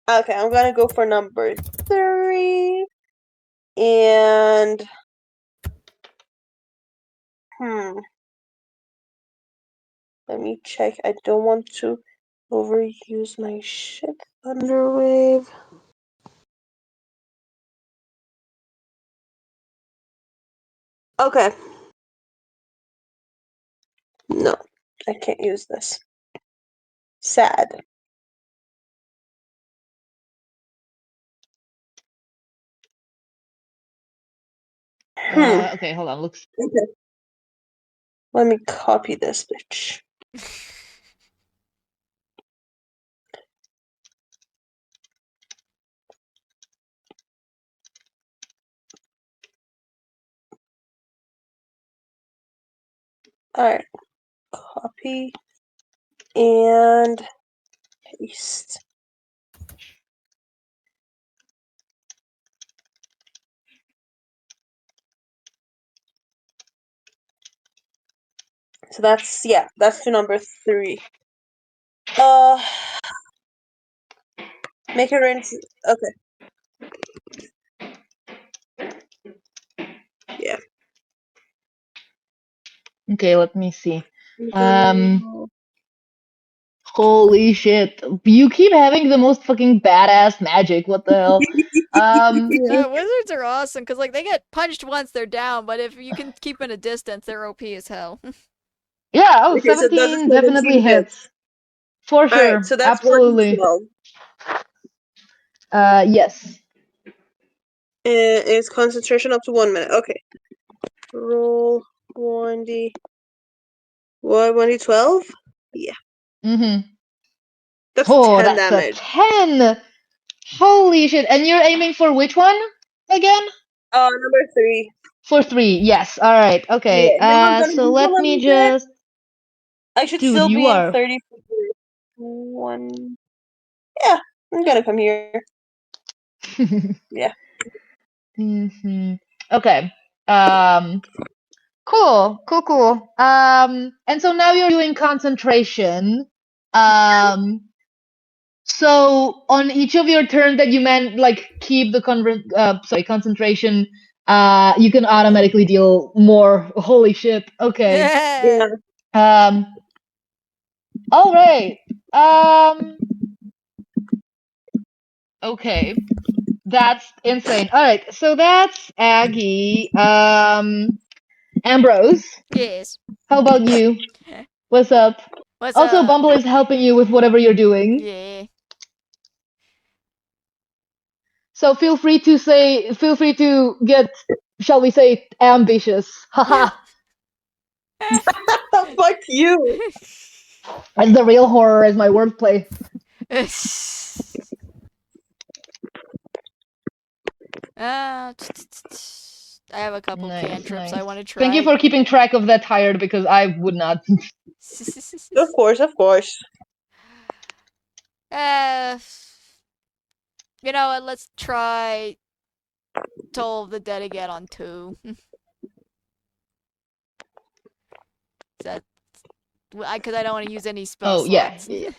Okay, I'm gonna go for number 3. And let me check. I don't want to overuse my shit. Thunderwave. Okay. No, I can't use this. Sad. Okay, hold on. Looks. Okay. Let me copy this bitch. Alright. Copy and paste. So that's to number 3. Make it range. Okay. Yeah. Okay, let me see. Holy shit. You keep having the most fucking badass magic. What the hell? Wizards are awesome because like they get punched once they're down, but if you can keep in a distance, they're OP as hell. Yeah, Okay, so that's 17 definitely 17 hits. For sure. Alright, so that's Absolutely. 1d12. Yes. It's concentration up to 1 minute. Okay. Roll 1d. What, 1d12? Yeah. Mm-hmm. That's Oh, 10 that's damage. a 10! Holy shit. And you're aiming for which one again? Number 3. For 3, yes. Alright, okay. Yeah, no one's gonna So Google let me anything. just... I should Dude, still you be in are... 31. Yeah, I'm gonna come here. Yeah. Mm-hmm. Okay. Cool. And so now you're doing concentration. So on each of your turns that you keep the concentration, you can automatically deal more. Holy shit. Okay. Yeah. All right. Okay. That's insane. All right. So that's Aggie. Ambrose, Yes. how about you? What's up? What's Also, up? Bumble is helping you with whatever you're doing. Yeah. So feel free to get, shall we say, ambitious. Haha. Fuck you. That's the real horror is my wordplay. I have a couple cantrips I want to try. Thank you for keeping track of that, Tired, because I would not. Of course. You know what? Let's try Toll of the Dead again on 2. That because I don't want to use any spell slots. Yeah.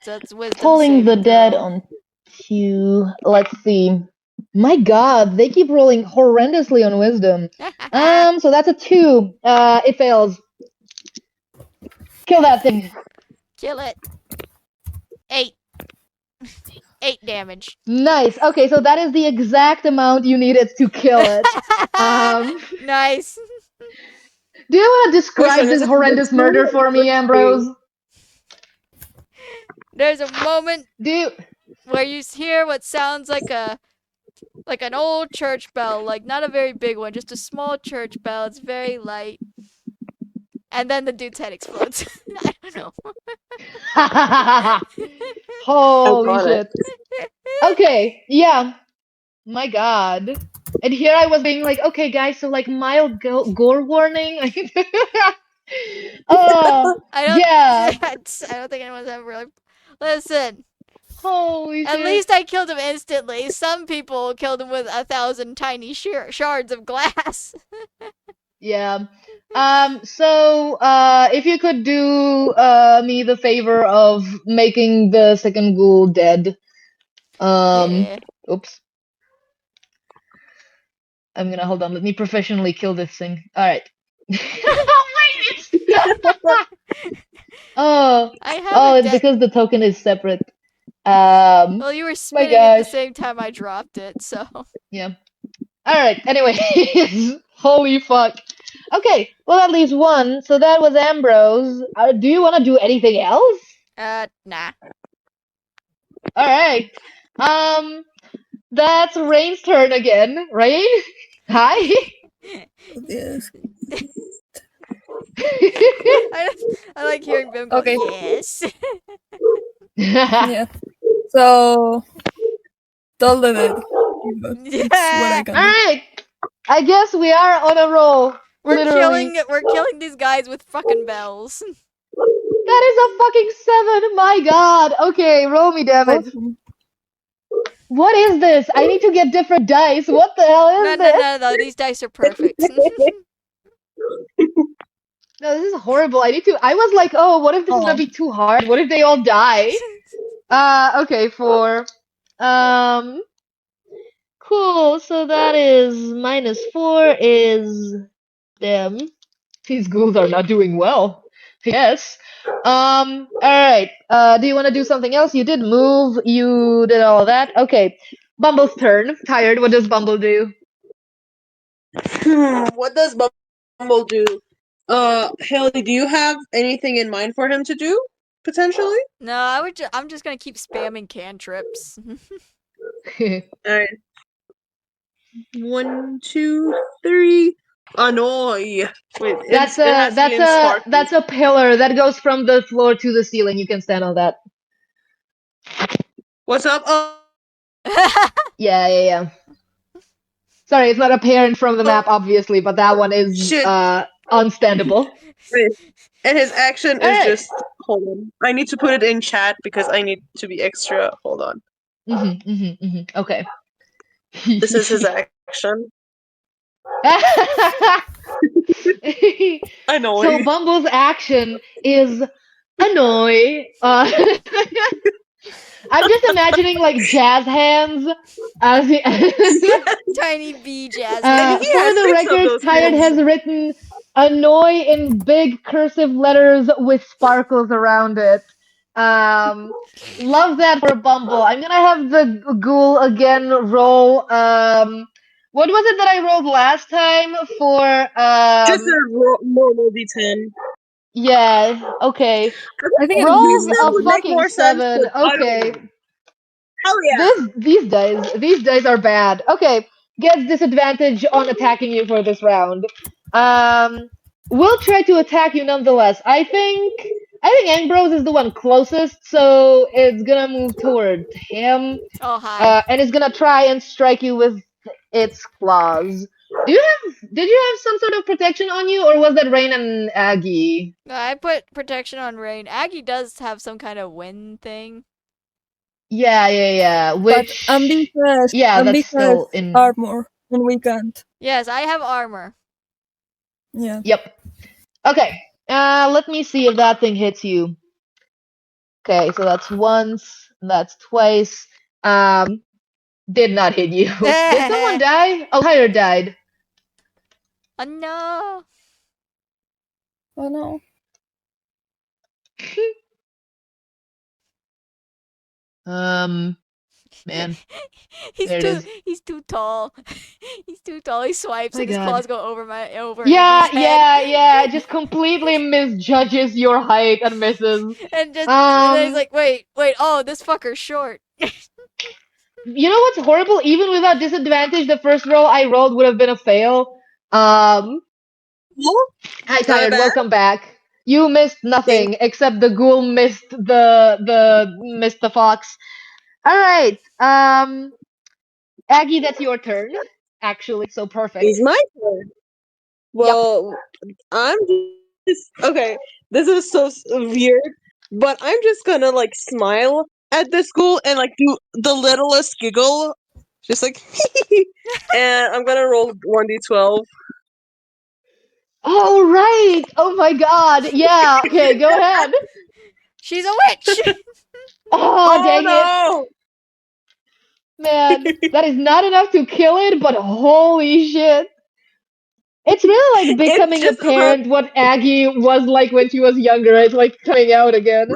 So that's wisdom Pulling the saving Dead throw. on 2. Let's see. My god, they keep rolling horrendously on wisdom. So that's a 2. It fails. Kill that thing. Kill it. 8. 8 damage. Nice. Okay, so that is the exact amount you needed to kill it. Nice. Do you want to describe this horrendous murder for me, Ambrose? There's a moment where you hear what sounds like a Like an old church bell, like not a very big one, just a small church bell. It's very light. And then the dude's head explodes. I don't know. Holy got it. shit. Okay, yeah. My God. And here I was being like, okay, guys, so like mild gore warning. I don't. Yeah. I don't think anyone's ever really. Listen. Holy At shit. least I killed him instantly. Some people killed him with 1,000 tiny shards of glass. Yeah. So, if you could do me the favor of making the second ghoul dead. Yeah. Oops. I'm gonna hold on. Let me professionally kill this thing. All right. Oh, wait, oh, I have oh, a it's dead. because the token is separate. Well, you were My spinning at the gosh. same time I dropped it, so. Yeah. All right. Anyway, holy fuck. Okay. Well, that leaves one. So that was Ambrose. Do you want to do anything else? Nah. All right. That's Rain's turn again. Rain. Hi. Yes. I like hearing Bim go, Okay. yes. Yeah. So, tell the dead. It's what I Yeah. can All do. right. I guess we are on a roll. Literally. We're killing these guys with fucking bells. That is a fucking 7. My God. Okay, roll me damage. Awesome. What is this? I need to get different dice. What the hell is this? No. These dice are perfect. No, this is horrible. I was like, oh, what if this is gonna be too hard? What if they all die? Okay, 4. Cool. So that is -4 is them. These ghouls are not doing well. Yes. Alright. Do you want to do something else? You did move, you did all that. Okay. Bumble's turn. Tired. What does Bumble do? What does Bumble do? Haley, do you have anything in mind for him to do? Potentially? No, I'm just gonna keep spamming cantrips. Alright. 1, 2, 3. Annoy. Wait, it has to be in smart. That's a pillar that goes from the floor to the ceiling. You can stand on that. What's up? Oh, Yeah. Sorry, it's not apparent from the map, obviously, but that one is shit. unstandable. Wait. And his action is Alright. just. Hold on. I need to put it in chat because I need to be extra. Hold on. Okay. This is his action. Annoy. So Bumble's action is annoy. I'm just imagining like jazz hands as the Tiny bee jazz. for has the 6 of record, those Tired hands. has written annoy in big cursive letters with sparkles around it. Love that for Bumble. I'm gonna have the ghoul again roll. What was it that I rolled last time for? Just a normal D10. Yeah. Okay. I think Rolls it's a would make fucking more sense, 7. but I don't Okay. know. Hell yeah. These dice are bad. Okay. Gets disadvantage on attacking you for this round. We'll try to attack you nonetheless. I think Ambrose is the one closest, so it's gonna move toward him. Oh hi. And it's gonna try and strike you with its claws. Did you have some sort of protection on you, or was that Rain and Aggie? No, I put protection on Rain. Aggie does have some kind of wind thing. Yeah. but Which Ambi has that's still in. armor, and we can't. Yes, I have armor. Yeah. Yep. Okay. Let me see if that thing hits you. Okay, so that's once, that's twice. Did not hit you. Did someone die? Oh, Tired died. Oh no. Oh no. Man. he's There it is. he's too tall. He's too tall. He swipes My and his God. claws go over Amber's Yeah, head. just completely misjudges your height and misses. And then he's like, wait, oh, this fucker's short. You know what's horrible? Even without disadvantage, the first roll I rolled would have been a fail. Oh, Hi, my Tired. bad. Welcome back. You missed Thank nothing except the ghoul missed the fox. All right. Aggie, that's your turn. Actually, so perfect. It's my turn. Yep. Well, I'm just okay. This is so weird, but I'm just gonna like smile at the school and like do the littlest giggle, just like, and I'm gonna roll 1d12. Oh right. Oh my God. Yeah. Okay. Go ahead. She's a witch. Oh Oh dang it, no! man. That is not enough to kill it, but holy shit. It's really like It's becoming just a apparent what Aggie was like when she was younger. It's like coming out again.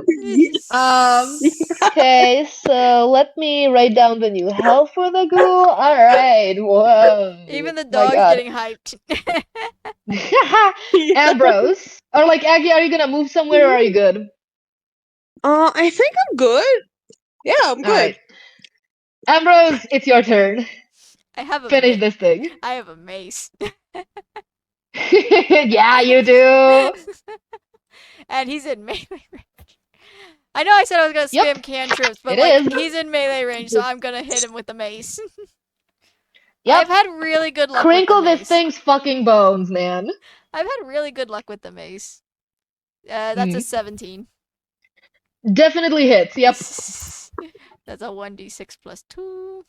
Um, okay, so let me write down the new health for the ghoul. Alright, whoa. Even the My dog's god. getting hyped. Ambrose. Or like, Aggie, are you gonna move somewhere or are you good? I think I'm good. Yeah, I'm good. Alright. Ambrose, it's your turn. I have a Finish this thing. I have a mace. Yeah, you do. And he's in melee range. I know I said I was gonna Yep, spam cantrips, but it like is. he's in melee range, so I'm gonna hit him with the mace. Yep. I've had really good luck with the Crinkle this mace. thing's fucking bones, man. I've had really good luck with the mace. That's a 17. Definitely hits, yep. That's a 1d6 plus 2.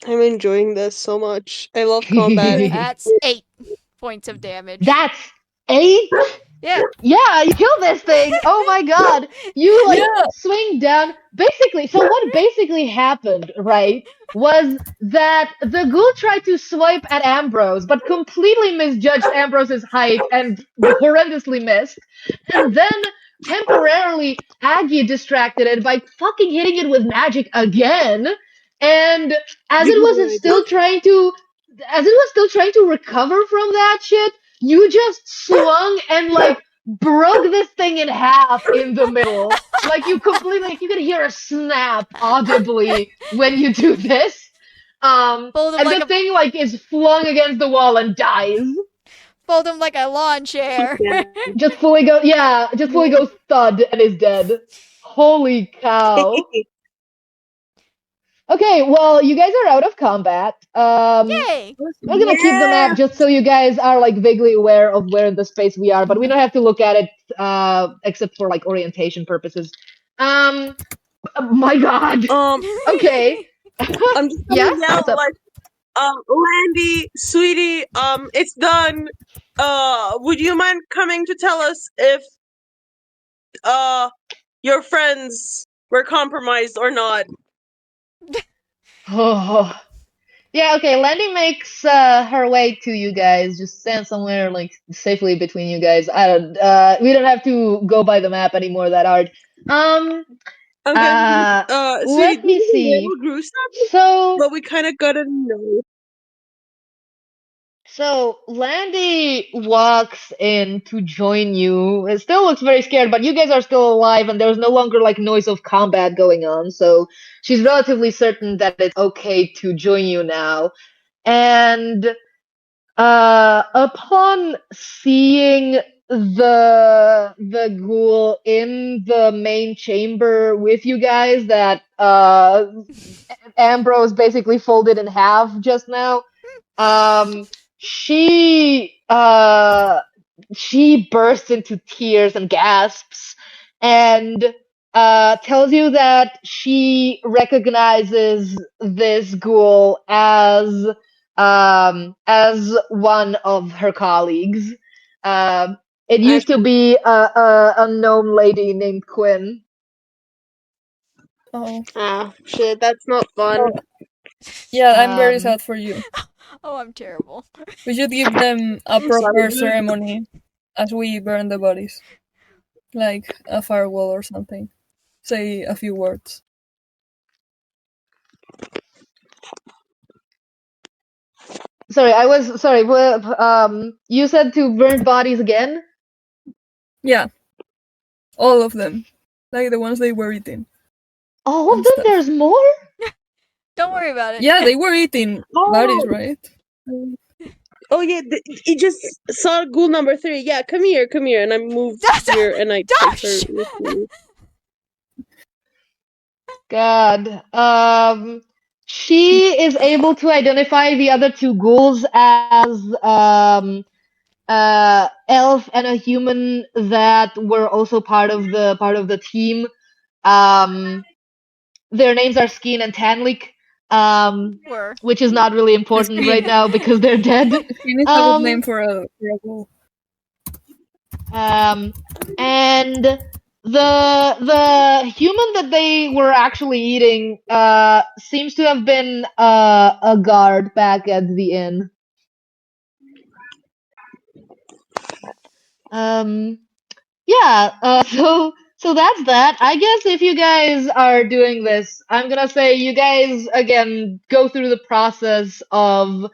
I'm enjoying this so much. I love combat. That's 8 points of damage. That's 8? Yeah. Yeah, you kill this thing. Oh my god. You like Yeah. swing down. Basically, so what basically happened, right, was that the ghoul tried to swipe at Ambrose, but completely misjudged Ambrose's height and horrendously missed. And then temporarily Aggie distracted it by fucking hitting it with magic again. And as it was still trying to recover from that shit, you just swung and like broke this thing in half in the middle. Like you completely, like you can hear a snap audibly when you do this. Fold him And like the a thing like is flung against the wall and dies. fold him like a lawn chair. Just fully goes thud and is dead. Holy cow. Okay, well, you guys are out of combat. Yay! I'm gonna keep the map just so you guys are like vaguely aware of where in the space we are, but we don't have to look at it except for like orientation purposes. My God. Okay. I'm just Yeah. gonna yell What's up? like, Landy, sweetie, it's done. Would you mind coming to tell us if your friends were compromised or not? Oh. Yeah. Okay. Landy makes her way to you guys. Just stand somewhere like safely between you guys. I don't. We don't have to go by the map anymore that hard. Okay. Sweetie, Let me this is a see. little gruesome, So. but we kind of gotta know. So Landy walks in to join you. It still looks very scared, but you guys are still alive, and there's no longer like noise of combat going on. So she's relatively certain that it's okay to join you now. And upon seeing the ghoul in the main chamber with you guys, that Ambrose basically folded in half just now. Um, she bursts into tears and gasps and tells you that she recognizes this ghoul as one of her colleagues. It used to be a gnome lady named Quinn. Oh. Ah, shit, that's not fun. Yeah, I'm very Um, sad for you. Oh, I'm terrible. We should give them a I'm sorry, proper dude. ceremony as we burn the bodies. Like a firewall or something. Say a few words. sorry, you said to burn bodies again? Yeah. All of them. like the ones they were eating All of and them? stuff. There's more? Don't worry about it. Yeah, they were eating bodies, Oh, right? oh yeah, it just saw ghoul number 3. Yeah, come here, and I moved here and I take her Josh! with me. God. She is able to identify the other two ghouls as elf and a human that were also part of the team. Um, their names are Skeen and Tanlik, Were. which is not really important right Skin. now because they're dead. Skin is a good name for a ghoul. And the human that they were actually eating seems to have been a guard back at the inn. Um, yeah, so that's that. I guess if you guys are doing this, I'm gonna say you guys again go through the process um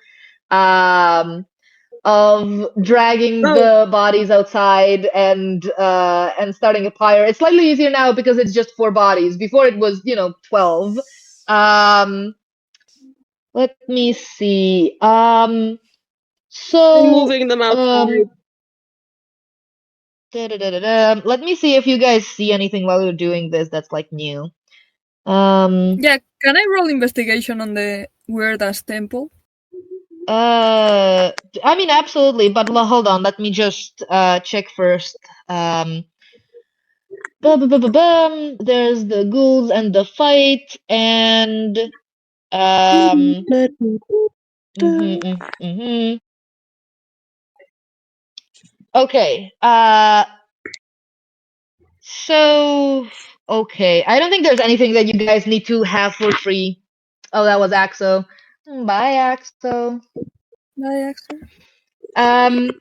of dragging Oh, the bodies outside and starting a pyre. It's slightly easier now because it's just 4 bodies. Before it was 12. Um, let me see. I'm So moving them outside. um, let me see if you guys see anything while you're doing this that's like new. Um, Yeah, can I roll investigation on the weird ass temple? I mean absolutely, but hold on. Let me just check first. There's the ghouls and the fight and um mhm. Okay. So okay. I don't think there's anything that you guys need to have for free. Oh, that was Axo. Bye, Axo. By accident? Um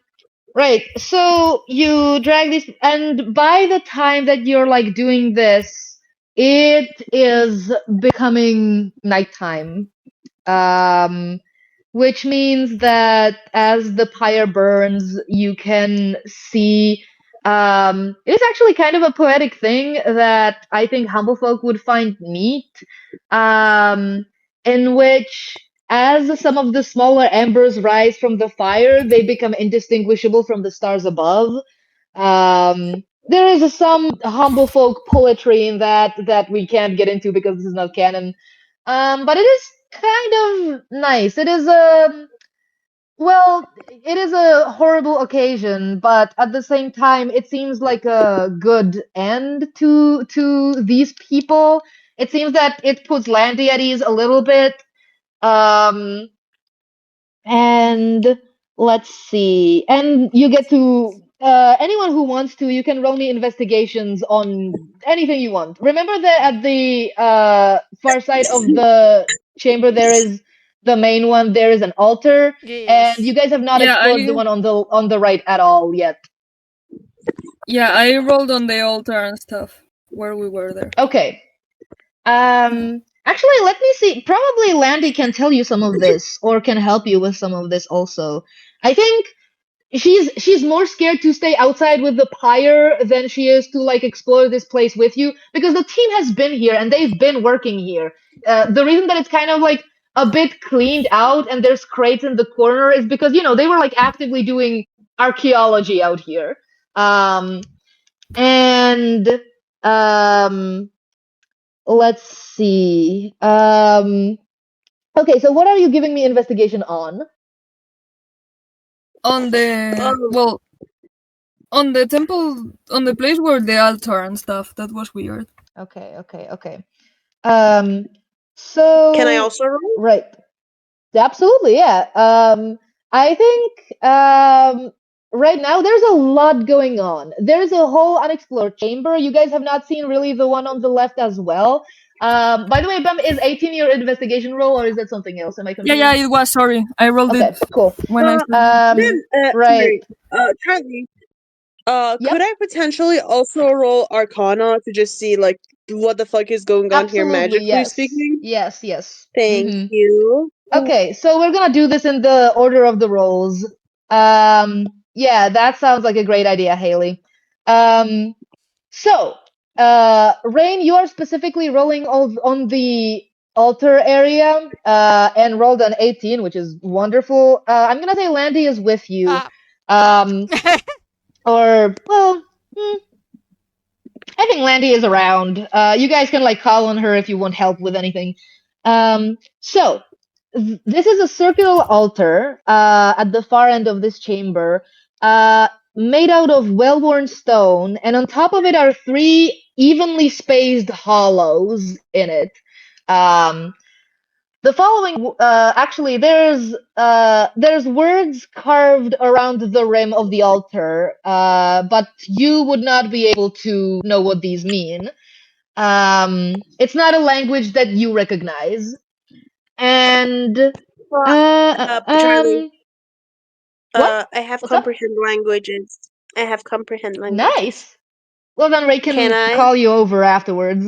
right. So you drag this and by the time that you're like doing this, it is becoming nighttime. Um, which means that as the pyre burns, you can see. It is actually kind of a poetic thing that I think humble folk would find neat, in which, as some of the smaller embers rise from the fire, they become indistinguishable from the stars above. There is some humble folk poetry in that we can't get into because this is not canon. But it is kind of nice. It is it is a horrible occasion, but at the same time, it seems like a good end to these people. It seems that it puts Landy at ease a little bit. Um, and let's see. And you get to anyone who wants to, you can roll me investigations on anything you want. Remember that at the far side of the chamber there is the main one, there is an altar, and Yes. you guys have not Yeah, explored the one on the right at all yet. I rolled on the altar and stuff where we were there. Okay. Actually, let me see. Probably Landy can tell you some of this or can help you with some of this also. I think she's more scared to stay outside with the pyre than she is to like explore this place with you because the team has been here and they've been working here. The reason that it's kind of like a bit cleaned out and there's crates in the corner is because they were like actively doing archaeology out here. And um let's see. Okay, so what are you giving me investigation on? On the on the temple, on the place where the altar and stuff. That was weird. Okay. Um, so can I also roll? right, absolutely, yeah. I think right now there's a lot going on. There's a whole unexplored chamber. You guys have not seen really the one on the left as well. By the way, Bum, is 18 your investigation roll or is that something else? Am I confused? Yeah, it was. Sorry, I rolled Okay, it cool. when I. Then, Right. sorry, Charlie. Yep. Could I potentially also roll Arcana to just see like what the fuck is going on here, Absolutely, magically yes. speaking? Yes. Thank Mm-hmm. you. Okay, so we're gonna do this in the order of the rolls. Yeah, that sounds like a great idea, Haley. Um, so, Rain, you are specifically rolling on the altar area, and rolled an 18, which is wonderful. I'm gonna say Landy is with you. Um, or, well, I think Landy is around. You guys can like call on her if you want help with anything. So this is a circular altar at the far end of this chamber, made out of well-worn stone, and on top of it are three evenly spaced hollows in it. The following, actually, there's words carved around the rim of the altar, but you would not be able to know what these mean. It's not a language that you recognize, and Charlie, what? I have What's up? comprehend languages. I have comprehend languages. Nice. Well, then Ray Can can I? call you over afterwards.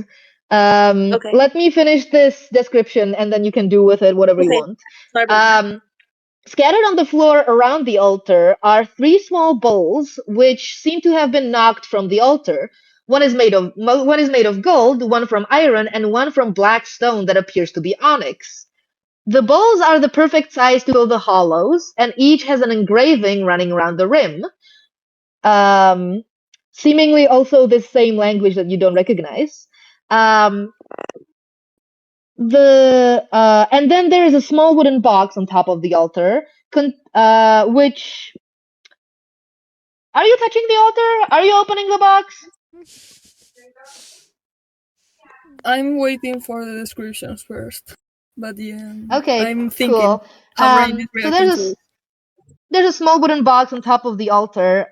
Okay. Let me finish this description, and then you can do with it whatever you Okay. want. Sorry about that. Scattered on the floor around the altar are three small bowls, which seem to have been knocked from the altar. One is made of gold, one from iron, and one from black stone that appears to be onyx. The bowls are the perfect size to fill the hollows, and each has an engraving running around the rim. Seemingly also this same language that you don't recognize. And then there is a small wooden box on top of the altar, which. Are you touching the altar? Are you opening the box? I'm waiting for the descriptions first. But yeah, Okay, I'm thinking cool. how Rain is So reacting to it. there's a small wooden box on top of the altar.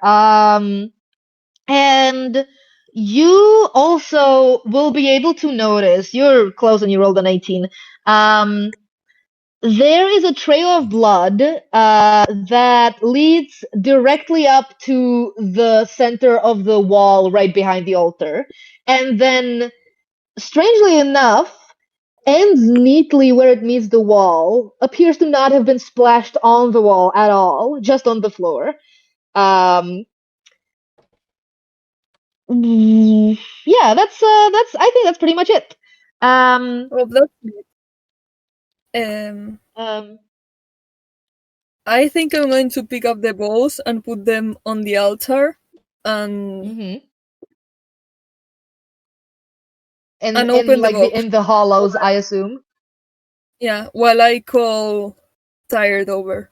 And you also will be able to notice, you're close and you rolled an 18. There is a trail of blood that leads directly up to the center of the wall right behind the altar. And then, strangely enough, ends neatly where it meets the wall, appears to not have been splashed on the wall at all, just on the floor. Yeah, that's I think that's pretty much it. Oh, that's it. Um, I think I'm going to pick up the balls and put them on the altar and mhm. and In open the like box. in the hollows, I assume. Yeah, while I call Tired over.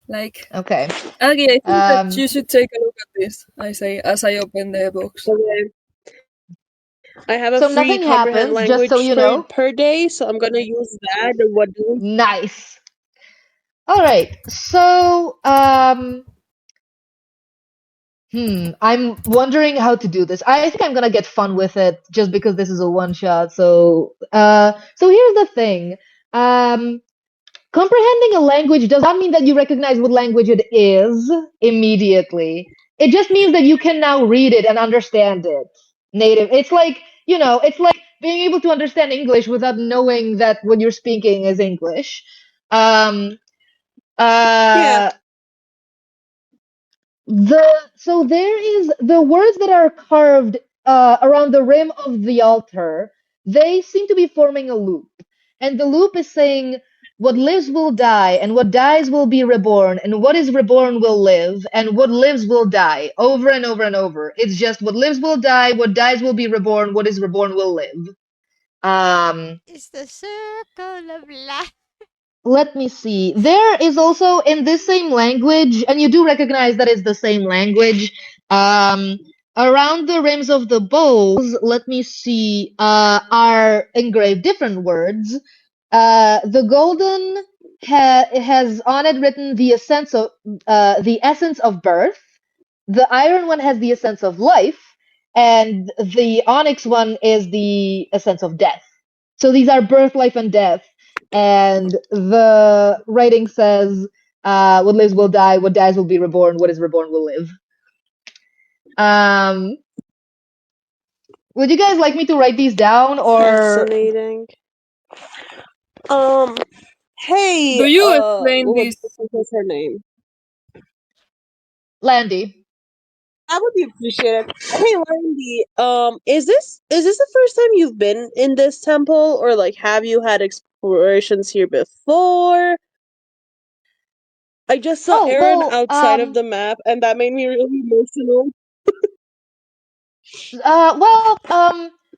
Like, Okay. Aggie, I think that Um, you should take a look at this, I say as I open the box. Okay. I have a so free nothing comprehend happens, just so language you know. per day, so I'm gonna use that. What do we? Nice. All right. So, I'm wondering how to do this. I think I'm gonna get fun with it just because this is a one shot. So here's the thing. Comprehending a language does not mean that you recognize what language it is immediately. It just means that you can now read it and understand it native. It's like, it's like being able to understand English without knowing that what you're speaking is English. Um, Yeah. uh, so there is the words that are carved around the rim of the altar. They seem to be forming a loop, and the loop is saying, "What lives will die, and what dies will be reborn, and what is reborn will live, and what lives will die." Over and over and over. It's just what lives will die, what dies will be reborn, what is reborn will live. It's the circle of life. Let me see. There is also in this same language, and you do recognize that it's the same language. Um, Around the rims of the bowls, let me see, are engraved different words. The golden has on it written the essence of birth. The iron one has the essence of life, and the onyx one is the essence of death. So these are birth, life, and death. And the writing says, "What lives will die. What dies will be reborn. What is reborn will live." Um, would you guys like me to write these down, or Fascinating. Um. Hey. Do you explain What this? was her name? Landy? That would be appreciated. Hey, Lindy, is this the first time you've been in this temple, or like have you had explorations here before? I just saw Oh, Aaron well, outside of the map, and that made me really emotional. well,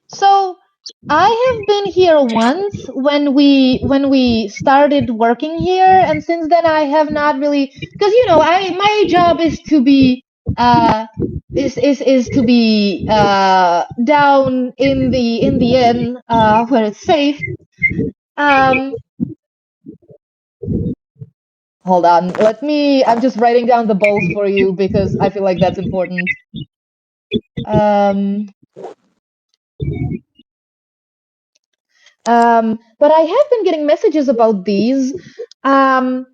so I have been here once when we started working here, and since then I have not really, because I my job is to be uh is to be down in the inn where it's safe. Um, hold on, I'm just writing down the bowls for you because I feel like that's important. Um. But I have been getting messages about these. Um,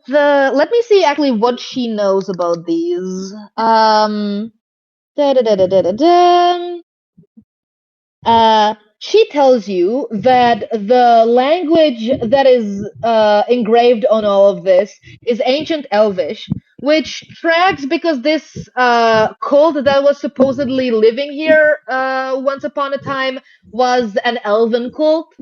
Let me see actually what she knows about these. Da da da da da da da. She tells you that the language that is engraved on all of this is ancient Elvish, which tracks because this cult that was supposedly living here once upon a time was an elven cult.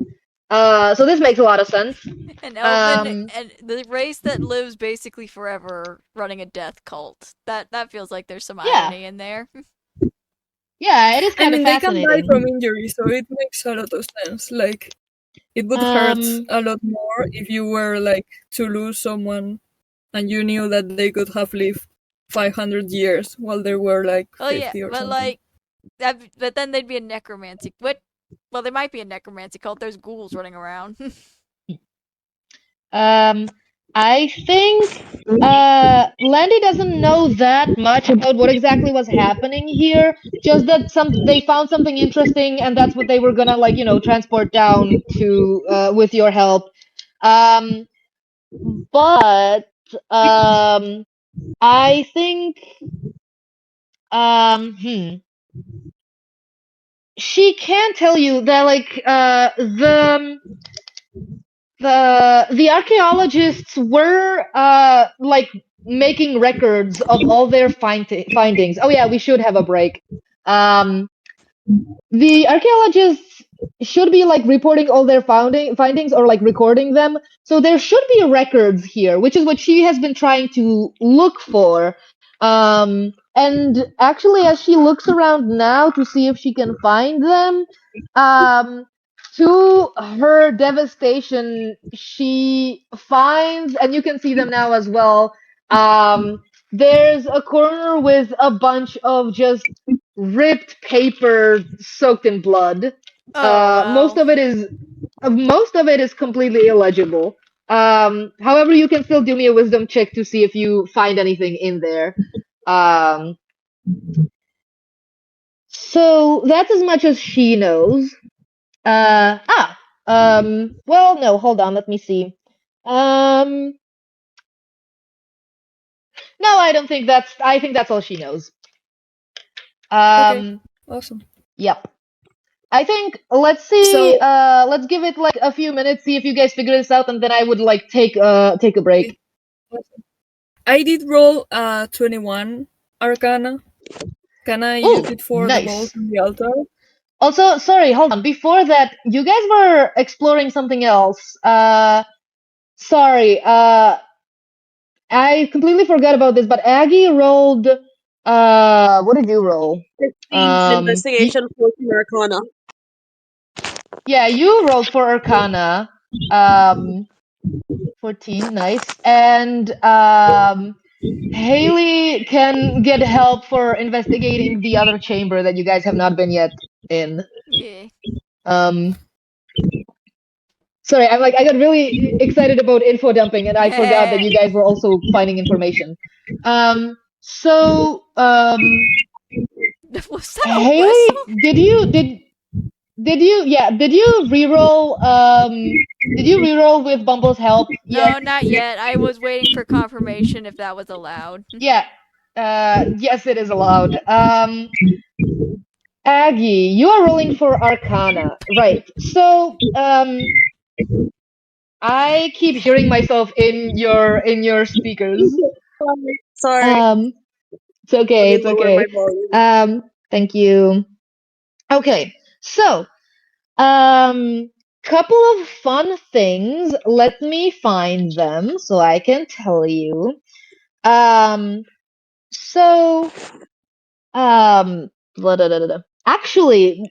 So this makes a lot of sense. An elven Um, and the race that lives basically forever running a death cult. That feels like there's some yeah, irony in there. yeah, it is I kind of mean, they can die from fascinating. injury, so it makes a lot of sense. Like, it would hurt Um, a lot more if you were like to lose someone and you knew that they could have lived 500 years while they were like Oh yeah, 50 or but something. like that. But then they'd be a necromancy. What? Well, there might be a necromancy cult. There's ghouls running around. Um, I think Landy doesn't know that much about what exactly was happening here. Just that they found something interesting, and that's what they were gonna transport down to with your help. Um, but I think she can tell you that the archaeologists were making records of all their findings. Oh yeah, we should have a break. Um, the archaeologists should be reporting all their findings or recording them. So there should be records here, which is what she has been trying to look for. And actually, as she looks around now to see if she can find them, um, to her devastation, she finds, and you can see them now as well. There's a corner with a bunch of just ripped paper soaked in blood. Oh Most wow. of it is completely illegible. However, you can still do me a wisdom check to see if you find anything in there. Um, so that's as much as she knows. Well, no, hold on, let me see. Um, no, I don't think I think that's all she knows. Okay, Um, awesome. yep. I think let's see. So, Let's give it a few minutes, see if you guys figure this out, and then I would take a break. I did roll 21 Arcana. Can I use Oh, it for the balls nice. on the altar? Also, sorry, hold on. Before that, you guys were exploring something else. Sorry. I completely forgot about this, but Aggie rolled. What did you roll? 16 investigation, 14 arcana. Yeah, you rolled for Arcana. Um, 14, nice. And Haley can get help for investigating the other chamber that you guys have not been yet in. Yeah. Um, Sorry, I got really excited about info dumping and I forgot that you guys were also finding information. So, Was that a whistle? Haley, did you reroll with Bumble's help yet? No, not yet. I was waiting for confirmation if that was allowed. Yeah. Yes, it is allowed. Aggie, you are rolling for Arcana. Right. So, I keep hearing myself in your speakers. Sorry. Um, It's okay. Let me It's lower my okay. volume. Thank you. Okay, so couple of fun things. Let me find them so I can tell you. Um, so um, blah, da, da, da, da. Actually,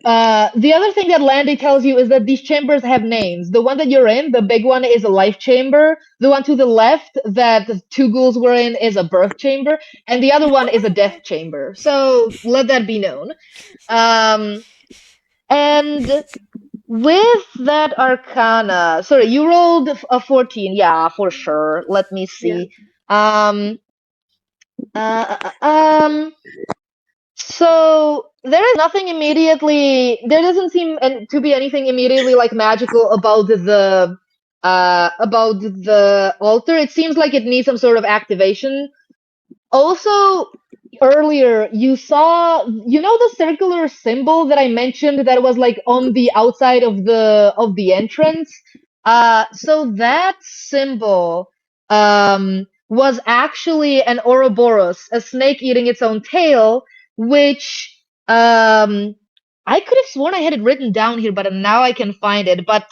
the other thing that Landy tells you is that these chambers have names. The one that you're in, the big one, is a life chamber. The one to the left that the two ghouls were in is a birth chamber, and the other one is a death chamber. So let that be known. Um, and with that arcana, sorry, you rolled a 14. Yeah, for sure. Let me Yeah. see. Um, uh, uh, um, so there is nothing immediately. There doesn't seem to be anything immediately like magical about the altar. It seems like it needs some sort of activation. Also, earlier you saw, the circular symbol that I mentioned that was like on the outside of the entrance. So that symbol was actually an Ouroboros, a snake eating its own tail, which I could have sworn I had it written down here, but now I can find it. But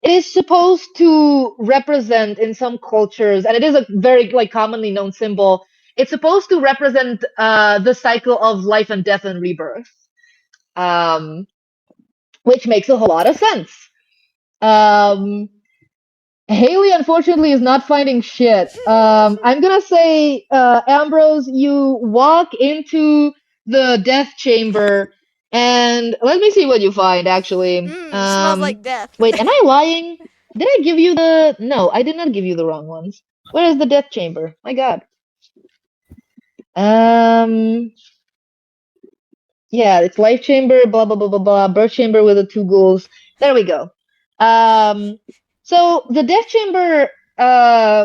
it is supposed to represent in some cultures, and it is a very like commonly known symbol. It's supposed to represent the cycle of life and death and rebirth, um, which makes a whole lot of sense. Um, Haley, unfortunately, is not finding shit. I'm gonna say, Ambrose, you walk into the death chamber, and let me see what you find, actually. Smells like death. Wait, am I lying? Did I give you the... No, I did not give you the wrong ones. Where is the death chamber? My god. Um, yeah, it's life chamber, blah blah blah blah blah, birth chamber with the two ghouls. There we go. Um, so the death chamber,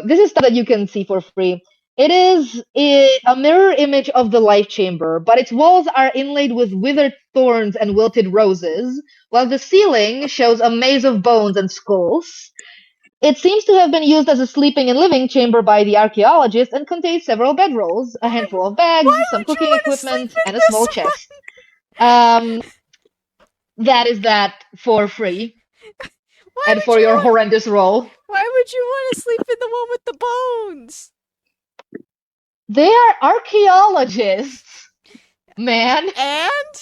this is stuff that you can see for free. It is a mirror image of the life chamber, but its walls are inlaid with withered thorns and wilted roses, while the ceiling shows a maze of bones and skulls. It seems to have been used as a sleeping and living chamber by the archaeologists and contains several bedrolls, a handful of Why bags, some would you cooking want to sleep equipment, in and a this small chest. Um, that is that for free one? Why and would for you your want? horrendous roll. Why would you want to sleep in the one with the bones? They are archaeologists, man. And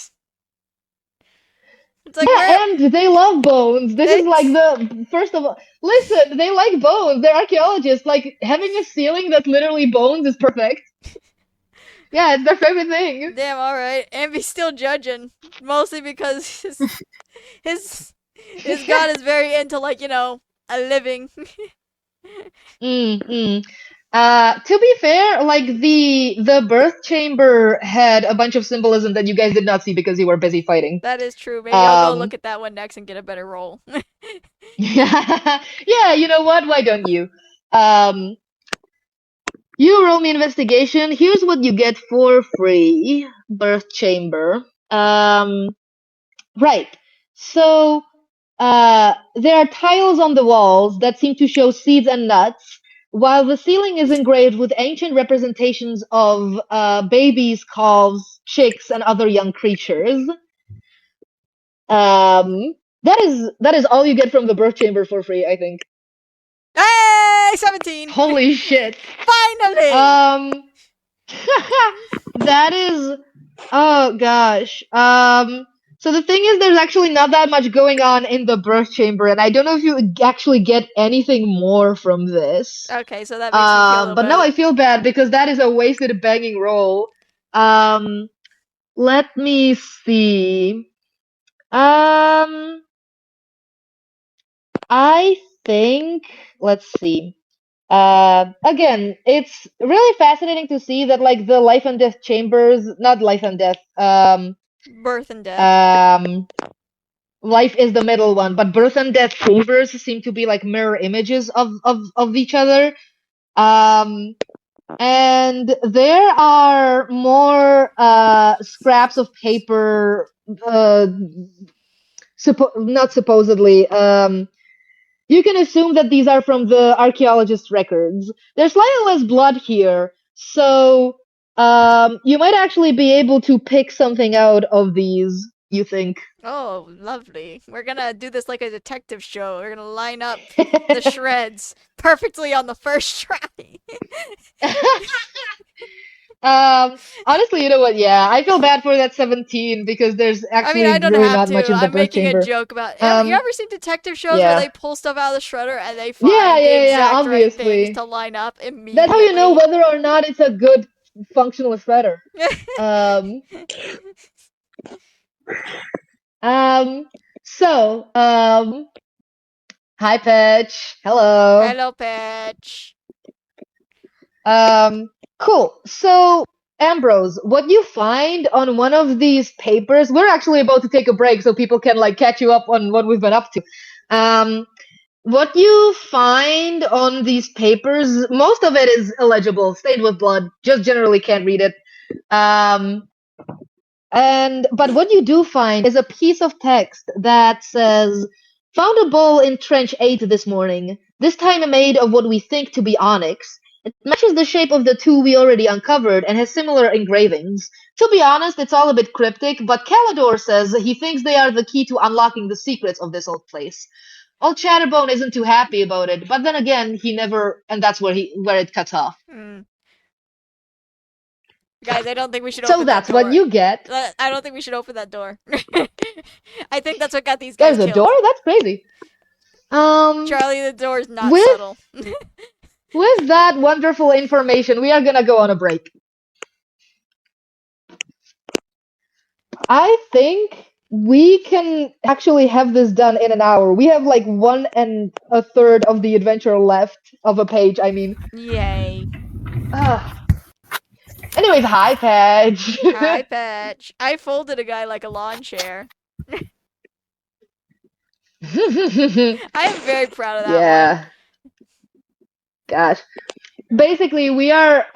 it's like Yeah, and they love bones. This They is like the first of all. Listen, they like bones. They're archaeologists. Like having a ceiling that's literally bones is perfect. Yeah, it's their favorite thing. damn all right. Envy's still judging, mostly because his his god is very into like a living. Mm-mm. To be fair, like the birth chamber had a bunch of symbolism that you guys did not see because you were busy fighting. That is true. Maybe I'll go Um, look at that one next and get a better roll. yeah, you know what? Why don't you? Um, you roll me investigation. Here's what you get for free. Birth chamber. Right. So, there are tiles on the walls that seem to show seeds and nuts, while the ceiling is engraved with ancient representations of babies, calves, chicks, and other young creatures. That is all you get from the birth chamber for free, I think. Hey, 17. Holy shit. Finally. That is, oh gosh. So the thing is, there's actually not that much going on in the birth chamber, and I don't know if you actually get anything more from this. Okay, so that makes me feel a little But now better. I feel bad because that is a wasted banging roll. Let me see. I think, let's see. Again, it's really fascinating to see that like the life and death chambers, not life and death, Birth and death. life is the middle one, but birth and death chambers seem to be like mirror images of each other. And there are more scraps of paper, not supposedly. You can assume that these are from the archaeologist's records. There's slightly less blood here, so You might actually be able to pick something out of these, you think. Oh, lovely. We're gonna do this like a detective show. We're gonna line up the shreds perfectly on the first try. Honestly, you know what? Yeah, I feel bad for that 17 because there's I mean, I actually don't really have not much to. in the I'm birth making a chamber. joke about. You Um, ever seen detective shows where yeah. they pull stuff out of the shredder and they Yeah, find the yeah, yeah, exact right things obviously. to line up That's how you know immediately? whether or not it's a good functional shredder. Um, um, so, hi, Pitch. Hello. Hello, Patch. Cool. So, Ambrose, what you find on one of these papers, we're actually about to take a break so people can like catch you up on what we've been up to. What you find on these papers, most of it is illegible, stained with blood, just generally can't read it. Um, but what you do find is a piece of text that says, "Found a bowl in trench 8 this morning. This time made of what we think to be onyx. It matches the shape of the two we already uncovered and has similar engravings. To be honest, it's all a bit cryptic, but Calidor says he thinks they are the key to unlocking the secrets of this old place. Old Chatterbone isn't too happy about it, but then again, he never, and that's where it cuts off. Hmm. Guys, I don't think we should So open that that's what door. you get. I don't think we should open that door. I think that's what got these guys There's a killed. door? That's crazy. Charlie, the door's not with subtle. with that wonderful information, we are gonna go on a break. I think we can actually have this done in an hour. We have like 1 1/3 of the adventure left of a page, I mean. Yay. Anyways, hi, Paige. Hi, Patch. I folded a guy like a lawn chair. I am very proud of that one. Yeah. Gosh. Basically, we are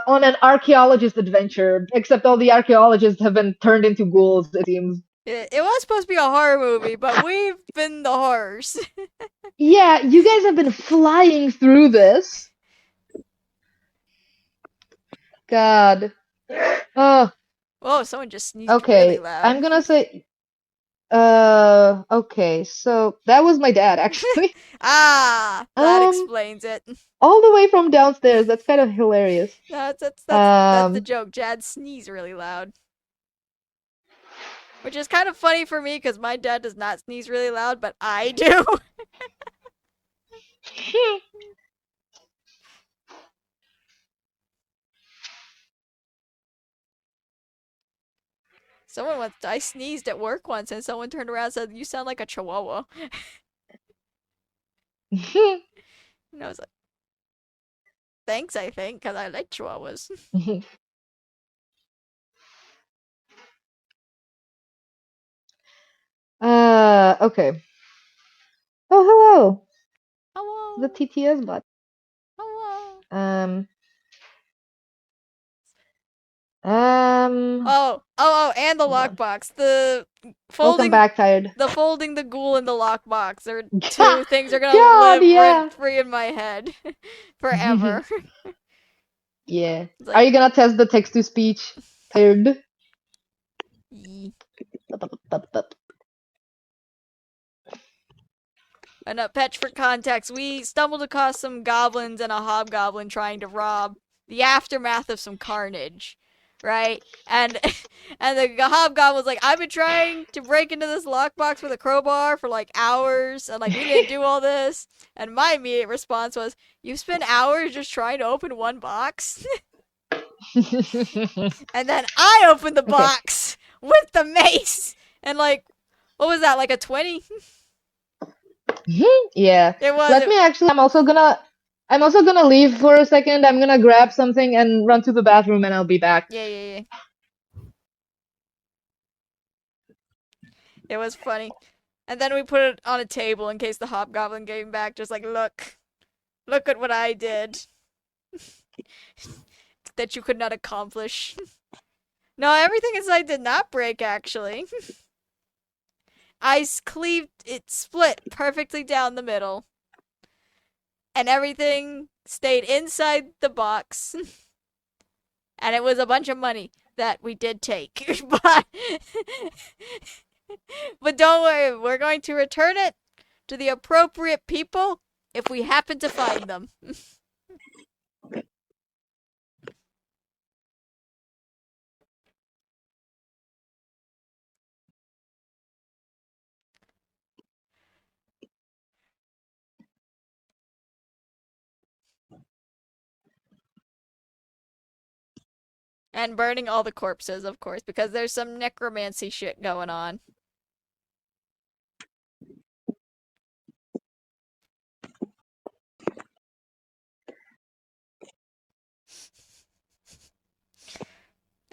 on an archaeologist adventure, except all the archaeologists have been turned into ghouls, it seems. It was supposed to be a horror movie, but we've been the horrors. Yeah, you guys have been flying through this. God. Oh, Whoa, someone just sneezed okay. really loud. I'm gonna say. Okay. So that was my dad, actually. That explains it. All the way from downstairs. That's kind of hilarious. No, that's the Um, joke. Jad sneezed really loud. Which is kind of funny for me because my dad does not sneeze really loud, but I do. I sneezed at work once and someone turned around and said, "You sound like a chihuahua." And I was like, "Thanks, I think, because I like chihuahuas." Okay. Oh, hello. Hello. The TTS bot. Hello. Um, And the hold on. lockbox. The Welcome folding back, tired. the ghoul and the lockbox are two things that are gonna God, live yeah. rent free in my head forever. Yeah. It's Are like, you gonna test the text to speech? Tired. "Yee." And Petch for context, we stumbled across some goblins and a hobgoblin trying to rob the aftermath of some carnage, right? And and the hobgoblin's like, "I've been trying to break into this lockbox with a crowbar for like hours, and like we didn't do all this." And my immediate response was, "You spent hours just trying to open one box?" And then I opened the box with the mace, and like, what was that? Like a 20? Yeah. It was. Let me actually. I'm also gonna leave for a second. I'm gonna grab something and run to the bathroom, and I'll be back. Yeah. It was funny. And then we put it on a table in case the hobgoblin came back, just like, look at what I did. That you could not accomplish. No, everything inside did not break, actually. I cleaved, it split perfectly down the middle. And everything stayed inside the box. and it was a bunch of money that we did take. But don't worry, we're going to return it to the appropriate people if we happen to find them. And burning all the corpses, of course, because there's some necromancy shit going on.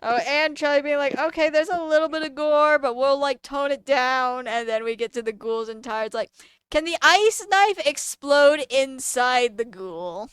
Oh, and Charlie being like, okay, there's a little bit of gore, but we'll like tone it down, and then we get to the ghouls and Tired's like, can the ice knife explode inside the ghoul?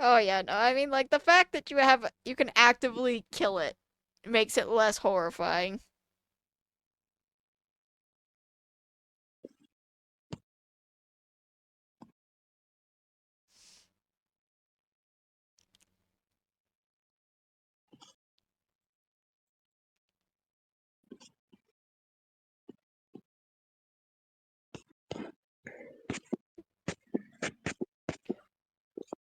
Oh yeah, no, I mean like the fact that you can actively kill it makes it less horrifying.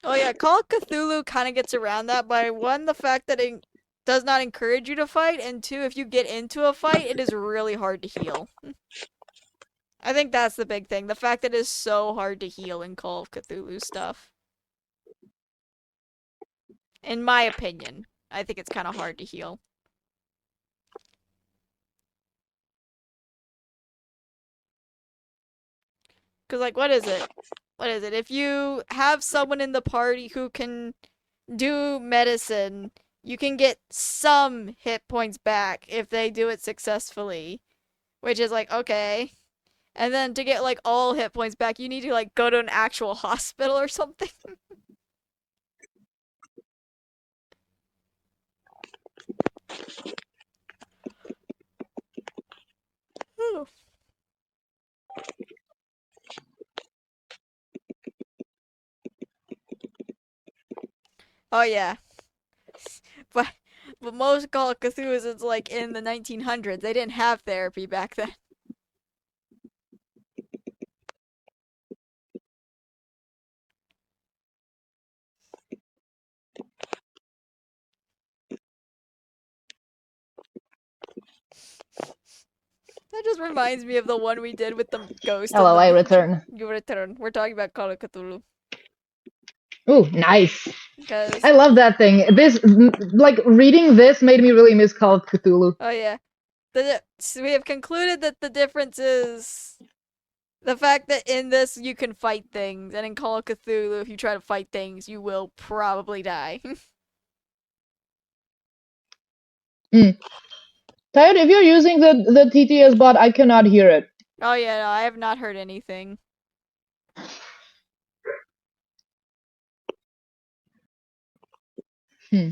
Oh yeah, Call of Cthulhu kind of gets around that by one, the fact that it does not encourage you to fight, and two, if you get into a fight, it is really hard to heal. I think that's the big thing. The fact that it is so hard to heal in Call of Cthulhu stuff. In my opinion, I think it's kind of hard to heal. Because, like, what is it? What is it? If you have someone in the party who can do medicine, you can get some hit points back if they do it successfully. Which is like, okay. And then to get, like, all hit points back, you need to, like, go to an actual hospital or something. Oh, yeah. But most Call of Cthulhu's is like in the 1900s. They didn't have therapy back then. That just reminds me of the one we did with the ghost. Hello, I return. You return. We're talking about Call of Cthulhu. Ooh, nice. Because I love that thing. This, like, reading this made me really miss Call of Cthulhu. oh yeah, so we have concluded that the difference is the fact that in this you can fight things, and in Call of Cthulhu, if you try to fight things, you will probably die. Tired, if you're using the TTS bot, I cannot hear it. Oh yeah, no, I have not heard anything. Hmm.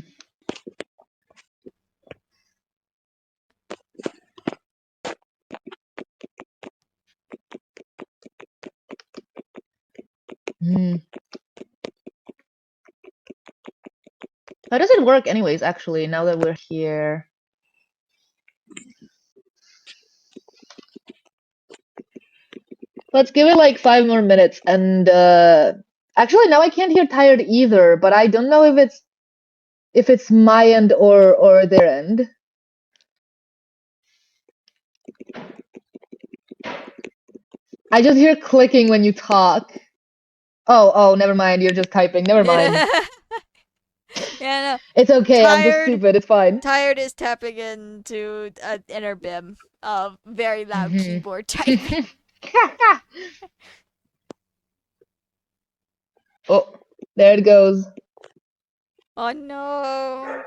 How does it work anyways, actually, now that we're here? Let's give it like 5 more minutes, and actually now I can't hear Tired either, but I don't know if it's my end or their end. I just hear clicking when you talk. Oh, never mind, you're just typing. Never mind. Yeah, no. It's okay, I'm just Tired- stupid, it's fine. Tired is tapping into an inner BIM of very loud Mhm. keyboard typing. Oh, there it goes. Oh no.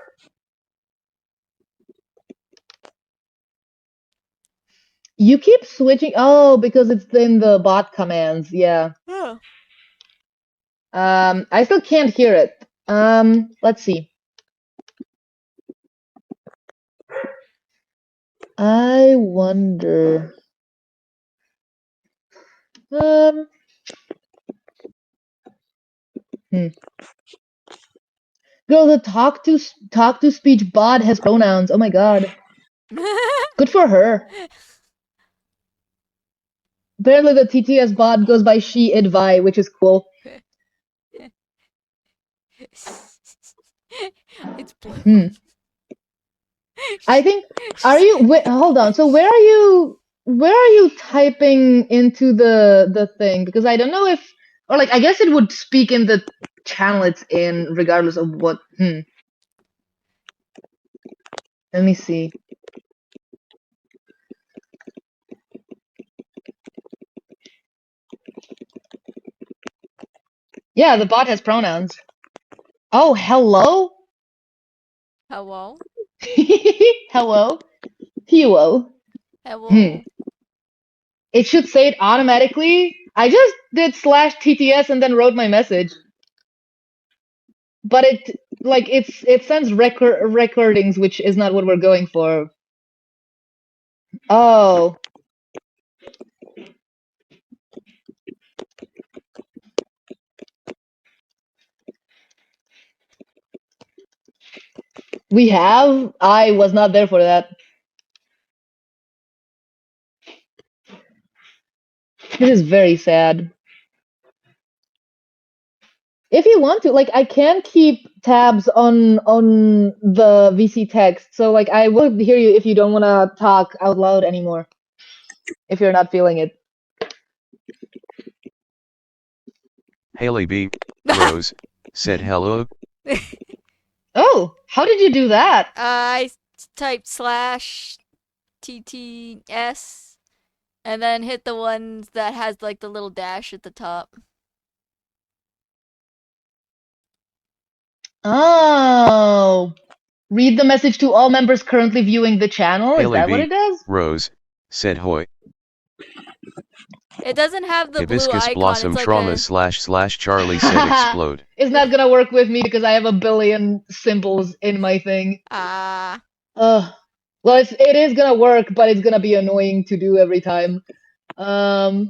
You keep switching. Oh, because it's in the bot commands. Yeah. Oh. I still can't hear it. Let's see. I wonder. Girl, the talk to speech bot has pronouns. Oh my god. Good for her. Apparently the TTS bot goes by she it vi, which is cool. It's blue. I think hold on. So where are you typing into the thing? Because I don't know if, or like, I guess it would speak in the channel it's in regardless of what. Let me see. Yeah, the bot has pronouns. Oh, hello? Hello? Hello? Hello. Hello? It should say it automatically. I just did /TTS and then wrote my message. But it sends recordings, which is not what we're going for. Oh. We have? I was not there for that. This is very sad. If you want to, like, I can keep tabs on the VC text, so like I will hear you if you don't want to talk out loud anymore. If you're not feeling it. Haley B. Rose said hello. Oh, how did you do that? I typed /TTS and then hit the ones that has like the little dash at the top. Oh. Read the message to all members currently viewing the channel. Haley Is that B. what it does? Rose said hoy. It doesn't have the Hibiscus blue icon. blossom It's like trauma a... / Charlie said explode. It's not gonna work with me because I have a billion symbols in my thing. Ah. Well, it is gonna work, but it's gonna be annoying to do every time. But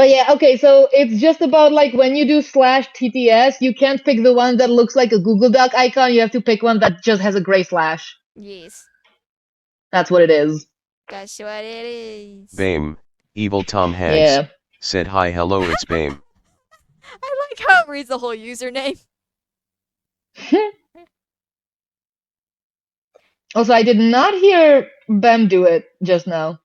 yeah, okay, so it's just about like when you do /TTS, you can't pick the one that looks like a Google Doc icon. You have to pick one that just has a gray slash. Yes. That's what it is. That's what it is. Bame, evil Tom Hanks, Yeah. said hi hello it's Bame. I like how it reads the whole username. Also, I did not hear Bem do it just now.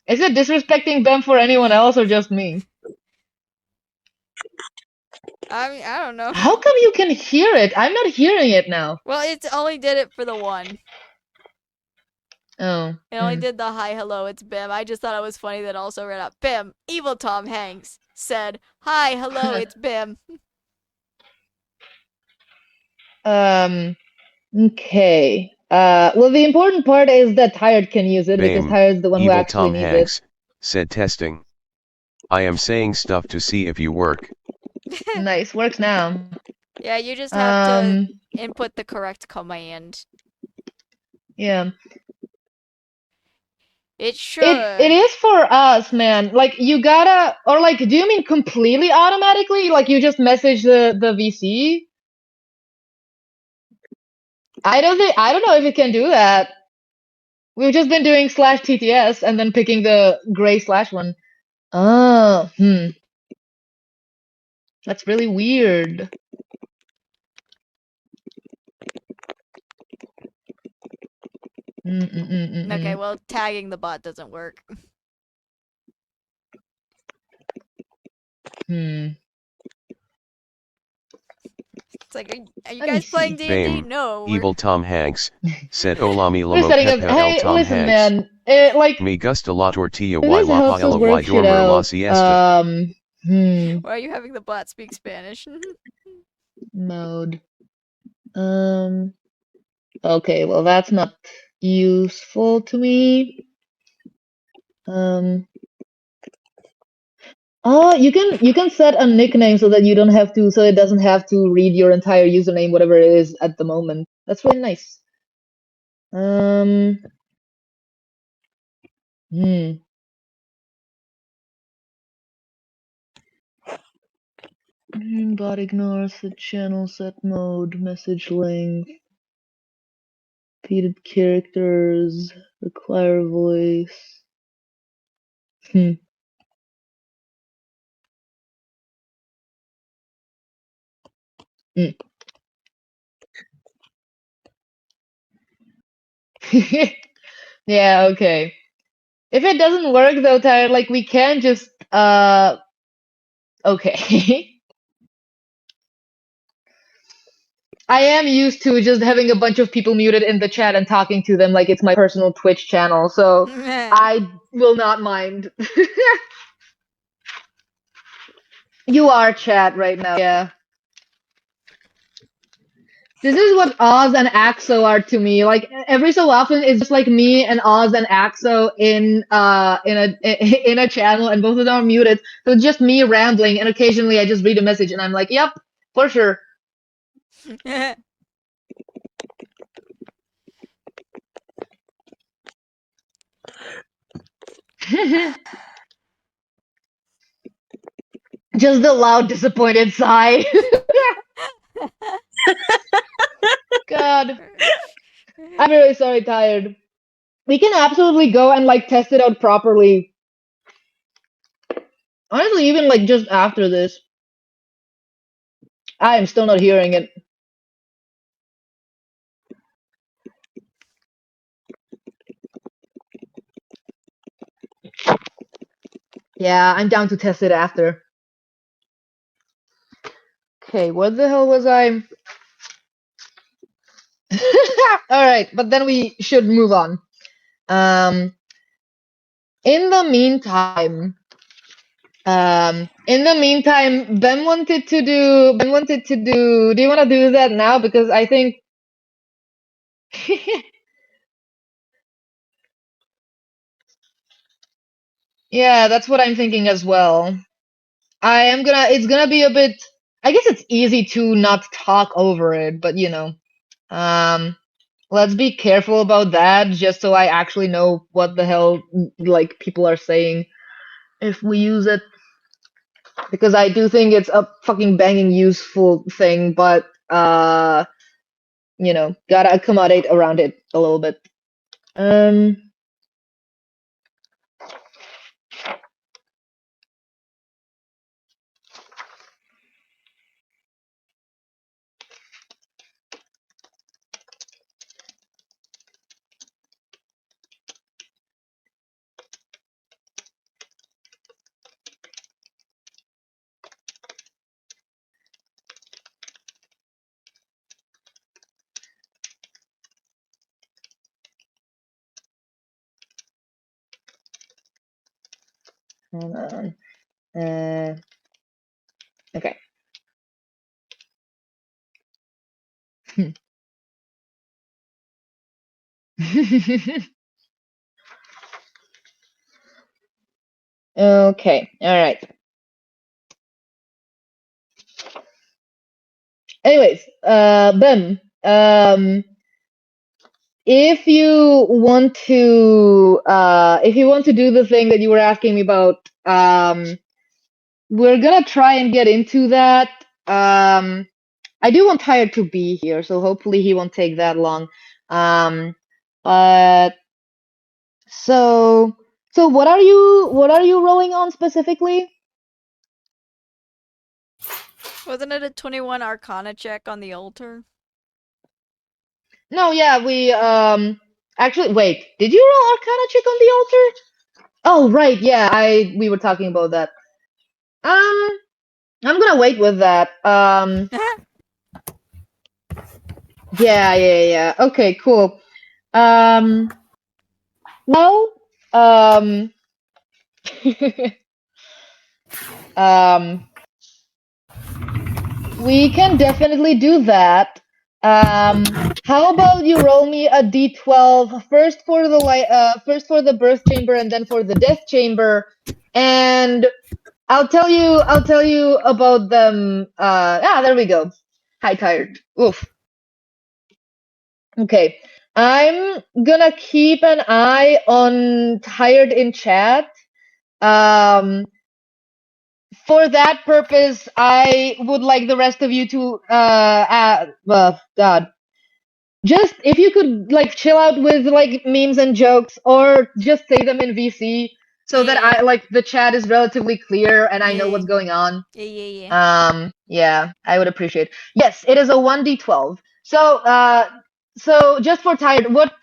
Is it disrespecting Bem for anyone else or just me? I mean, I don't know. How come you can hear it? I'm not hearing it now. Well, it only did it for the one. Oh. It only did the hi, hello, it's Bim. I just thought it was funny that it also read out Bim, evil Tom Hanks, said, hi, hello, it's Bim. Okay. Well, the important part is that Tired can use it because Bame, Tired's the one who evil actually Tom needs Hanks, it. said testing. I am saying stuff to see if you work. Nice, works now. Yeah, you just have to input the correct command. Yeah. It should. It is for us, man. Like, you gotta, or like, do you mean completely automatically? Like, you just message the VC? I don't know if it can do that. We've just been doing /TTS and then picking the gray slash one. Oh, That's really weird. Okay, well, tagging the bot doesn't work. It's like, are you guys playing D&D? Bame, No. evil Tom Hanks, said Olami We're Lomo setting up. Pepe Hey, El Tom listen, Hanks. man. Like, Me gusta la tortilla y this la helps us paella y work shit dormir la out. siesta. Why are you having the bot speak Spanish? Mode. Okay, well that's not useful to me. Oh, you can set a nickname so that you don't have to, so it doesn't have to read your entire username, whatever it is at the moment. That's really nice. Bot ignore, set channel, set mode, message length, repeated characters, require voice. Yeah, okay. If it doesn't work though, Tyler, like we can just okay. I am used to just having a bunch of people muted in the chat and talking to them like it's my personal Twitch channel, so I will not mind. You are chat right now, yeah. This is what Oz and Axo are to me. Like every so often, it's just like me and Oz and Axo in in a channel, and both of them are muted. So it's just me rambling, and occasionally I just read a message, and I'm like, "Yep, for sure." Just the loud, disappointed sigh. God, I'm really sorry, tired. We can absolutely go and like test it out properly. Honestly, even like just after this, I am still not hearing it. Yeah, I'm down to test it after. Okay, what the hell was I? Alright, but then we should move on. In the meantime, Ben wanted to do, do you want to do that now? Because I think, yeah, that's what I'm thinking as well. It's gonna be a bit, I guess it's easy to not talk over it, but you know, let's be careful about that just so I actually know what the hell, like, people are saying if we use it. Because I do think it's a fucking banging useful thing, but, you know, gotta accommodate around it a little bit. Hold on. Okay. Okay, alright. Anyways, Ben, if you want to do the thing that you were asking me about, we're gonna try and get into that. I do want Tyre to be here, so hopefully he won't take that long. But so what are you rolling on specifically? Wasn't it a 21 Arcana check on the altar? No, yeah, we actually wait. Did you roll Arcana check on the altar? Oh, right, yeah, we were talking about that. I'm gonna wait with that. Yeah. Okay, cool. Well, we can definitely do that. How about you roll me a d12 first for the birth chamber and then for the death chamber, and I'll tell you about them. There we go. Hi, tired. Oof. Okay. I'm gonna keep an eye on tired in chat. For that purpose, I would like the rest of you to God. Just if you could like chill out with like memes and jokes, or just say them in VC so that Yeah. I like the chat is relatively clear and I know Yeah. what's going on. Yeah. Yeah, I would appreciate. Yes, it is a 1d12. So just for tired, what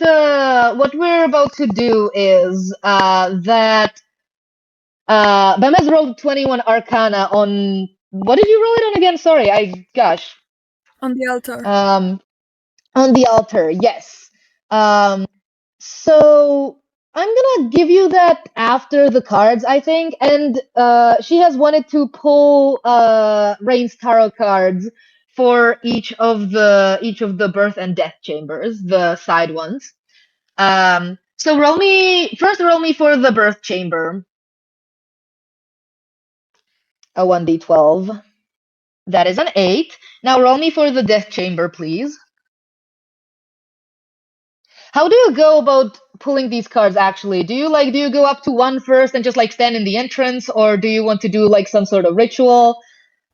we're about to do is that Bemes rolled 21 Arcana on, what did you roll it on again? Sorry, gosh. On the altar. On the altar, yes. So I'm gonna give you that after the cards, I think. And she has wanted to pull Rain's tarot cards for each of the birth and death chambers, the side ones. So roll me for the birth chamber. A 1d12. That is an 8. Now roll me for the death chamber, please. How do you go about pulling these cards actually? Do you go up to one first and just like stand in the entrance, or do you want to do like some sort of ritual?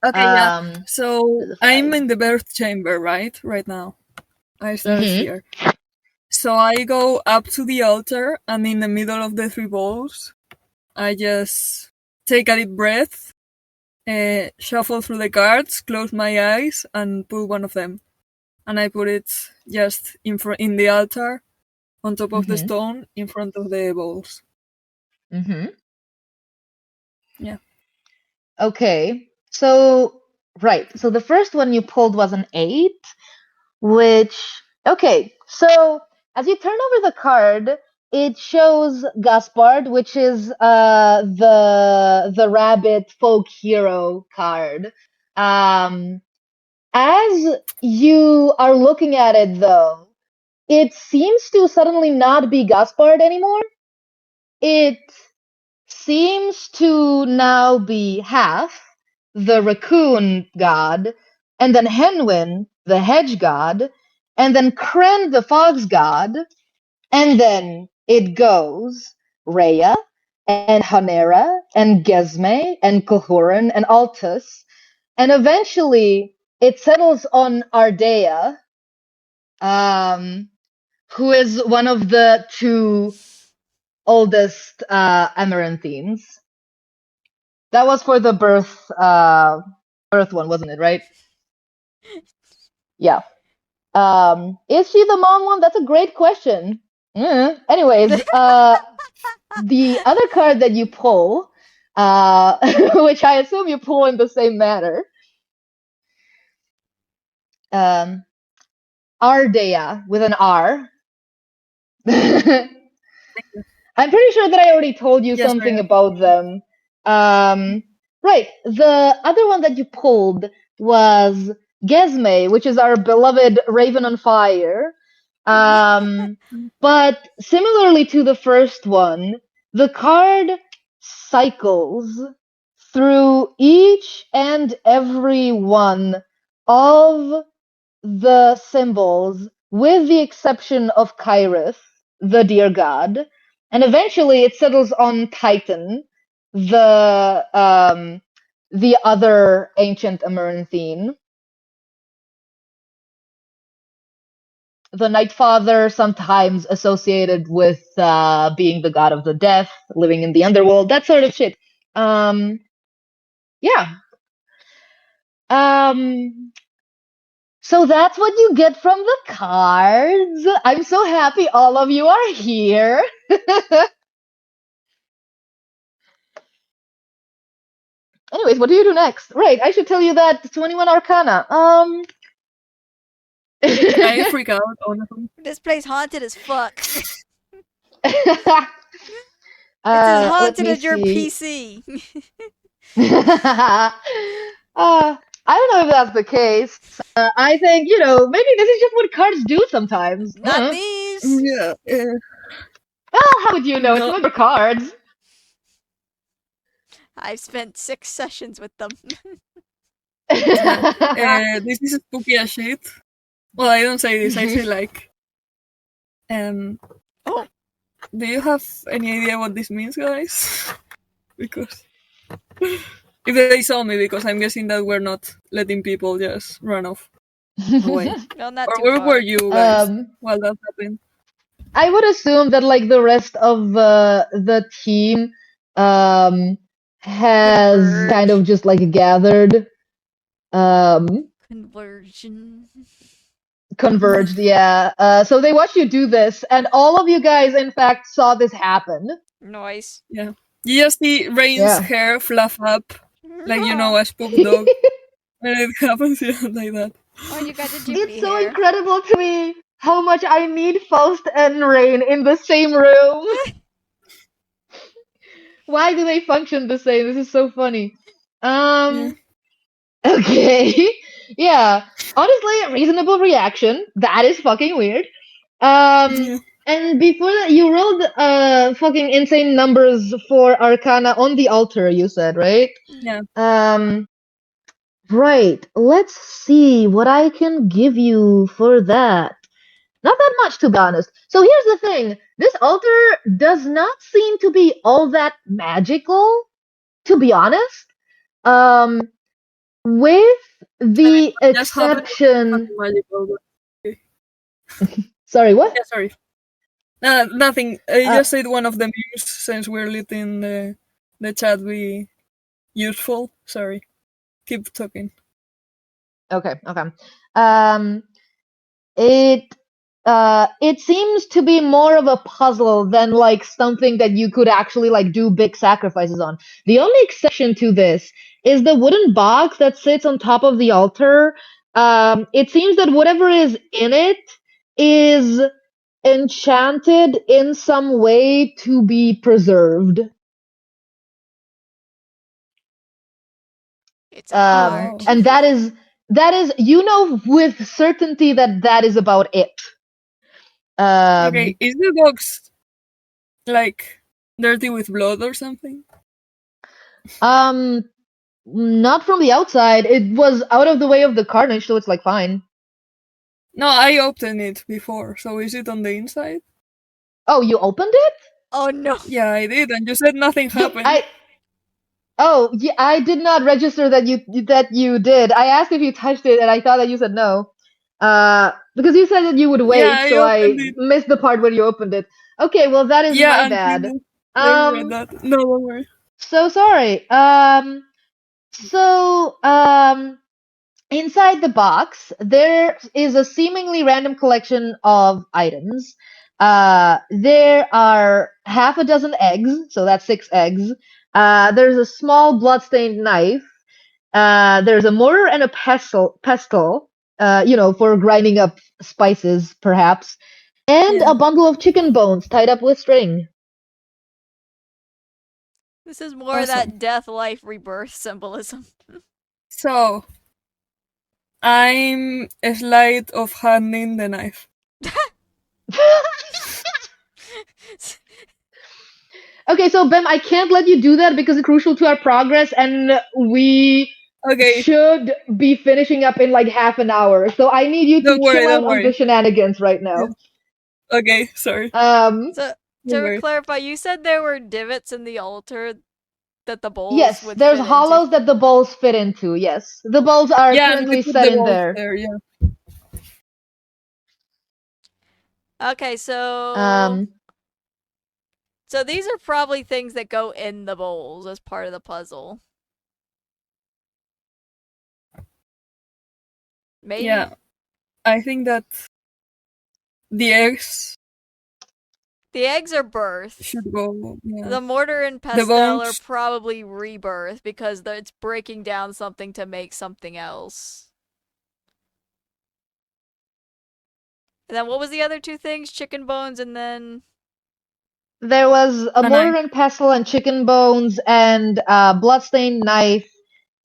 Okay, yeah. So There's a I'm 5. in the birth chamber, right? Right now. I started Mhm. here. So I go up to the altar, and in the middle of the 3 bowls, I just take a deep breath, shuffle through the cards, close my eyes, and pull one of them. And I put it just in the altar, on top of the Mhm. stone, in front of the bowls. Mhm. Yeah. Okay. So right. So the first one you pulled was an 8, which okay. So as you turn over the card, it shows Gaspard, which is the rabbit folk hero card. As you are looking at it, though, it seems to suddenly not be Gaspard anymore. It seems to now be Half, the raccoon god, and then Henwin, the hedge god, and then Kren, the fox god, and then it goes Rhea, and Hanera, and Gesme, and Cohuran, and Altus, and eventually it settles on Ardea, who is one of the 2 oldest Amaranthines. That was for the birth one, wasn't it, right? Yeah. Is she the mom one? That's a great question. Anyways, the other card that you pull, which I assume you pull in the same manner, Ardea with an R. I'm pretty sure that I already told you Yes, something Rhea. about them. Right. The other one that you pulled was Gesme, which is our beloved Raven on Fire. But similarly to the first one, the card cycles through each and every one of the symbols, with the exception of Kyrith, the dear god, and eventually it settles on Titan, the other ancient Amaranthine. The Night Father, sometimes associated with being the god of the death, living in the underworld, that sort of shit. Yeah. So that's what you get from the cards. I'm so happy all of you are here. Anyways, what do you do next? Right, I should tell you that 21 Arcana. I freak out, honestly. This place haunted as fuck. It's as Let haunted me as your see. PC. I don't know if that's the case. I think, maybe this is just what cards do sometimes. Not these. Yeah. Well, how would you know? It's No. not your cards. I've spent 6 sessions with them. This is spooky as shit. Well, I don't say this. I say like, Oh, do you have any idea what this means, guys? Because if they saw me, because I'm guessing that we're not letting people just run off away. well, not Or too where far. were you guys Um, while that happened? I would assume that like the rest of the team has Converge. kind of just like gathered, um, Conversion. converged, yeah. So they watched you do this, and all of you guys, in fact, saw this happen. Nice. Yeah. You just see Rain's Yeah. hair fluff up, like, a spook dog. And it happens, like that. Oh, you got the Jiffy It's so hair. incredible to me how much I need Faust and Rain in the same room. Why do they function the same? This is so funny. Okay. Yeah. Honestly, a reasonable reaction. That is fucking weird. Yeah. And before that, you rolled fucking insane numbers for Arcana on the altar, you said, right? Yeah. Right. Let's see what I can give you for that. Not that much, to be honest. So here's the thing. This altar does not seem to be all that magical, to be honest. With the Just happened exception... magical. Sorry, what? Yeah, sorry. Nothing. I just said one of the memes since we're letting the chat be useful. Sorry. Keep talking. Okay. It seems to be more of a puzzle than like something that you could actually like do big sacrifices on. The only exception to this is the wooden box that sits on top of the altar. It seems that whatever is in it is enchanted in some way to be preserved. It's a heart. And that is with certainty that is about it. Okay, is the box like dirty with blood or something? Not from the outside. It was out of the way of the carnage, so it's like fine. No, I opened it before, so is it on the inside? Oh, you opened it? Oh no. Yeah, I did, and you said nothing happened. I did not register that you did. I asked if you touched it, and I thought that you said no. Because you said that you would wait, Yeah, so I opened it. missed the part where you opened it. Okay, well that is my bad. That. No, don't worry. So sorry. Inside the box, there is a seemingly random collection of items. There are half a dozen eggs, so that's 6 eggs. There's a small bloodstained knife. There's a mortar and a pestle, for grinding up spices, perhaps. And a bundle of chicken bones tied up with string. This is more that death, life, rebirth symbolism. So, I'm a sleight of handing the knife. Okay, so Bem, I can't let you do that because it's crucial to our progress, and we should be finishing up in like half an hour. So I need you to chill out on the shenanigans right now. Okay, sorry. So to clarify, you said there were divots in the altar that the bowls would there's fit hollows into. that the bowls fit into. Yes, the bowls are currently set in there. Okay, so so these are probably things that go in the bowls as part of the puzzle. Maybe. Yeah, I think that the eggs. The eggs are birth. Should go. Yeah. The mortar and pestle are probably rebirth because it's breaking down something to make something else. And then what was the other 2 things? Chicken bones and then... There was a mortar and pestle and chicken bones and bloodstained knife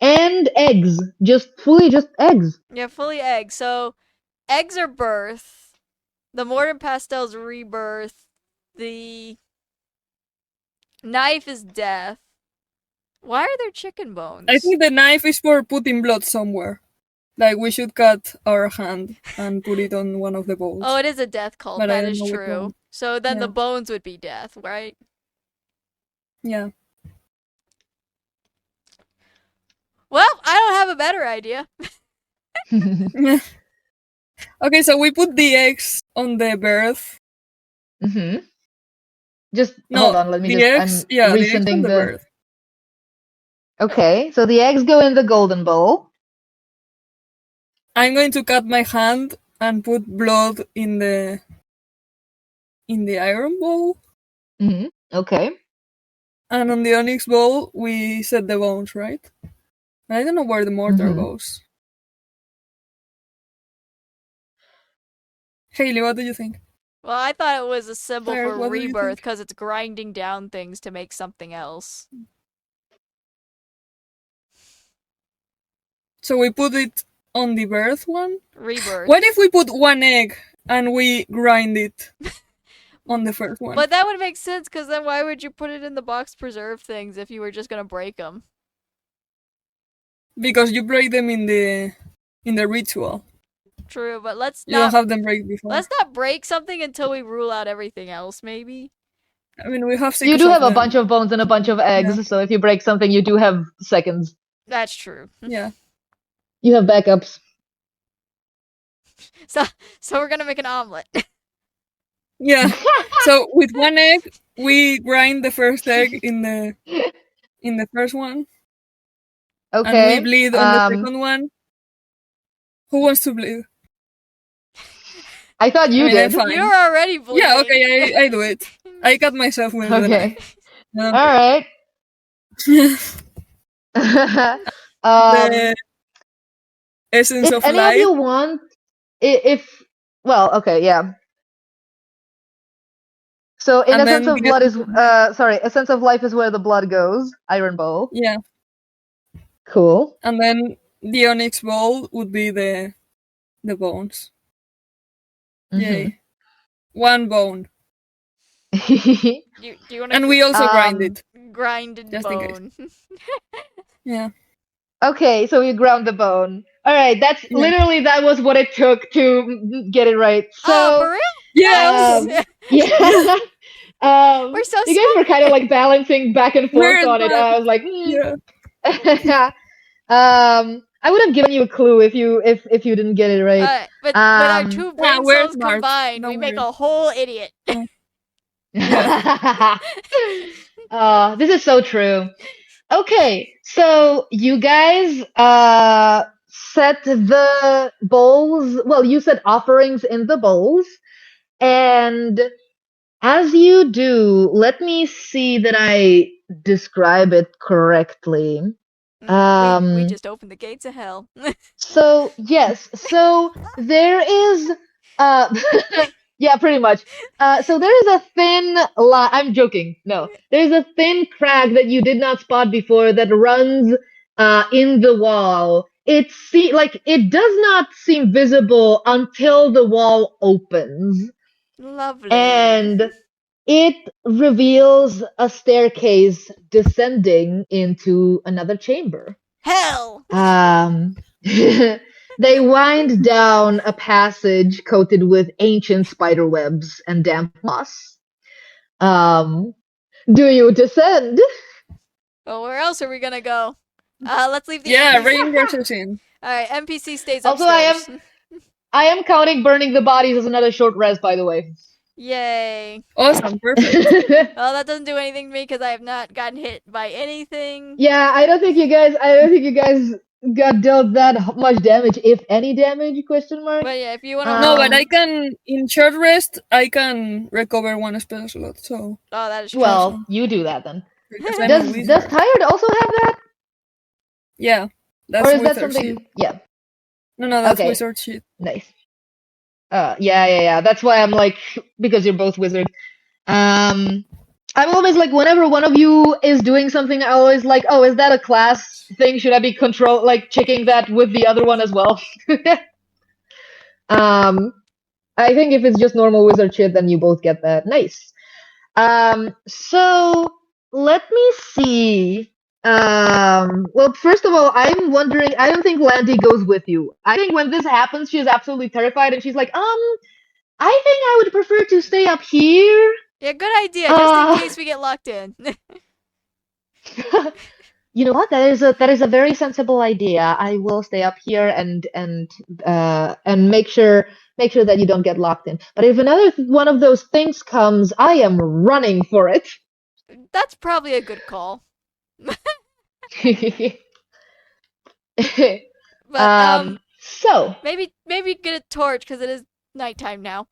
and eggs. Just eggs. Yeah, fully eggs. So eggs are birth. The Mortar Pastel's rebirth. The knife is death. Why are there chicken bones? I think the knife is for putting blood somewhere. Like we should cut our hand and put it on one of the bowls. Oh, it is a death cult. But I That don't is know which true. one. So then Yeah. the bones would be death, right? Yeah. Well, I don't have a better idea. Okay, so we put the eggs on the birth. Mm-hmm. Just No, hold on. Let me the just. eggs. I'm Yeah, the eggs on resending the the. birth. Okay, so the eggs go in the golden bowl. I'm going to cut my hand and put blood in the iron bowl. Mm-hmm. Okay. And on the onyx bowl, we set the bones, right? I don't know where the mortar Mhm. goes. Haley, what do you think? Well, I thought it was a symbol Claire, for what do you rebirth think? because it's grinding down things to make something else. So we put it on the birth one? Rebirth. What if we put one egg and we grind it on the first one? But that would make sense because then why would you put it in the box preserve things if you were just gonna break them? Because you break them in the ritual. True, but let's You don't not have them break before. let's not break something until we rule out everything else. Maybe. I mean, we have 6 You do of have a them. bunch of bones and a bunch of eggs, Yeah. so if you break something, you do have seconds. That's true. Yeah. You have backups. So we're gonna make an omelet. Yeah. So with one egg, we grind the first egg in the first one, and we Okay. bleed on the second one. Who wants to bleed? I thought you I mean, I'm did. fine. You're already bleeding. Yeah, okay, I do it. I cut myself with the Okay. knife. All right. The essence If of any of life. you want, if well, okay, yeah. So in And Essence then of the Blood is essence sorry, Essence of Life is where the blood goes. Iron Bowl. Yeah, Cool. and then the onyx bowl would be the bones. Yay. One bone. Do you want And to we also grind it. grinded Just in case. bone? Yeah. Okay, so you ground the bone. All right, that's Yeah. literally that was what it took to get it right. So Oh, for real? Yes! yeah. We're so You guys were kind of like balancing back and forth We're on it. smart. I was like, Yeah. I would have given you a clue if you didn't get it right. But with our Um, two brain we're cells smart. combined, Don't we make worry. a whole idiot. This is so true. Okay, so you guys set the bowls. Well, you set offerings in the bowls, and as you do, let me see that I describe it correctly. We just opened the gates of hell. So yes, so there is yeah, pretty much. So there is a thin line. I'm joking. No, there is a thin crack that you did not spot before that runs in the wall. Like it does not seem visible until the wall opens, Lovely. and it reveals a staircase descending into another chamber. Hell. They wind down a passage coated with ancient spider webs and damp moss. Do you descend? Well, where else are we gonna go? Let's leave the Yeah, NPC. rain rushes in. Alright, NPC stays Also, upstairs. I am counting burning the bodies as another short rest, by the way. Yay. Awesome, perfect. Well, that doesn't do anything to me because I have not gotten hit by anything. Yeah, I don't think you guys got dealt that much damage, if any damage? Question mark. But yeah, if you want to. No, but I can, in short rest, I can recover one spell slot, so. Oh, that is true. Well, you do that then. Because I'm a Does wizard. Tired also have that? Yeah, that's Or is that wizard something? shit. Yeah, No, that's Okay. wizard shit. nice. Yeah. That's why I'm like, because you're both wizards. I'm always like, whenever one of you is doing something, I always like, oh, is that a class thing? Should I be checking that with the other one as well? um, I think if it's just normal wizard shit, then you both get that. Nice. So let me see. Well, first of all, I'm wondering. I don't think Landy goes with you. I think when this happens, she's absolutely terrified, and she's like, I think I would prefer to stay up here. Yeah, good idea. Just in case we get locked in. You know what? That is a very sensible idea. I will stay up here and make sure that you don't get locked in. But if another one of those things comes, I am running for it. That's probably a good call. But So maybe get a torch because it is nighttime now.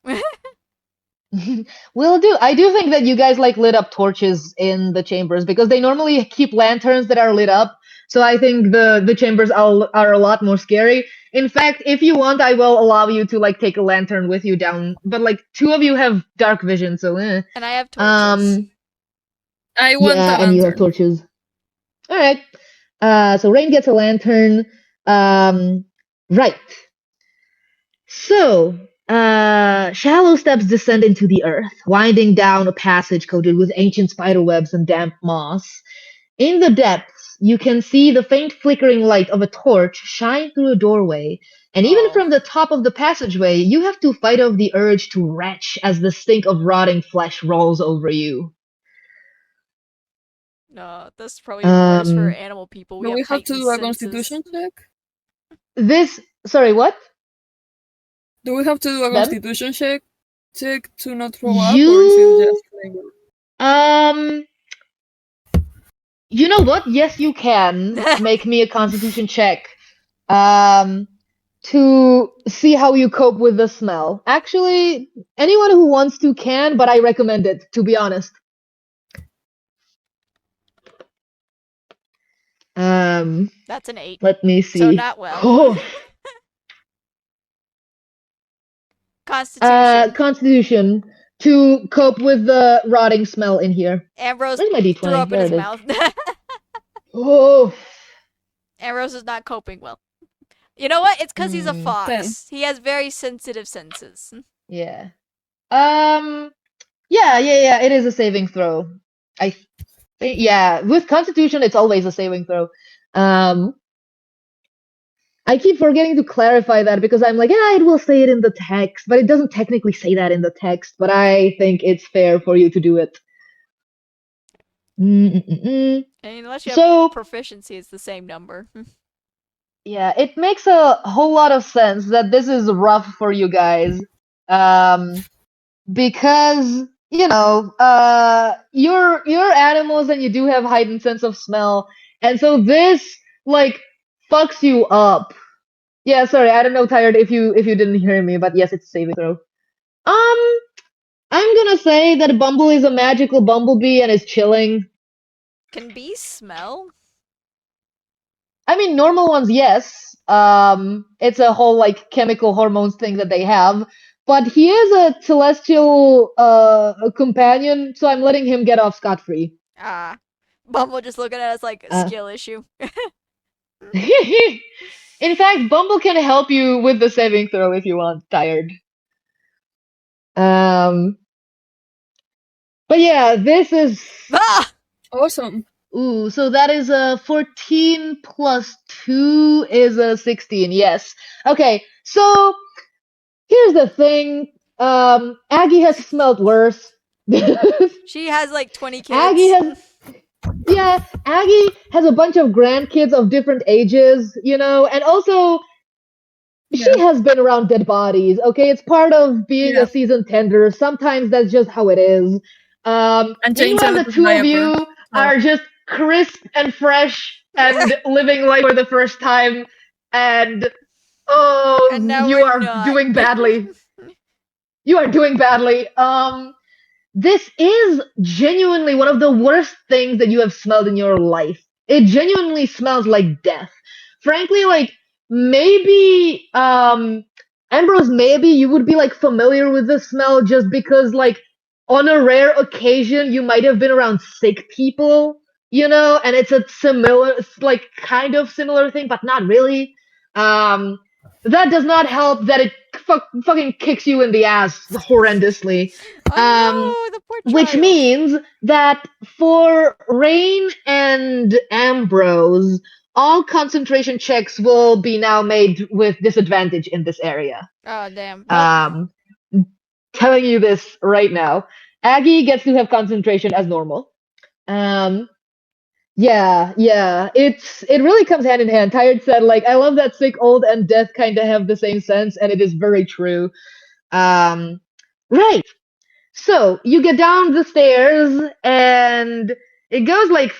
will do. I do think that you guys like lit up torches in the chambers because they normally keep lanterns that are lit up. So I think the chambers are a lot more scary. In fact, if you want, I will allow you to like take a lantern with you down. But like two of you have dark vision, so And I have torches. I want a and you have lantern. torches. All right. So Rain gets a lantern. Right. So, shallow steps descend into the earth, winding down a passage coated with ancient spiderwebs and damp moss. In the depths, you can see the faint flickering light of a torch shine through a doorway, and even Oh. from the top of the passageway, you have to fight off the urge to retch as the stink of rotting flesh rolls over you. No, that's probably worse for Um, animal people. Do we have to heightened do a senses. constitution check? Sorry, what? Do we have to do a Them? constitution check to not throw up, or is it just like... You know what? Yes, you can make me a constitution check. To see how you cope with the smell. Actually, anyone who wants to can, but I recommend it, to be honest. That's an 8. Let me see. So not well. Oh. Constitution. Constitution to cope with the rotting smell in here. Ambrose Where's my D20? threw up in There his it is. mouth. Oh. Ambrose is not coping well. You know what? It's because he's a 10. fox. He has very sensitive senses. Yeah. Yeah. It is a saving throw. I think, yeah. With Constitution, it's always a saving throw. I keep forgetting to clarify that because I'm like, yeah, it will say it in the text, but it doesn't technically say that in the text. But I think it's fair for you to do it. And unless you have proficiency, it's the same number. Yeah, it makes a whole lot of sense that this is rough for you guys. Because, you know, you're animals and you do have heightened sense of smell. And so this, like, fucks you up. Yeah, sorry, I don't know, Tired, if you didn't hear me, but yes, it's a saving throw. I'm gonna say that Bumble is a magical bumblebee and is chilling. Can bees smell? I mean, normal ones, yes. It's a whole like chemical hormones thing that they have. But he is a celestial companion, so I'm letting him get off scot-free. Ah. Bumble just looking at us like a skill issue. In fact, Bumble can help you with the saving throw if you want, Tired. But yeah, this is... Ah! Awesome. Ooh, so that is a 14 plus 2 is a 16, yes. Okay, so here's the thing. Aggie has smelled worse. She has like 20 kids. Aggie has a bunch of grandkids of different ages, you know, and also she has been around dead bodies, okay? It's part of being a seasoned tender. Sometimes that's just how it is. Meanwhile, the two of you are just crisp and fresh and living life for the first time, and you are doing badly. You are doing badly. This is genuinely one of the worst things that you have smelled in your life. It genuinely smells like death. Frankly, like, maybe, Ambrose, maybe you would be, like, familiar with the smell just because, like, on a rare occasion you might have been around sick people, and it's a similar, like kind of similar thing, but not really. Um, that does not help that it fucking kicks you in the ass horrendously. Um, Oh no, the poor which child. means that for Rain and Ambrose, all concentration checks will be now made with disadvantage in this area. Oh damn. Well, Um, telling you this right now. Aggie gets to have concentration as normal. Um, yeah. It really comes hand in hand. Tired said, like, I love that sick, old, and death kind of have the same sense, and it is very true. Right. So you get down the stairs, and it goes like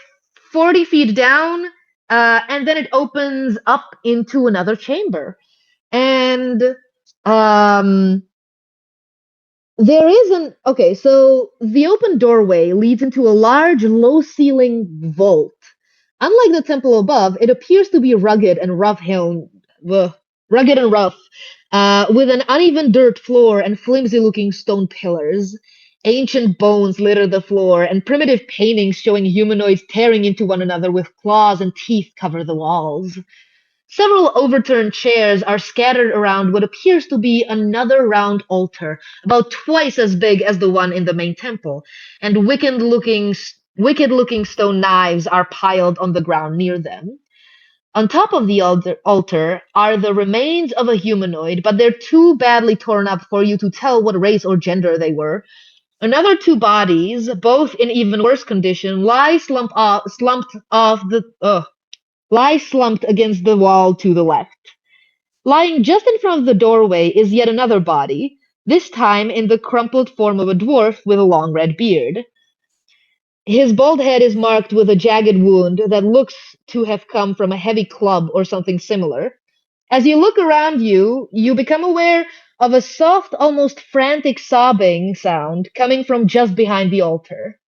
40 feet down, and then it opens up into another chamber. And um, there is an okay, so the open doorway leads into a large, low-ceiling vault. Unlike the temple above, it appears to be rugged and rough, with an uneven dirt floor and flimsy-looking stone pillars. Ancient bones litter the floor, and primitive paintings showing humanoids tearing into one another with claws and teeth cover the walls. Several overturned chairs are scattered around what appears to be another round altar, about twice as big as the one in the main temple, and wicked-looking stone knives are piled on the ground near them. On top of the altar are the remains of a humanoid, but they're too badly torn up for you to tell what race or gender they were. Another two bodies, both in even worse condition, lie slumped against the wall to the left. Lying just in front of the doorway is yet another body, this time in the crumpled form of a dwarf with a long red beard. His bald head is marked with a jagged wound that looks to have come from a heavy club or something similar. As you look around you, you become aware of a soft, almost frantic sobbing sound coming from just behind the altar.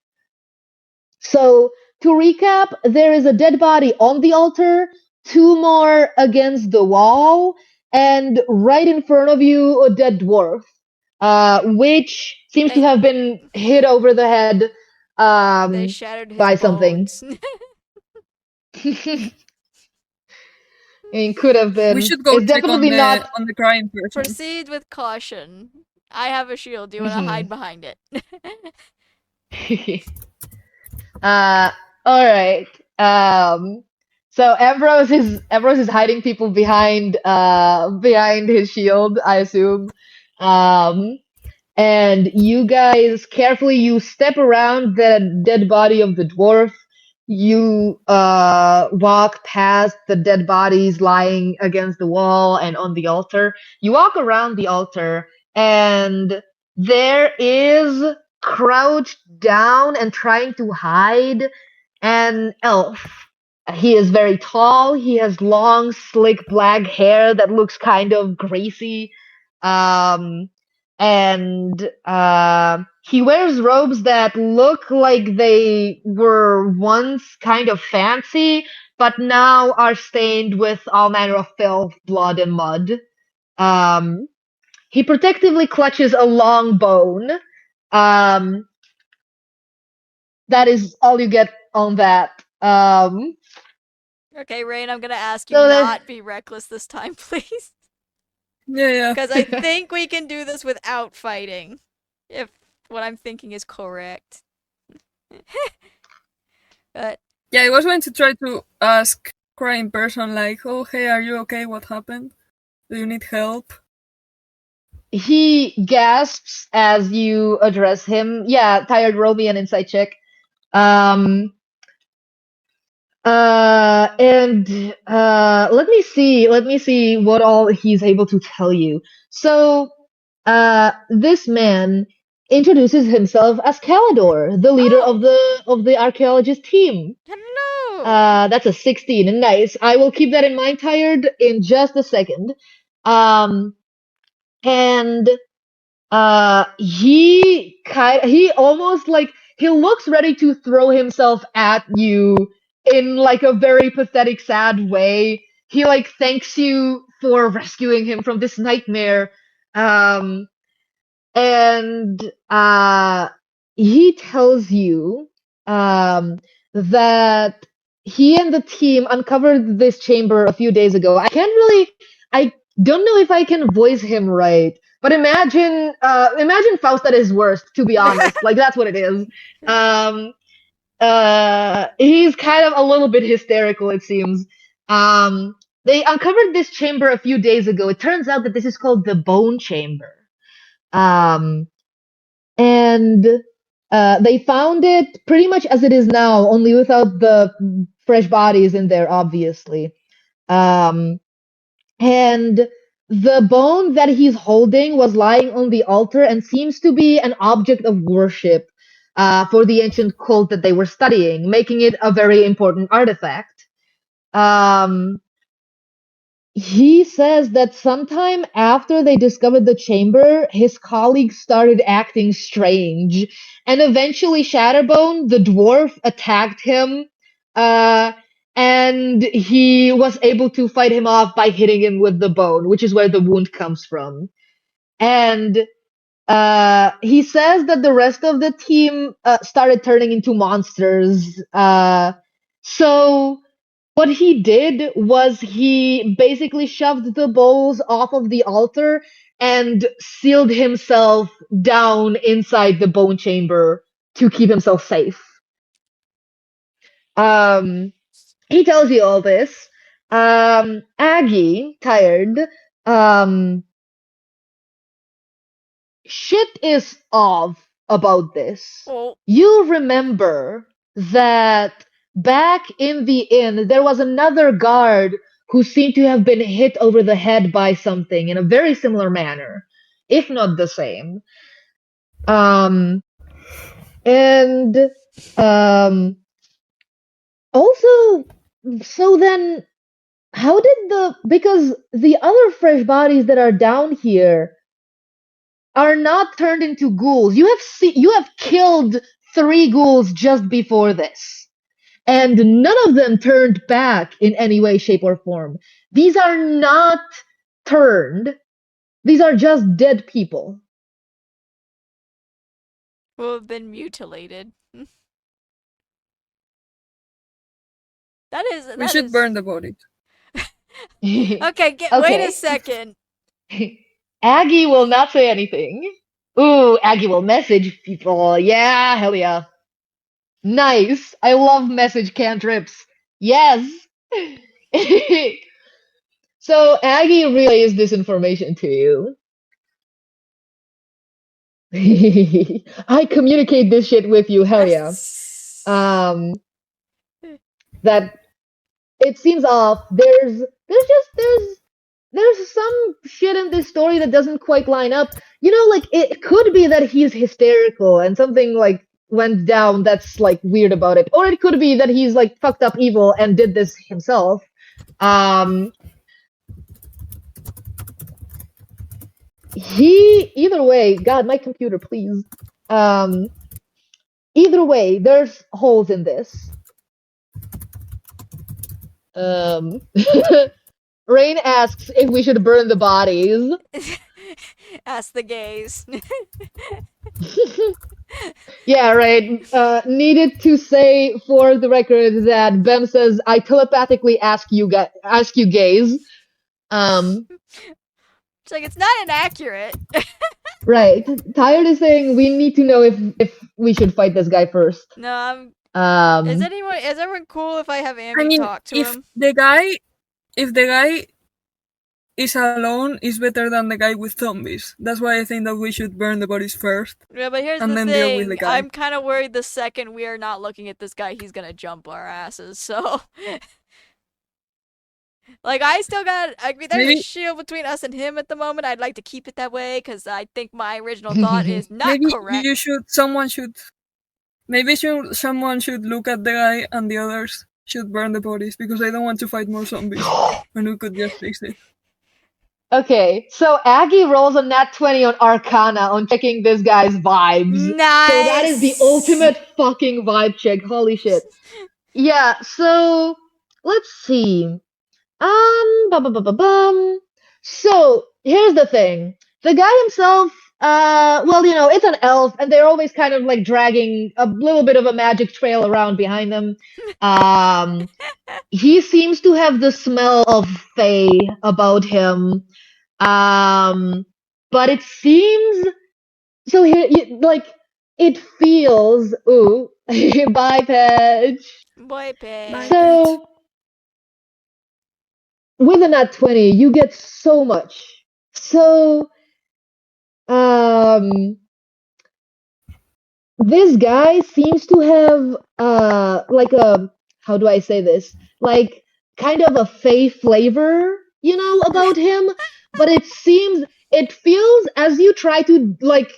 So, to recap, there is a dead body on the altar, two more against the wall, and right in front of you, a dead dwarf, which seems to they have been hit over the head they shattered his by something. bones. It could have We been. should go It's check definitely not. on the crying person. Proceed with caution. I have a shield. Do you want to hide behind it? uh, all right. So Ambrose is hiding people behind his shield, I assume. And you guys you step around the dead body of the dwarf. You walk past the dead bodies lying against the wall and on the altar. You walk around the altar, and there is crouched down and trying to hide an elf. He is very tall. He has long, slick black hair that looks kind of greasy. Um, and he wears robes that look like they were once kind of fancy, but now are stained with all manner of filth, blood, and mud. Um, he protectively clutches a long bone. Um, that is all you get on that. Okay, Rain, I'm gonna ask you So not be reckless this time, please. Yeah. Because I think we can do this without fighting. If what I'm thinking is correct. But Yeah, I was going to try to ask crying person like, oh hey, are you okay? What happened? Do you need help? he gasps as you address him. Yeah, tired, roll me an insight check. Um, and let me see what all he's able to tell you. So, this man introduces himself as Calidor, the leader oh, of the archaeologist team. hello. That's a 16. Nice. I will keep that in mind, tired, in just a second. Um, and he almost like he looks ready to throw himself at you in like a very pathetic, sad way. He like thanks you for rescuing him from this nightmare. Um, and he tells you that he and the team uncovered this chamber a few days ago. I don't know if I can voice him right, but imagine Faust at his worst, to be honest. Like, that's what it is. He's kind of a little bit hysterical, it seems. They uncovered this chamber a few days ago. It turns out that this is called the Bone Chamber. And they found it pretty much as it is now, only without the fresh bodies in there, obviously. And the bone that he's holding was lying on the altar and seems to be an object of worship for the ancient cult that they were studying, making it a very important artifact. He says that sometime after they discovered the chamber, his colleagues started acting strange, and eventually Shatterbone, the dwarf, attacked him, and he was able to fight him off by hitting him with the bone, which is where the wound comes from. And he says that the rest of the team started turning into monsters. So what he did was he basically shoved the bowls off of the altar and sealed himself down inside the bone chamber to keep himself safe. He tells you all this. Aggie, tired, shit is off about this. Oh. You remember that back in the inn, there was another guard who seemed to have been hit over the head by something in a very similar manner, if not the same. And also, so then, how did because the other fresh bodies that are down here are not turned into ghouls. You have killed 3 ghouls just before this, and none of them turned back in any way, shape, or form. These are not turned. These are just dead people. Who have been mutilated. We should burn the body. Okay, wait Okay. a second. Aggie will not say anything. Ooh, Aggie will message people. Yeah, hell yeah. Nice. I love message cantrips. Yes. So Aggie relays this information to you. I communicate this shit with you, hell yeah. That it seems off. There's some shit in this story that doesn't quite line up. You know, like, it could be that he's hysterical and something like went down that's like weird about it, or it could be that he's like fucked up evil and did this himself. Either way, God, my computer, please. Either way, there's holes in this. Rain asks if we should burn the bodies. Ask the gays. Yeah, right. Needed to say for the record that Bem says I telepathically ask you gays. It's like, it's not inaccurate. Right. Tired is saying we need to know if we should fight this guy first. No, Um, is everyone cool if I have Ambi I mean, talk to if him? the guy is alone, is better than the guy with zombies. That's why I think that we should burn the bodies first. Yeah, but here's and the then deal with the thing. guy. I'm kind of worried the second we are not looking at this guy, he's gonna jump our asses. So, like, I still got. I mean, there's a shield between us and him at the moment. I'd like to keep it that way because I think my original thought is not maybe correct. someone should look at the guy and the others should burn the bodies because I don't want to fight more zombies when we could just fix it. Okay, so Aggie rolls a nat 20 on Arcana on checking this guy's vibes. Nice. So that is the ultimate fucking vibe check. Holy shit. Yeah, so let's see. So here's the thing. The guy himself Well, it's an elf, and they're always kind of like dragging a little bit of a magic trail around behind them. He seems to have the smell of Fae about him. But it seems so here, like it feels. Ooh, bye, Pedge. Boy, pig. So with a nat 20, you get so much. So, this guy seems to have like a, how do I say this? Like kind of a fey flavor, about him, but it feels as you try to like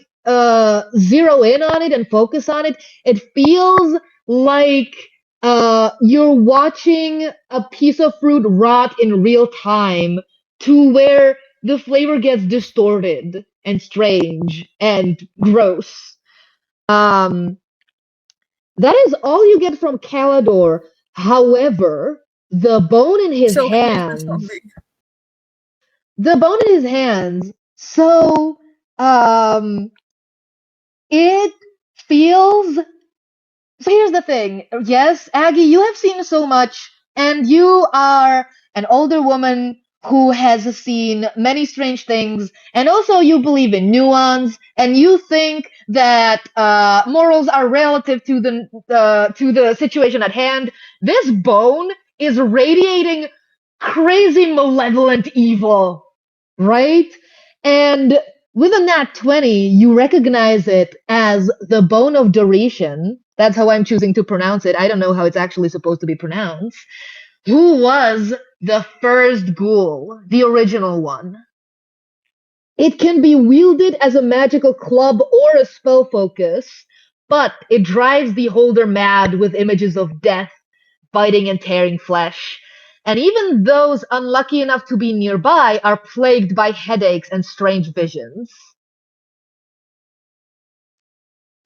zero in on it and focus on it, it feels like you're watching a piece of fruit rot in real time to where the flavor gets distorted and strange and gross. Um, that is all you get from Calador. However, the bone in his So he is the hands, zombie. so it feels. So here's the thing. Yes, Aggie, you have seen so much, and you are an older woman who has seen many strange things, and also you believe in nuance, and you think that morals are relative to the situation at hand. This bone is radiating crazy malevolent evil, right? And with a nat 20, you recognize it as the bone of Doretian. That's how I'm choosing to pronounce it. I don't know how it's actually supposed to be pronounced. Who was the first ghoul, the original one. It can be wielded as a magical club or a spell focus, but it drives the holder mad with images of death, biting and tearing flesh. And even those unlucky enough to be nearby are plagued by headaches and strange visions.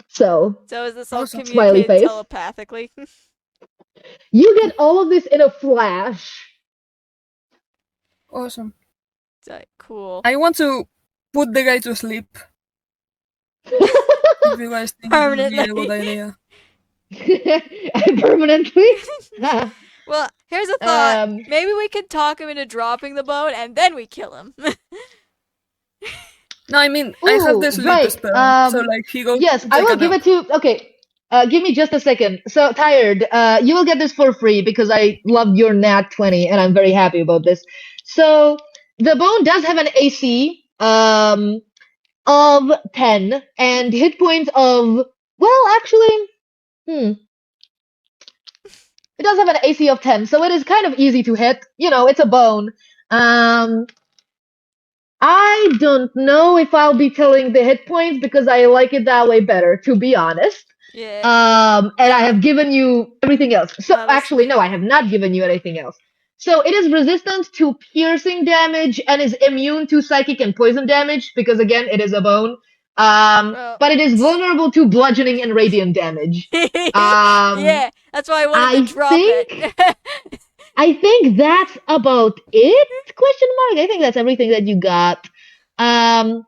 So is this all Awesome. Smiley communicated face. telepathically? You get all of this in a flash. Awesome. Cool. I want to put the guy to sleep. If you guys think it would be a good idea. Permanently? Well, here's a thought. Maybe we could talk him into dropping the bone and then we kill him. No, I mean, I have the Ooh, sleep right. spell, so like he goes. Yes, to I take will a give nap. it to. Okay, give me just a second. So tired. You will get this for free because I loved your nat 20 and I'm very happy about this. So the bone does have an AC of 10 and hit points of, well, actually, it does have an AC of 10, so it is kind of easy to hit. It's a bone. I don't know if I'll be telling the hit points because I like it that way better, to be honest. Yeah. And I have given you everything else. So actually, no, I have not given you anything else. So it is resistant to piercing damage and is immune to psychic and poison damage because again, it is a bone. But it is vulnerable to bludgeoning and radiant damage. Yeah, that's why I wanted to drop it. I think that's about it? Question mark. I think that's everything that you got. No.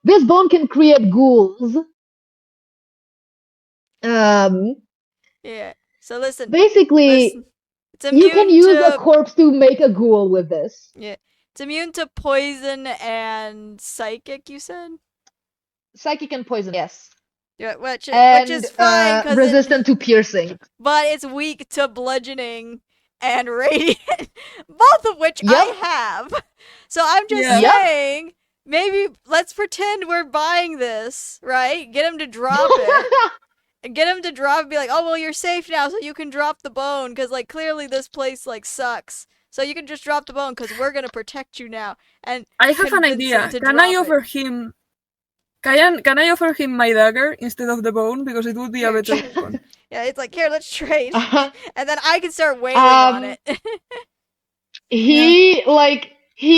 This bone can create ghouls. Yeah. So listen. Basically, it's immune you can use to a corpse to make a ghoul with this. Yeah. It's immune to poison and psychic, you said? Psychic and poison, yes. Yeah, which And is fine because resistant to piercing. But it's weak to bludgeoning and radiant, both of which I have. So I'm just saying, maybe let's pretend we're buying this, right? Get him to drop it. And get him to drop and be like, oh, well, you're safe now, so you can drop the bone, because, like, clearly this place, like, sucks. So you can just drop the bone, because we're going to protect you now. And I have an idea. Can I offer him... Can I offer him my dagger instead of the bone? Because it would be a better weapon. Yeah, it's like, here, let's trade. And then I can start wailing on it. He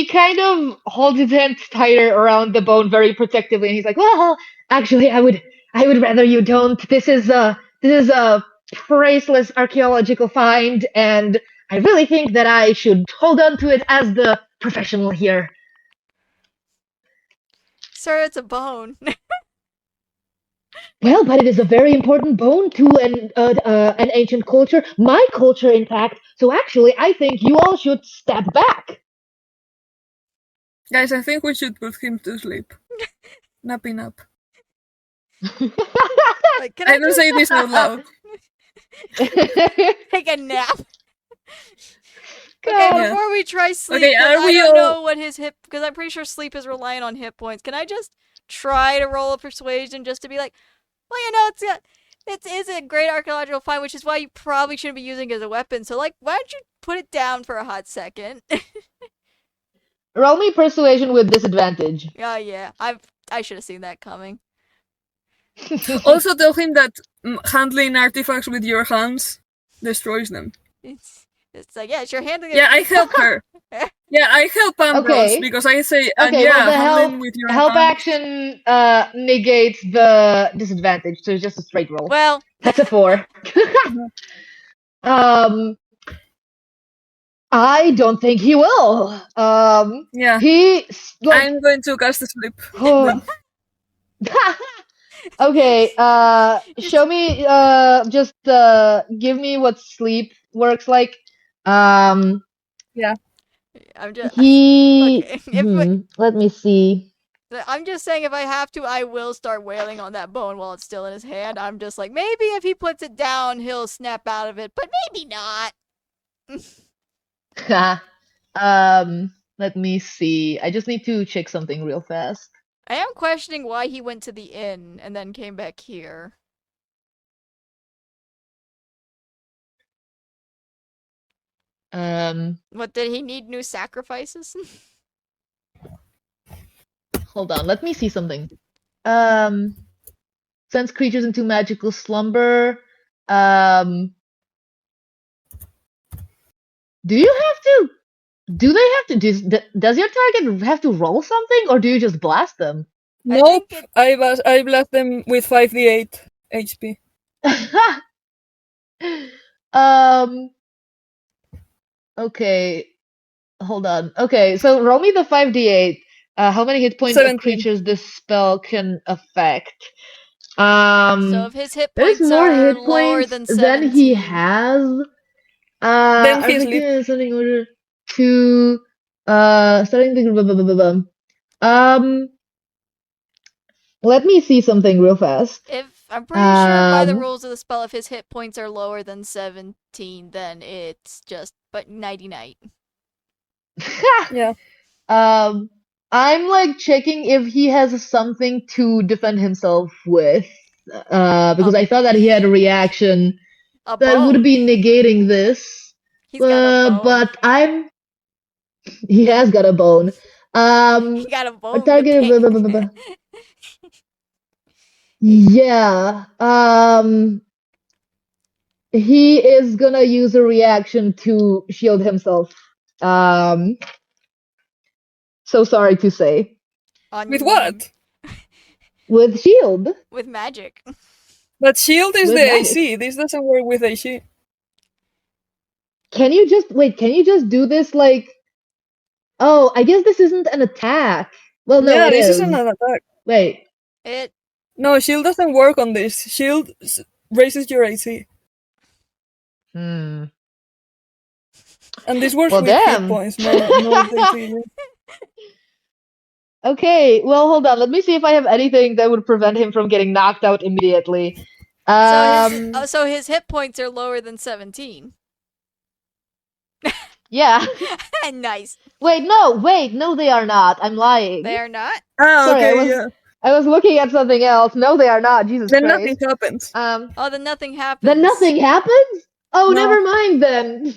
kind of holds his hands tighter around the bone very protectively, and he's like, well, actually, I would rather you don't. This is a priceless archaeological find, and I really think that I should hold on to it as the professional here. Sir, it's a bone. Well, but it is a very important bone to an ancient culture, my culture, in fact. So actually, I think you all should step back. Guys, I think we should put him to sleep. Napping up. Like, can I I don't say this out loud. take a nap? Okay, God. before we try sleep, Okay, 'cause are I we don't all- know what his hip, because I'm pretty sure sleep is relying on hit points. Can I just try to roll a persuasion just to be like, well, you know, it is a great archaeological find, which is why you probably shouldn't be using it as a weapon. So, like, why don't you put it down for a hot second? Roll me persuasion with disadvantage. Yeah, I should have seen that coming. Also tell him that handling artifacts with your hands destroys them. It's like, yeah, it's your handling. Yeah, I help her. Yeah, I help Ambrose Okay. because I say, Okay, yeah, well, the handling with your help hands. action negates the disadvantage, so it's just a straight roll. Well, That's a 4. I don't think he will. Yeah, He like I'm going to cast a sleep. oh. Okay, show me just give me what sleep works like. I'm just He okay. If let me see. I'm just saying, if I have to, I will start wailing on that bone while it's still in his hand. I'm just like, maybe if he puts it down, he'll snap out of it, but maybe not. Let me see. I just need to check something real fast. I am questioning why he went to the inn and then came back here. What, did he need new sacrifices? Hold on, let me see something. Sends creatures into magical slumber. Do you have to? Do they have to? Does your target have to roll something, or do you just blast them? Nope, think I blast them with 5d8 HP. Okay. Hold on. Okay, so roll me the 5d8. How many hit points of 17. creatures this spell can affect? So if his hit There's points more are hit lower points than than 17, he has. Then I'm he's thinking lit. of something in order to starting the blah, blah, blah, blah, blah. Let me see something real fast. if I'm pretty sure by the Um, rules of the spell, if his hit points are lower than 17, then it's just but nighty night. Yeah. I'm like checking if he has something to defend himself with. Because I thought that he had a reaction A that bone. would be negating this. He's got a bone. But he has got a bone. He got a A bone. target. To Blah, blah, blah, blah. Yeah. He is gonna use a reaction to shield himself. So sorry to say. With what? With shield. With magic. But shield is With the magic. AC. This doesn't work with AC. Can you just wait? Can you just do this like? Oh, I guess this isn't an attack. Well, no, Yeah, it this is. isn't an attack. Wait. It. No, shield doesn't work on this. Shield raises your AC. Hmm. And this works Well, with hit damn. points, no AC. Okay. Well, hold on. Let me see if I have anything that would prevent him from getting knocked out immediately. So his hit points are lower than 17. Yeah. Nice. Wait, no, they are not. I'm lying. They are not? Ah, Sorry, okay, I was looking at something else. No, they are not. Jesus Then Christ. nothing happens. Oh, then nothing happens. Then nothing happens? Oh, No. never mind then.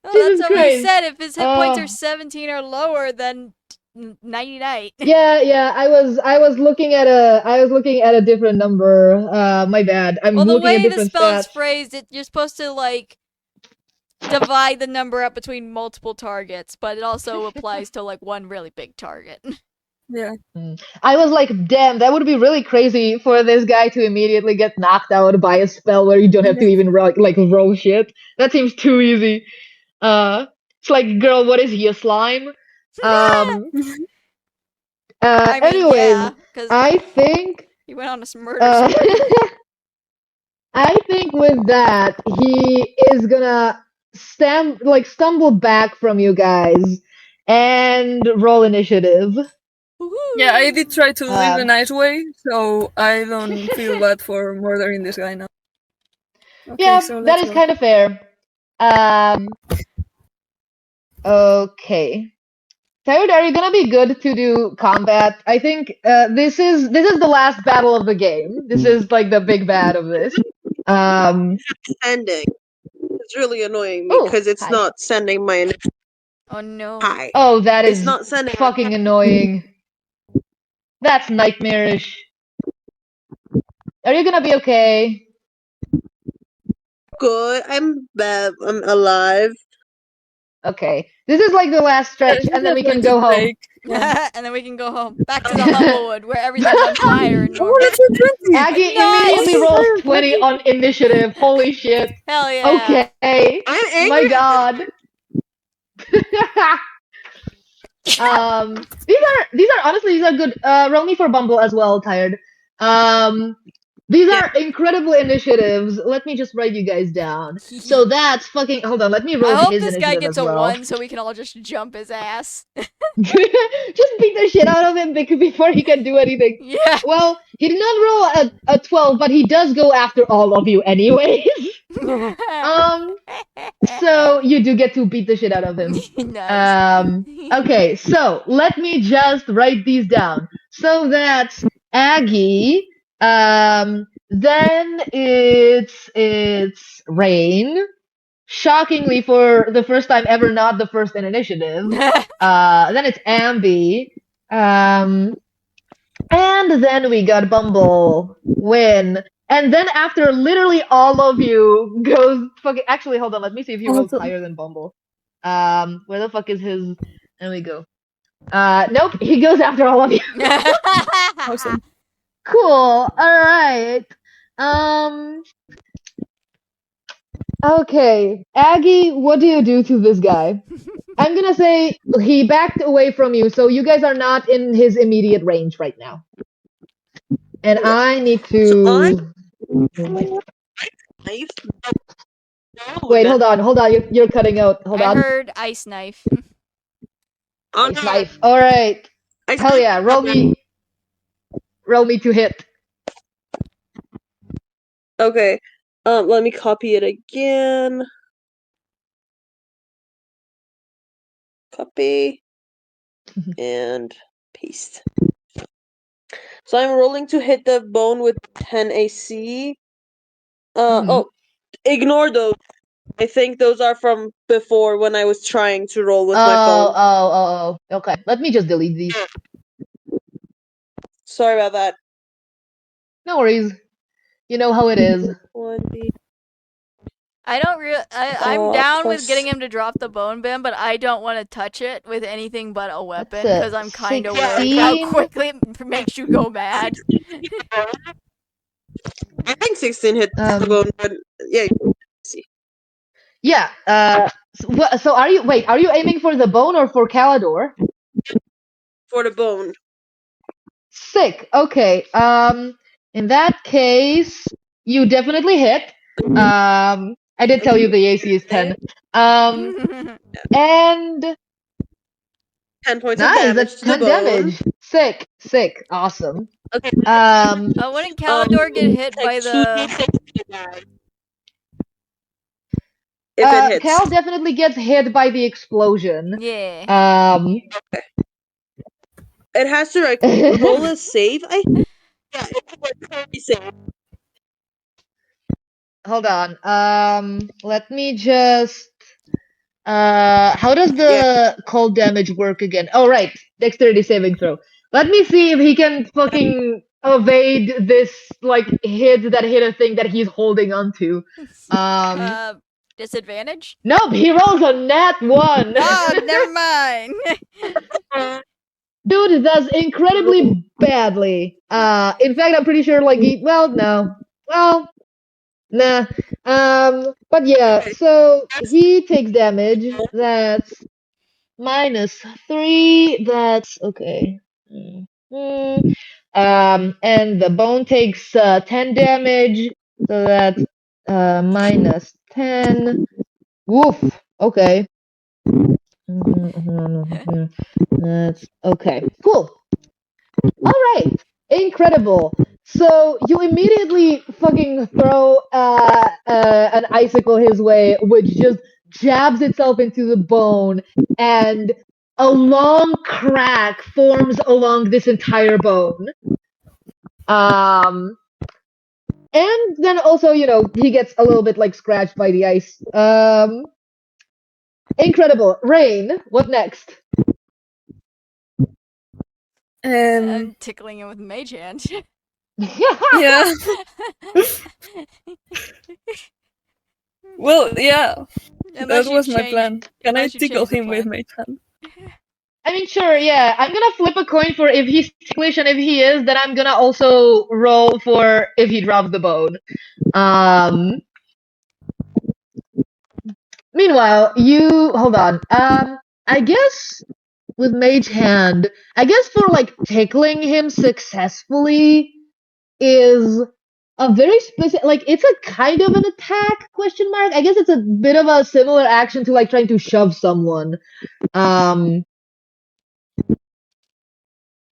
Oh, Jesus that's what Christ. we said. If his hit points Oh. are 17 or lower, then nighty night. Yeah, I was looking at a different number. My bad. I'm Well, the looking at way the different spell is stats. phrased, you're supposed to like divide the number up between multiple targets, but it also applies to like one really big target. Yeah. I was like, damn, that would be really crazy for this guy to immediately get knocked out by a spell where you don't have to even roll shit. That seems too easy. It's like, girl, what is he, a slime? I mean, Anyways, yeah, because I think he went on a murder spree. I think with that he is gonna stumble back from you guys and roll initiative. Yeah, I did try to live a Um, nice way, so I don't feel bad for murdering this guy now. Okay, Yeah, so that let's is go. kind of fair. Okay. Tyrod, are you gonna be good to do combat? I think this is the last battle of the game. This is like the big bad of this. Sending. It's really annoying me Oh, because it's hi. not sending my Oh no. hi. Oh, that It's is not sending. fucking annoying. That's nightmarish. Are you gonna be okay? Good. I'm alive. Okay. This is like the last stretch, and then we can go home. And then we can go home. Back to the Humblewood, where everything's on fire and normal. Aggie Nice! immediately rolls 20 on initiative. Holy shit. Hell yeah. Okay. I'm angry. My god. These are honestly, these are good. Roll me for Bumble as well, Tired. These are incredible initiatives. Let me just write you guys down. So that's fucking. Hold on, let me roll I hope his this initiative guy gets as a well. 1 so we can all just jump his ass. Just beat the shit out of him before he can do anything. Yeah. Well, he did not roll a 12, but he does go after all of you anyways. So you do get to beat the shit out of him. Nice. Okay, so let me just write these down. So that's Aggie. Then it's Rain. Shockingly, for the first time ever, not the first in initiative. Then it's Ambi. And then we got Bumble, Win. And then after literally all of you goes fucking. Actually, hold on. Let me see if he rolls higher than Bumble. Where the fuck is his? There we go. Nope. He goes after all of you. Awesome. Cool. All right. Okay, Aggie, what do you do to this guy? I'm gonna say he backed away from you, so you guys are not in his immediate range right now. And I need to. Wait, hold on. You're cutting out. Hold I on. heard ice knife. Ice knife. All right. Hell yeah! Roll me to hit. Okay. Let me copy it again. Copy and paste. So I'm rolling to hit the bone with 10 AC. Oh, ignore those. I think those are from before when I was trying to roll with my phone. Oh. Okay. Let me just delete these. Sorry about that. No worries. You know how it is. 1d. I'm down with plus- getting him to drop the bone bin, but I don't want to touch it with anything but a weapon That's because I'm kind of worried how 16. quickly it makes you go mad. I think 16 hits the bone, but yeah. See. Yeah. So are you? Wait. Are you aiming for the bone or for Calador? For the bone. Sick. Okay. In that case, you definitely hit. I did tell you the AC is 10. And 10 points of nice. damage That's to the 10 bone. damage. Sick. Awesome. Okay. Wouldn't Calador get hit by the? If it hits. Cal definitely gets hit by the explosion. Yeah. It has to roll a save. Yeah, it's a save. Hold on. Let me just. How does the cold damage work again? Oh, right. Dexterity saving throw. Let me see if he can fucking evade this, like, hit a thing that he's holding onto. Disadvantage? Nope, he rolls a nat 1. Oh, never mind. Dude does incredibly badly. In fact, I'm pretty sure, like, no. Well, nah. But yeah, so he takes damage. That's -3. That's okay. And the bone takes 10 damage, so that's minus 10. Woof. Okay. That's okay. Cool. All right. Incredible. So you immediately fucking throw an icicle his way, which just jabs itself into the bone, and a long crack forms along this entire bone. And then also, he gets a little bit like scratched by the ice. Incredible. Rain, what next? I'm tickling him with mage hand. Yeah. Well, yeah. Unless That was my change- plan. Can I unless you tickle change the him with plan. my hand? I mean, sure, yeah. I'm gonna flip a coin for if he's ticklish, and if he is, then I'm gonna also roll for if he drops the bone. Meanwhile, hold on. I guess with Mage Hand, I guess for like tickling him successfully is a very specific, like it's a kind of an attack, question mark. I guess it's a bit of a similar action to like trying to shove someone.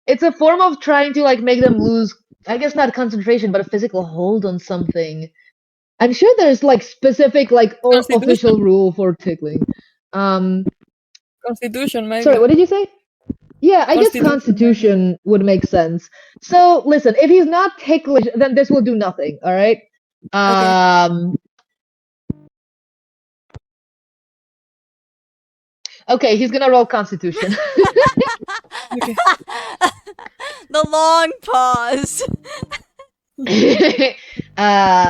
It's a form of trying to like make them lose, I guess not concentration, but a physical hold on something. I'm sure there's like specific like official rule for tickling. Constitution, maybe. Sorry, what did you say? Yeah, I guess Constitution would make sense. So listen, if he's not ticklish, then this will do nothing. All right. Okay, he's gonna roll Constitution. Okay. The long pause.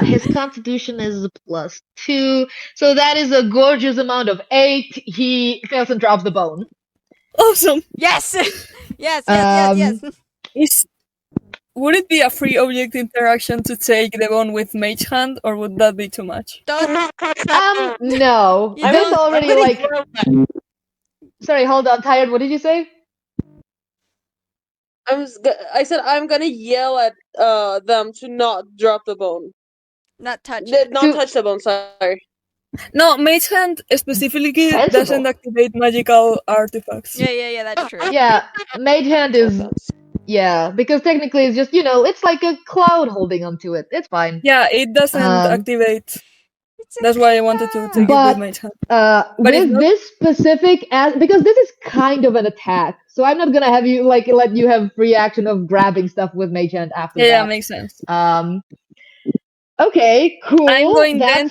His Constitution is +2, so that is a gorgeous amount of 8. He fails and drops the bone. Awesome. Yes. Yes. Would it be a free object interaction to take the bone with Mage Hand, or would that be too much? No. You This don't- already like. Sorry, hold on. Tired. What did you say? I said I'm gonna yell at them to not drop the bone. Not touch it. Not touch the bone. Sorry. No, Mage Hand specifically Sensible. doesn't activate magical artifacts. Yeah, that's true. Yeah, Mage Hand is. Yeah, because technically it's just, it's like a cloud holding onto it. It's fine. Yeah, it doesn't activate. That's why I wanted to take it with Mage Hand. With this specific, because this is kind of an attack, so I'm not gonna have you like let you have free action of grabbing stuff with Mage Hand after that. Yeah, makes sense. Okay, cool. I'm going then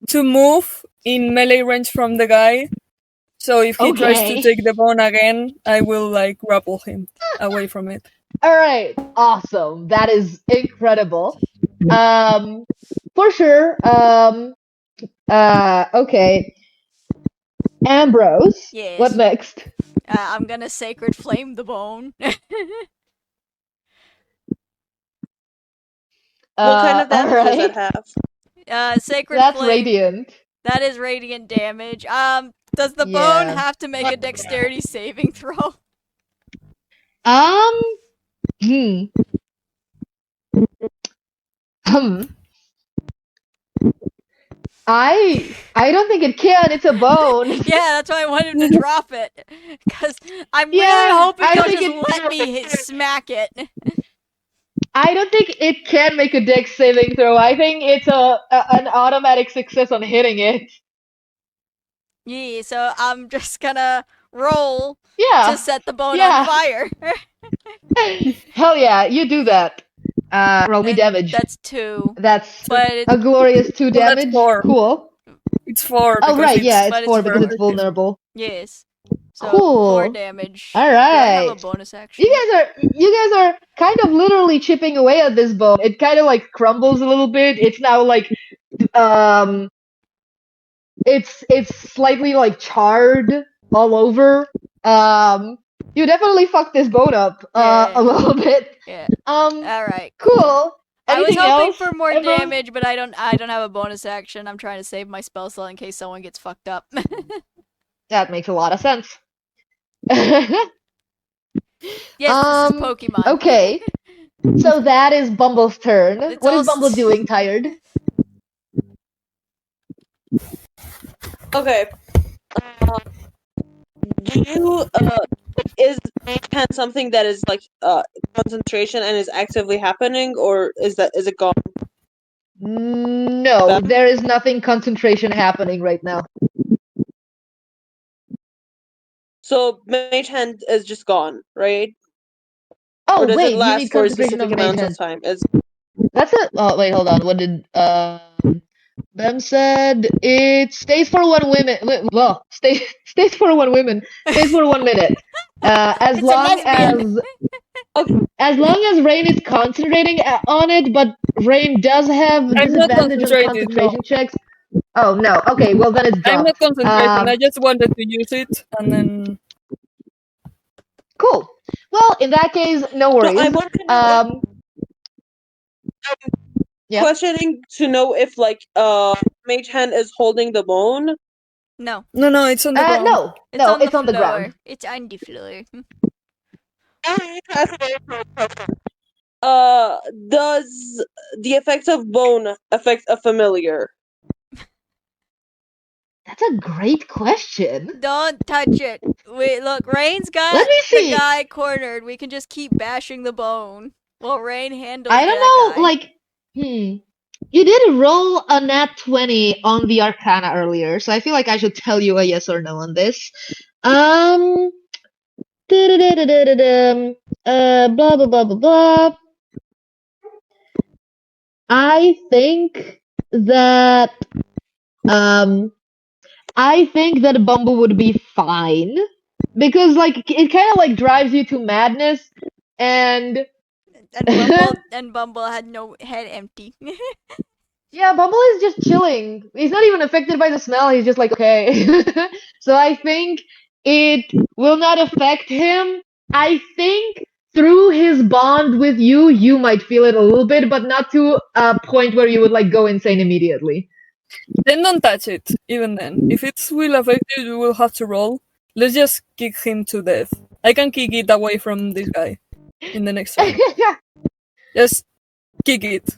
to move in melee range from the guy. So if he tries to take the bone again, I will like grapple him away from it. All right, awesome. That is incredible. For sure. Okay. Ambrose. Yes. What next? I'm gonna sacred flame the bone. What kind of damage does that have? Sacred That's flame. radiant. That is radiant damage. Does the bone have to make a dexterity saving throw? I don't think it can. It's a bone. Yeah, that's why I wanted him to drop it. Because I'm really hoping he'll just let me smack it. I don't think it can make a dex saving throw. I think it's an automatic success on hitting it. Yeah, so I'm just gonna roll to set the bone Yeah. on fire. Hell yeah, you do that. Roll me damage. That's 2. That's But a glorious 2 damage. That's 4. Cool. It's 4. Oh right, yeah, but it's 4 it's because it's vulnerable. Yes. So Cool. 4 damage. All Do I right. have a bonus action? You guys are kind of literally chipping away at this bone. It kind of like crumbles a little bit. It's now like it's slightly like charred all over. You definitely fucked this bone up a little bit. Yeah. All right. Cool. I was Anything hoping else, for more Ambrose? damage, but I don't have a bonus action. I'm trying to save my spell slot in case someone gets fucked up. That makes a lot of sense. Yes, this is Pokemon. Okay. So that is Bumble's turn. It's What all is Bumble doing, Tired? Okay. Do you is pen something that is like concentration and is actively happening, or is it gone? No, there is nothing concentration happening right now. So Mage Hand is just gone, right? Or Oh, does it wait, you need last for a concentration of specific the mage amount of hand. time? That's it. Oh, wait, hold on. What did Bem said? It stays for 1 women. Well, stays for 1 women. Stays for 1 minute. As It's a long lesbian. as long as Rain is concentrating on it, but Rain does have I'm not disadvantage on concentrated, no. concentration checks. Oh no. Okay, well then it's I'm not dropped. concentrating. I just wanted to use it, and then Cool. Well, in that case, no So worries. I want to know, Yeah. questioning to know if Mage Hand is holding the bone. No, no, it's on the ground. No, it's no, on the it's on the floor. ground. It's on the floor. Does the effects of bone affect a familiar? That's a great question. Don't touch it. Wait, look, Rain's got Let me the see. guy cornered. We can just keep bashing the bone while Rain handles I don't that know, guy. you did roll a nat 20 on the Arcana earlier, so I feel like I should tell you a yes or no on this. Blah blah blah blah blah. I think that Bumble would be fine because like it kind of like drives you to madness and And Bumble had no head empty. yeah, Bumble is just chilling. He's not even affected by the smell. He's just like okay. So I think it will not affect him. I think through his bond with you, you might feel it a little bit, but not to a point where you would like go insane immediately. Then don't touch it, even then. If it will affect you, you will have to roll. Let's just kick him to death. I can kick it away from this guy in the next turn. Just kick it.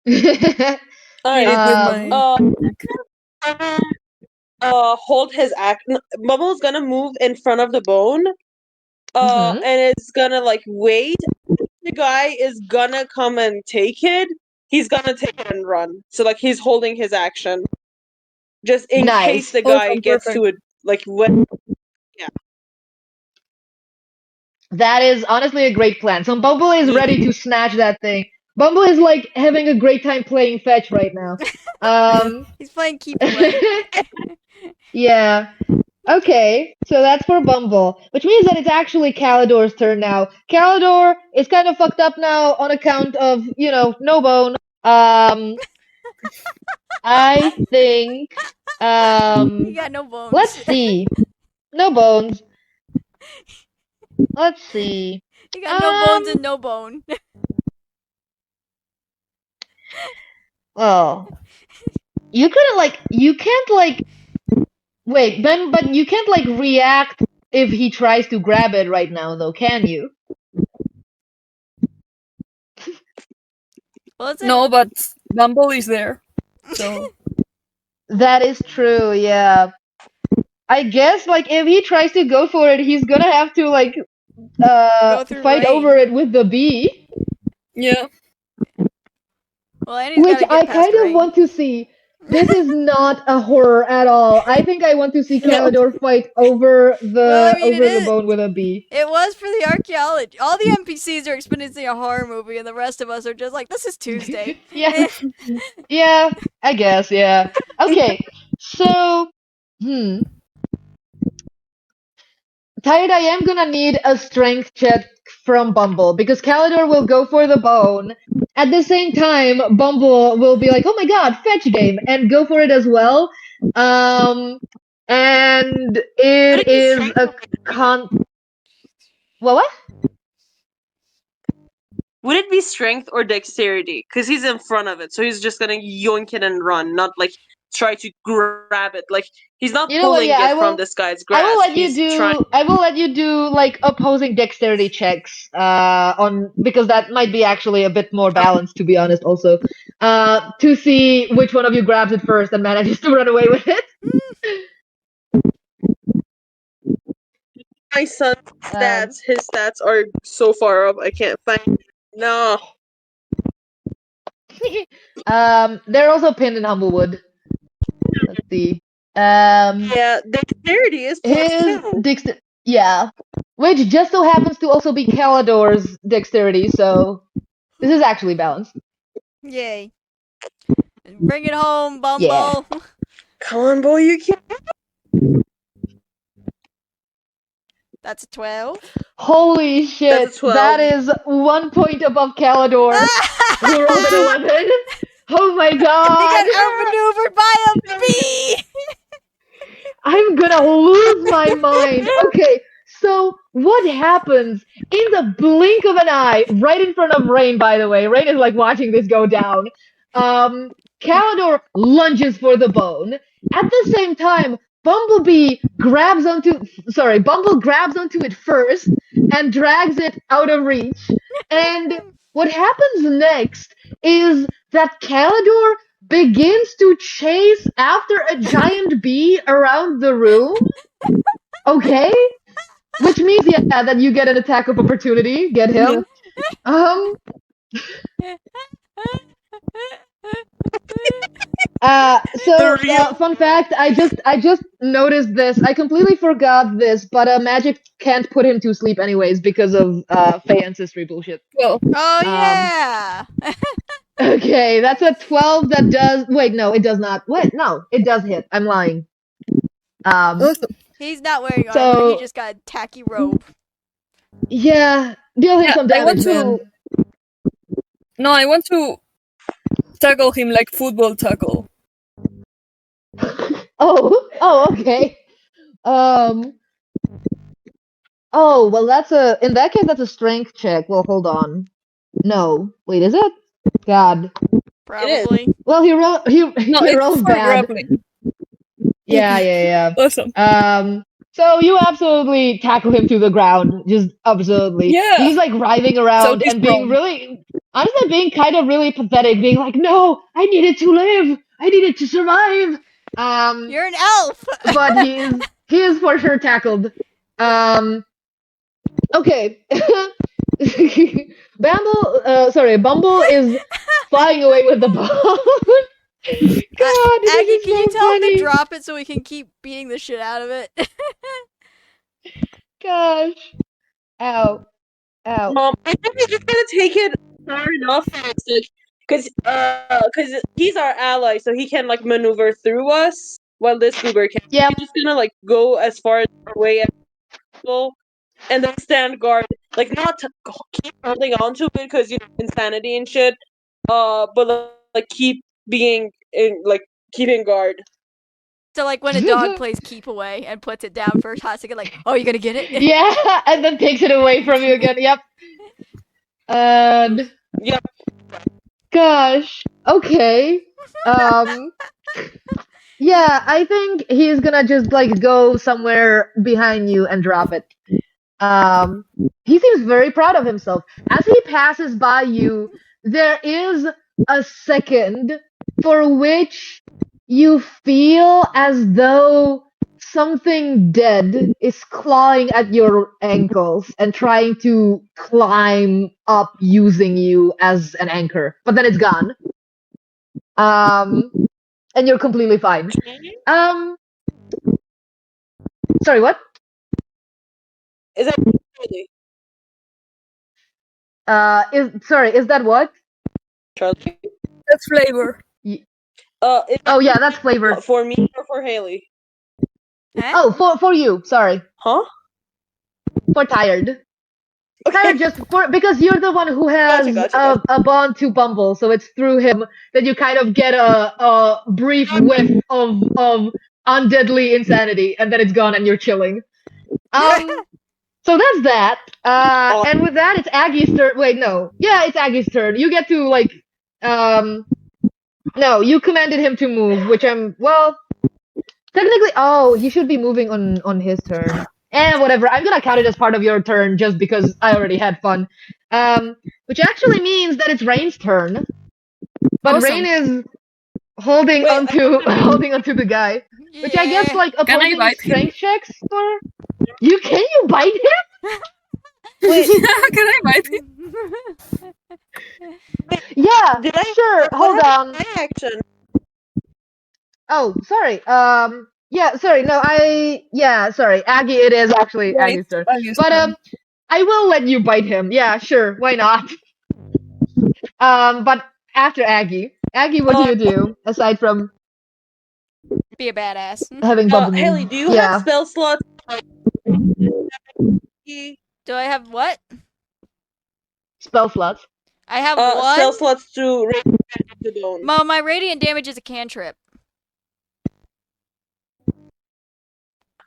Alright. Hit it with my... Hold his act. Bubble's gonna move in front of the bone. Mhm. And it's gonna wait. The guy is gonna come and take it. He's gonna take it and run. So he's holding his action, just in case Nice. the guy Awesome, gets perfect. to it. When That is honestly a great plan. So Bumble is ready to snatch that thing. Bumble is like having a great time playing fetch right now. He's playing keep away. Yeah. Okay, so that's for Bumble, which means that it's actually Calidor's turn now. Calidor is kind of fucked up now on account of, no bone. I think, He got no bones. let's see. No bones. Let's see. He got no bones and no bone. Well, you can't wait, Ben, but you can't react if he tries to grab it right now, though, can you? No, but Bumble is there. So That is true, yeah. I guess, if he tries to go for it, he's gonna have to, Go through fight Rain. over it with the bee. yeah. Well, and he's Which gotta I get past kind of Rain. want to see. This is not a horror at all. I think I want to see Calidor fight over the bone with a bee. It was for the archaeology. All the NPCs are experiencing a horror movie, and the rest of us are just like, this is Tuesday. Yeah. Yeah, I guess, yeah. Okay, so, Tired, I am gonna need a strength check from Bumble because Calidor will go for the bone. At the same time, Bumble will be like, "Oh my god, fetch game!" and go for it as well. And it is a What? would it be strength or dexterity? Because he's in front of it, so he's just gonna yoink it and run, not try to grab it. Like he's not You know what? pulling Yeah, it from this guy's I will grasp. let you He's do. trying. I will let you do like opposing dexterity checks. On because that might be actually a bit more balanced, to be honest. Also, to see which one of you grabs it first and manages to run away with it. My son's Um, stats, his stats are so far up. I can't find. No. they're also pinned in Humblewood. Let's see. Yeah, dexterity is plus His 2. dexter, yeah, which just so happens to also be Calidor's dexterity. So this is actually balanced. Yay. Bring it home, Bumble. Yeah. Come on, boy, you can. That's a 12. Holy shit! That's a 12. That is 1 point above Calidor, who rolled an 11. Oh my He god! got outmaneuvered by a bee! I'm gonna lose my mind. Okay, so what happens in the blink of an eye, right in front of Rain, by the way? Rain is like watching this go down. Calidor lunges for the bone. At the same time, Bumble grabs onto it first and drags it out of reach. And what happens next is that Calidor begins to chase after a giant bee around the room. Okay? Which means, yeah, that you get an attack of opportunity. Get him. Fun fact, I just noticed this. I completely forgot this, but magic can't put him to sleep anyways because of Fey ancestry bullshit. Well, Oh, yeah! Okay, that's a 12 that does. Wait, no, it does not. Wait, no, it does hit. I'm lying. awesome. He's not wearing armor, So- he just got a tacky robe. Yeah, deal him Yeah, some I want damage, man. No, I want to tackle him like football tackle. Oh, okay. Oh, well, in that case, that's a strength check. Well, hold on. No, wait, is it? God. Probably. Well, he rolls No, it's rolls for bad. grappling. Yeah. Awesome. So you absolutely tackle him to the ground, just absolutely. Yeah. He's like writhing around he's and being prone. honestly, being kind of really pathetic, being like, "No, I needed to live. I needed to survive." You're an elf! But he is for sure tackled. Okay. Bumble is flying away with the ball. God, this Aggie, is can you so tell him funny. to drop it so we can keep beating the shit out of it? Gosh. Ow. I think we just gotta take it far enough, because he's our ally, so he can like maneuver through us while this goober can. Yep. We're just gonna like go as far away as possible, and then stand guard. Like not to keep holding on to it because insanity and shit. But like keep being in keeping guard. So, like, when a dog plays keep away and puts it down for a hot second, like, oh, you gonna get it? Yeah, and then takes it away from you again. Yep. And Yep. gosh. Okay. Yeah, I think he's gonna just like go somewhere behind you and drop it. He seems very proud of himself. As he passes by you, there is a second for which you feel as though something dead is clawing at your ankles and trying to climb up using you as an anchor. But then it's gone. And you're completely fine. Sorry, what? Is that really Is that what? Charlie? That's flavor. Oh yeah, that's flavor. For me or for Haley? Huh? Oh, for you. Sorry, Huh? for tired. Okay. Kind of just because you're the one who has Gotcha. a bond to Bumble, so it's through him that you kind of get a brief whiff of undeadly insanity, and then it's gone, and you're chilling. So that's that. And with that, it's Aggie's turn. Wait, no. Yeah, it's Aggie's turn. You get to No, you commanded him to move, which well, technically, he should be moving on his turn. Whatever. I'm gonna count it as part of your turn just because I already had fun. Which actually means that it's Rain's turn. But Awesome. Rain is holding Wait, holding onto the guy. Which I guess like Can I opposing bite him? strength checks or can you bite him? Wait, Can I bite him? Yeah, did I? sure. Hold what on. happened to my action? Oh, sorry. Yeah, sorry. No, sorry. Aggie, it is actually Yeah, Aggie's it's turn. Aggie's But turn. I will let you bite him. Yeah, sure. Why not? But after Aggie, what do you do aside from Be a badass. having bubble Haley, move? do you Yeah. have spell slots? Do I have what? Spell slots. I have Spell one. slots to raise the bone. My radiant damage is a cantrip.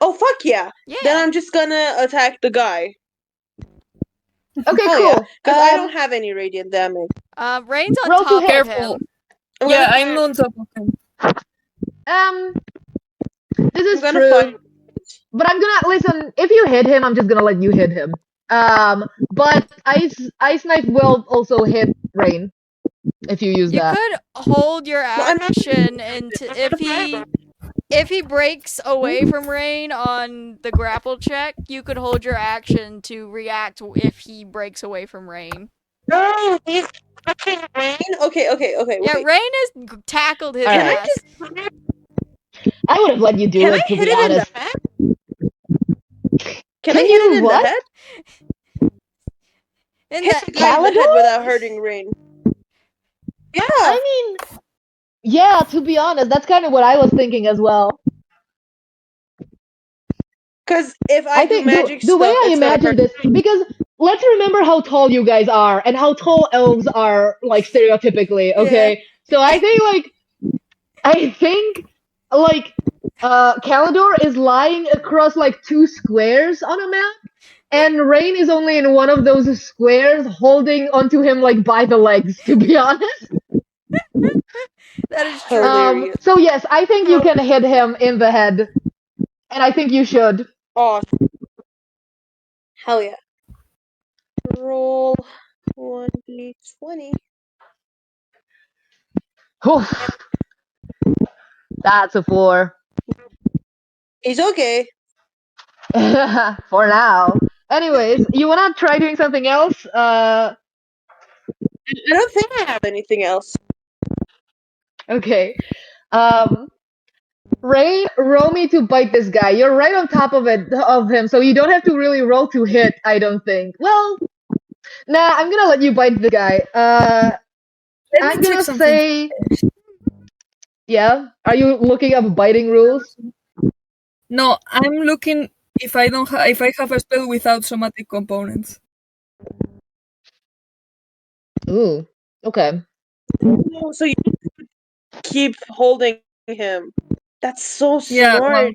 Oh fuck yeah! Yeah. Then I'm just gonna attack the guy. Okay, Hell cool. yeah, because I don't have any radiant damage. Rain's on roll to top hit. of Careful. him. Yeah, I'm on top of him. This is I'm gonna true. fight. But I'm gonna listen. If you hit him, I'm just gonna let you hit him. But ice knife will also hit Rain if you use You that. could hold your I'm not- action into if he breaks away from Rain on the grapple check, you could hold your action to react if he breaks away from Rain. No, he's touching Rain. Okay. Yeah, Wait. Rain has tackled his Alright. ass. I would have let you do Can it, I to hit be it in the honest. head? Can Can I hit you it in what? the head? In Hit the the guy in the head Calidor? without hurting Rain. Yeah. I mean, yeah, to be honest, that's kind of what I was thinking as well. Because if I do think magic the way stuff, I it's gonna imagine hurt. this, because let's remember how tall you guys are and how tall elves are, like, stereotypically, okay? So I think, Calidor is lying across, like, 2 squares on a map, and Rain is only in one of those squares holding onto him, like, by the legs, to be honest. That is true. Hilarious. So yes, I think you can hit him in the head, and I think you should. Awesome. Hell yeah. Roll 1d20. Oof. That's a 4. He's okay. For now. Anyways, you wanna try doing something else? I don't think I have anything else. Okay. Rain, roll me to bite this guy. You're right on top of him, so you don't have to really roll to hit, I don't think. Well, nah, I'm gonna let you bite the guy. I'm gonna say, yeah. Are you looking up biting rules? No, I'm looking if I have a spell without somatic components. Ooh, okay. Oh, so you keep holding him. That's so Yeah, smart.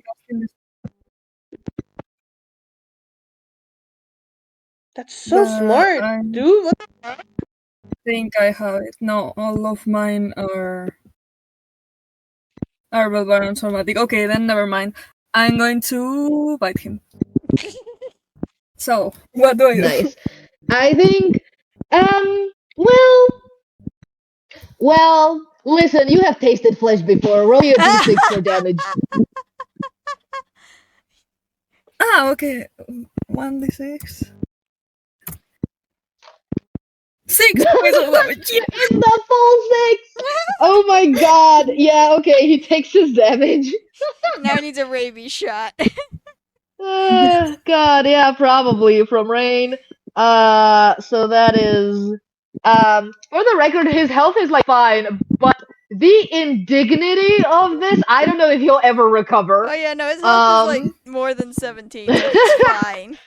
That's so smart, I dude. think I have it. No, all of mine are barbarian somatic. Okay, then never mind. I'm going to bite him. So, what do I do? Nice. I think, well, listen, you have tasted flesh before. Roll your d6 for damage. Okay. 1d6. 6 points of damage. Yeah. It's the full 6! Oh my god. Yeah, okay, he takes his damage. Now he needs a rabies shot. God, yeah, probably from Rain. So that is, for the record, his health is like fine, but the indignity of this, I don't know if he'll ever recover. Oh yeah, no, his health is like more than 17, so he's fine.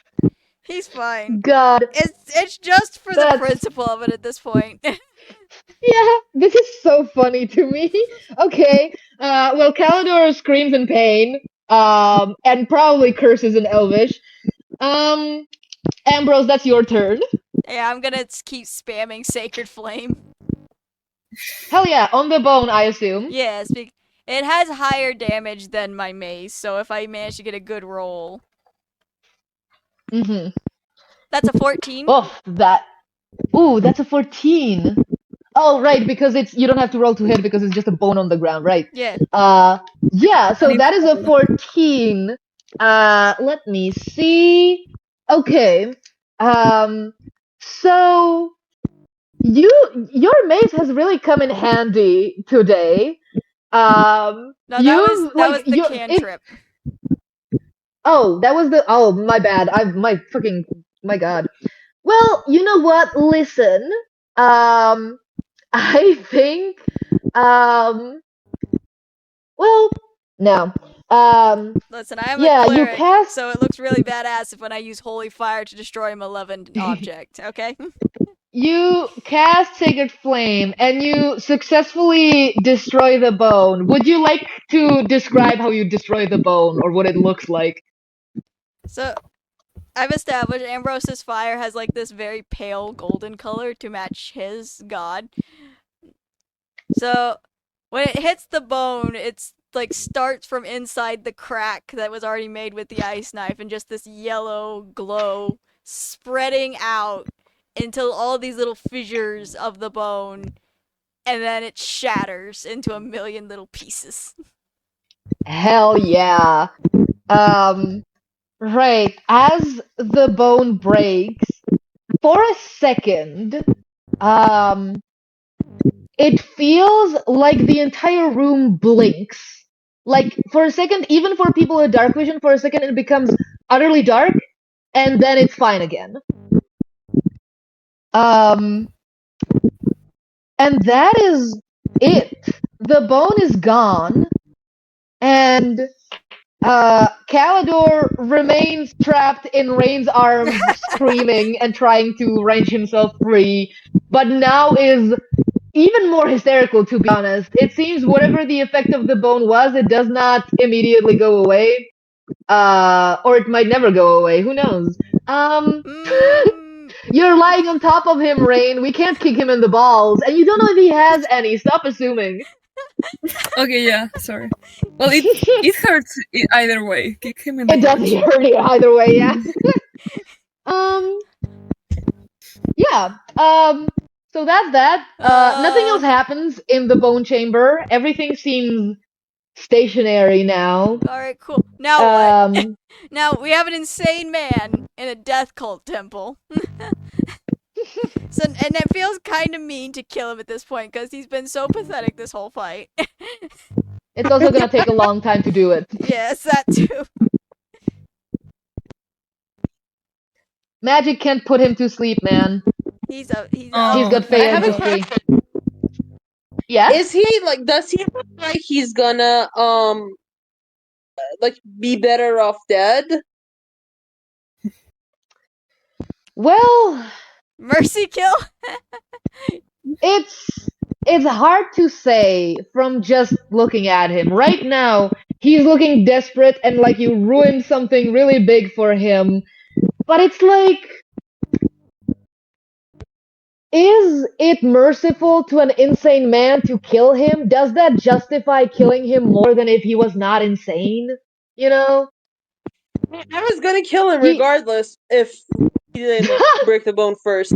He's fine. God. It's just for the principle of it at this point. Yeah, this is so funny to me. Okay, well, Calidor screams in pain, and probably curses in Elvish. Ambrose, that's your turn. Yeah, I'm gonna keep spamming Sacred Flame. Hell yeah, on the bone, I assume. Yes, it has higher damage than my mace, so if I manage to get a good roll. Mm-hmm. That's a 14. Oh, that's a 14. Oh, right, because you don't have to roll to hit because it's just a bone on the ground, right? Yeah. Yeah, so that is a 14. Let me see. Okay. So your mace has really come in handy today. No, that was the cantrip. Oh, that was my bad. My God. Well, you know what? Listen. I think well, no. Listen, I am Yeah, a you cleric, cast so it looks really badass if when I use holy fire to destroy a malevolent object. Okay. you cast Sacred Flame and you successfully destroy the bone. Would you like to describe how you destroy the bone or what it looks like? So I've established Ambrose's fire has like this very pale golden color to match his god. So when it hits the bone, it's like starts from inside the crack that was already made with the ice knife and just this yellow glow spreading out until all these little fissures of the bone, and then it shatters into a million little pieces. Hell yeah. Right. As the bone breaks, for a second, um, it feels like the entire room blinks. Like, for a second, even for people with dark vision, for a second it becomes utterly dark, and then it's fine again. Um, and that is it. The bone is gone, and Calidor remains trapped in Rain's arms, screaming and trying to wrench himself free, but now is even more hysterical, to be honest. It seems whatever the effect of the bone was, it does not immediately go away. Or it might never go away. Who knows? You're lying on top of him, Rain. We can't kick him in the balls, and you don't know if he has any. Stop assuming. Okay, yeah, sorry. Well, it hurts either way. Kick him in the It does balls. hurt you either way, yeah. um, yeah. So that's that. Nothing else happens in the bone chamber. Everything seems stationary now. Alright, cool. Now what? Now we have an insane man in a death cult temple. So, and it feels kind of mean to kill him at this point because he's been so pathetic this whole fight. It's also gonna take a long time to do it. Yes, that too. Magic can't put him to sleep, man. He's He's got Fey I have a ancestry. Yeah? Is he like? Does he look like he's gonna like be better off dead? Well, mercy kill. it's hard to say from just looking at him. Right now, he's looking desperate and like you ruined something really big for him. But it's like, is it merciful to an insane man to kill him? Does that justify killing him more than if he was not insane? You know? I was gonna kill him He- regardless if he didn't break the bone first.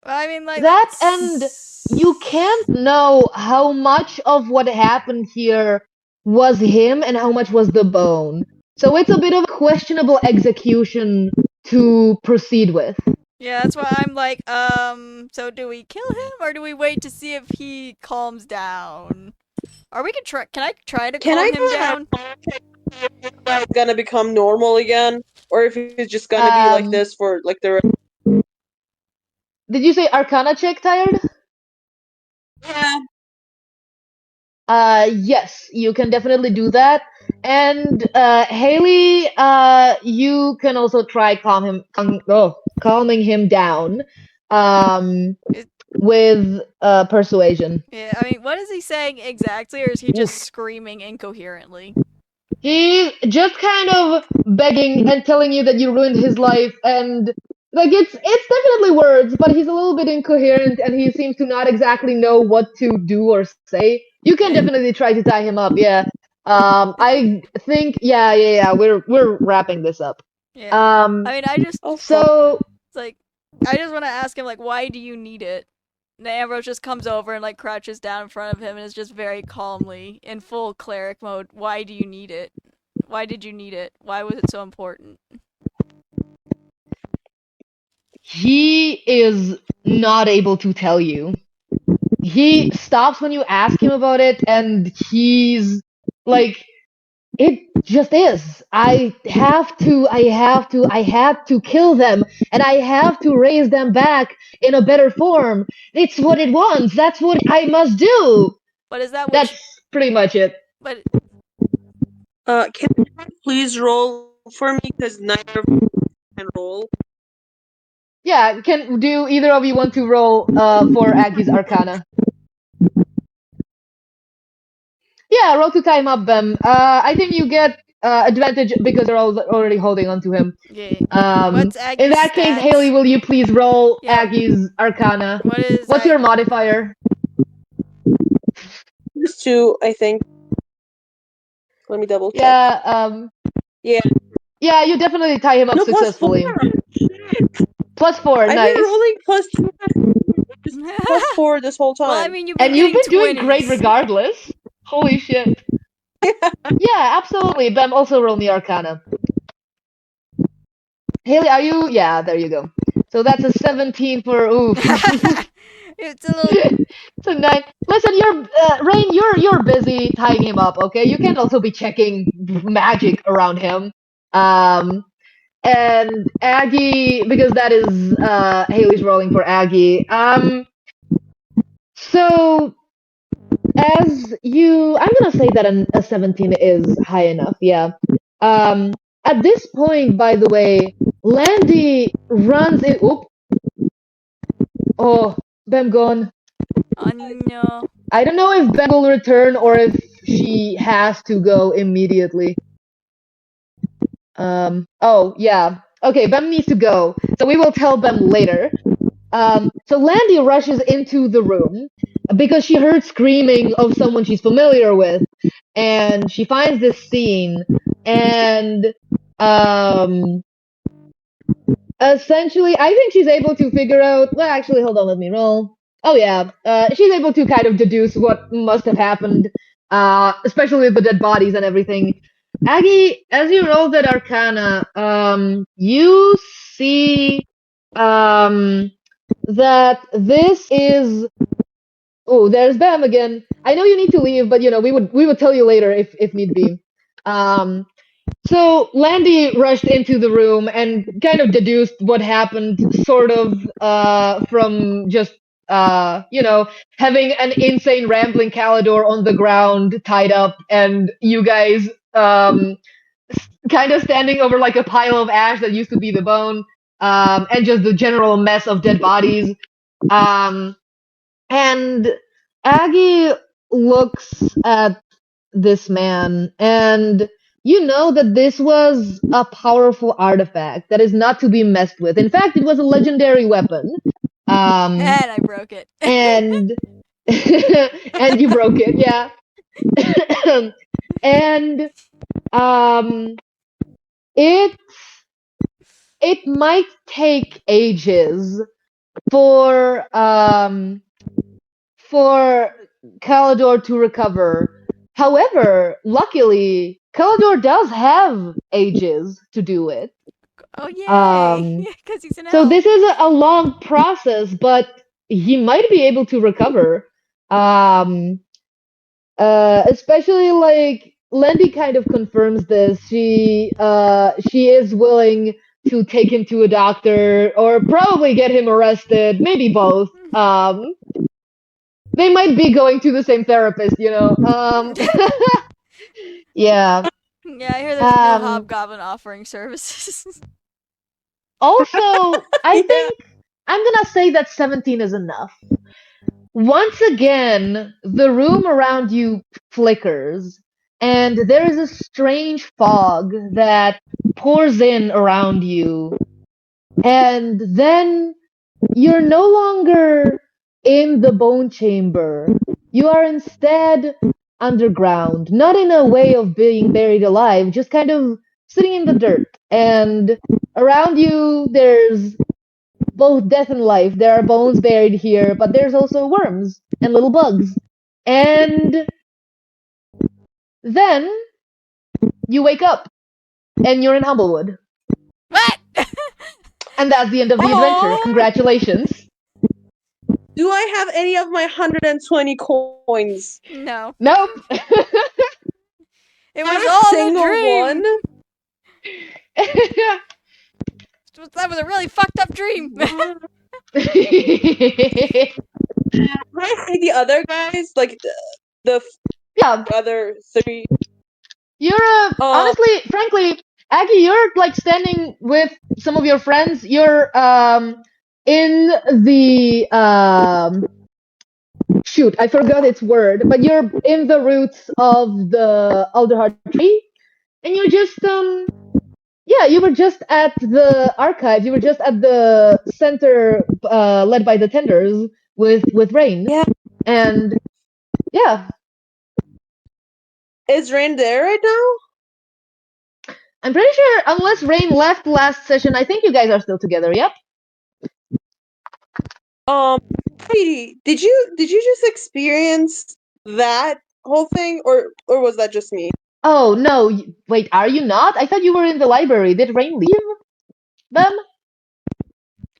I mean, like That and you can't know how much of what happened here was him and how much was the bone. So it's a bit of a questionable execution to proceed with. Yeah, that's why I'm like, so do we kill him or do we wait to see if he calms down? Or we can try. Can I try to Can calm I him do down? It's gonna become normal again, or if he's just gonna be like this for like the rest. Did you say Arcana check, Tired? Yeah. Yes, you can definitely do that. And Haley, you can also try calming him down with persuasion. Yeah, I mean, what is he saying exactly, or is he just screaming incoherently? He's just kind of begging and telling you that you ruined his life and Like it's definitely words, but he's a little bit incoherent and he seems to not exactly know what to do or say. You can definitely try to tie him up, yeah. I think yeah. We're wrapping this up. Yeah. I mean, I just Oh, fuck. So it's like I just want to ask him like, why do you need it? And Ambrose just comes over and like crouches down in front of him and is just very calmly in full cleric mode. Why do you need it? Why did you need it? Why was it so important? he is not able to tell you. He stops when you ask him about it, and he's like, it just is. I had to kill them, and I have to raise them back in a better form. It's what it wants. That's what I must do. But is that what? That's pretty much it. But Can you please roll for me because neither of you can roll. Yeah, do either of you want to roll for Aggie's Arcana? Yeah, roll to time up them. I think you get advantage because they're already holding on to him. yeah. In What's Aggie's that case, stats? Haley, will you please roll Yeah. Aggie's Arcana? What is? What's your modifier? There's 2, I think. Let me double check. Yeah, Yeah. yeah, you definitely tie him up No, successfully. +4, I've nice. been rolling +4 this whole time. Well, I mean, you've And been you've getting been doing 20s. great regardless. Holy shit. Yeah, absolutely. Bem, also roll me Arcana. Haley, are you? Yeah, there you go. So that's a 17 for oof. It's a little. It's a 9. Listen, Rain, you're busy tying him up, okay? You can also be checking magic around him. And Aggie, because that is Haley's rolling for Aggie. So as I'm gonna say that a 17 is high enough, yeah. At this point, by the way, Landy runs in. Oop. Oh, Bem gone. Oh no. I don't know if Bem will return or if she has to go immediately. Oh, yeah. Okay, Bem needs to go. So we will tell Bem later. So Landy rushes into the room because she heard screaming of someone she's familiar with, and she finds this scene, and essentially, I think she's able to figure out. Well, actually, hold on, let me roll. Oh yeah, she's able to kind of deduce what must have happened, especially with the dead bodies and everything. Aggie, as you roll that Arcana, you see that this is. Oh, there's Bam again. I know you need to leave, but we would tell you later if need be. So Landy rushed into the room and kind of deduced what happened, sort of from just having an insane rambling Calidor on the ground tied up, and you guys kind of standing over like a pile of ash that used to be the bone, and just the general mess of dead bodies. And Aggie looks at this man, and you know that this was a powerful artifact that is not to be messed with. In fact, it was a legendary weapon. And I broke it. And and you broke it, yeah. And it might take ages for Calidor to recover. However, luckily, Calidor does have ages to do it. Oh yay! Because he's an elf. So this is a long process, but he might be able to recover. Especially like Lendy kind of confirms this. She is willing to take him to a doctor or probably get him arrested, maybe both. They might be going to the same therapist, Yeah, Yeah. I hear there's a new hobgoblin offering services. Also, I think I'm gonna say that 17 is enough. Once again, the room around you flickers, and there is a strange fog that pours in around you. And then you're no longer in the bone chamber. You are instead underground, not in a way of being buried alive, just kind of sitting in the dirt. And around you, there's both death and life. There are bones buried here, but there's also worms and little bugs. And then you wake up and you're in Humblewood. What? And that's the end of the adventure. Aw. Congratulations. Do I have any of my 120 coins? No. Nope. It Not was a all the single dream. one. That was a really fucked up dream. Can I see the other guys? Like the Yeah, other three. you're honestly, frankly, Aggie, you're like standing with some of your friends. You're in the shoot, I forgot its word, but you're in the roots of the Alderheart tree, and you're just yeah, you were just at the archive. You were just at the center, led by the tenders with Rain. Yeah. And yeah, Is Rain there right now? I'm pretty sure unless Rain left last session, I think you guys are still together. Yep. Katie, did you just experience that whole thing, or was that just me? Oh no! Wait, are you not? I thought you were in the library. Did Rain leave them?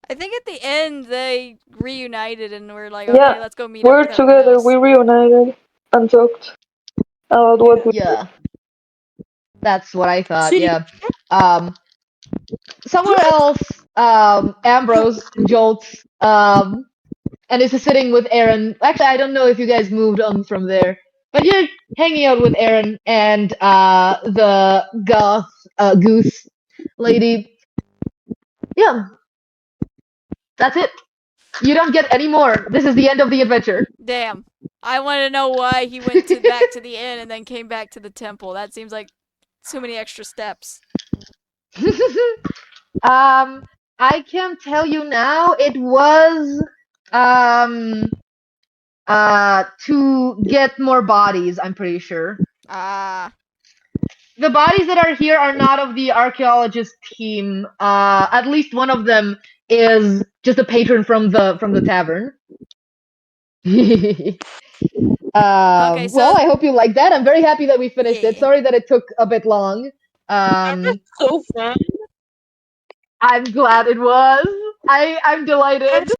I think at the end they reunited and were like, Yeah, okay, let's go meet we're up with everyone together. else. We reunited and talked about what we Yeah, that's what I thought. Sweetie. Yeah. Somewhere else, Ambrose jolts and is sitting with Aaron. Actually, I don't know if you guys moved on from there, but you're hanging out with Aaron and the goth goose lady. Yeah, that's it. You don't get any more. This is the end of the adventure. Damn. I want to know why he went back to the inn and then came back to the temple. That seems like too many extra steps. I can tell you now. It was to get more bodies. I'm pretty sure. Ah. The bodies that are here are not of the archaeologist team. At least one of them is just a patron from the tavern. Okay, so Well, I hope you like that. I'm very happy that we finished it. Yeah. Sorry that it took a bit long. So fun. I'm glad it was. I'm delighted.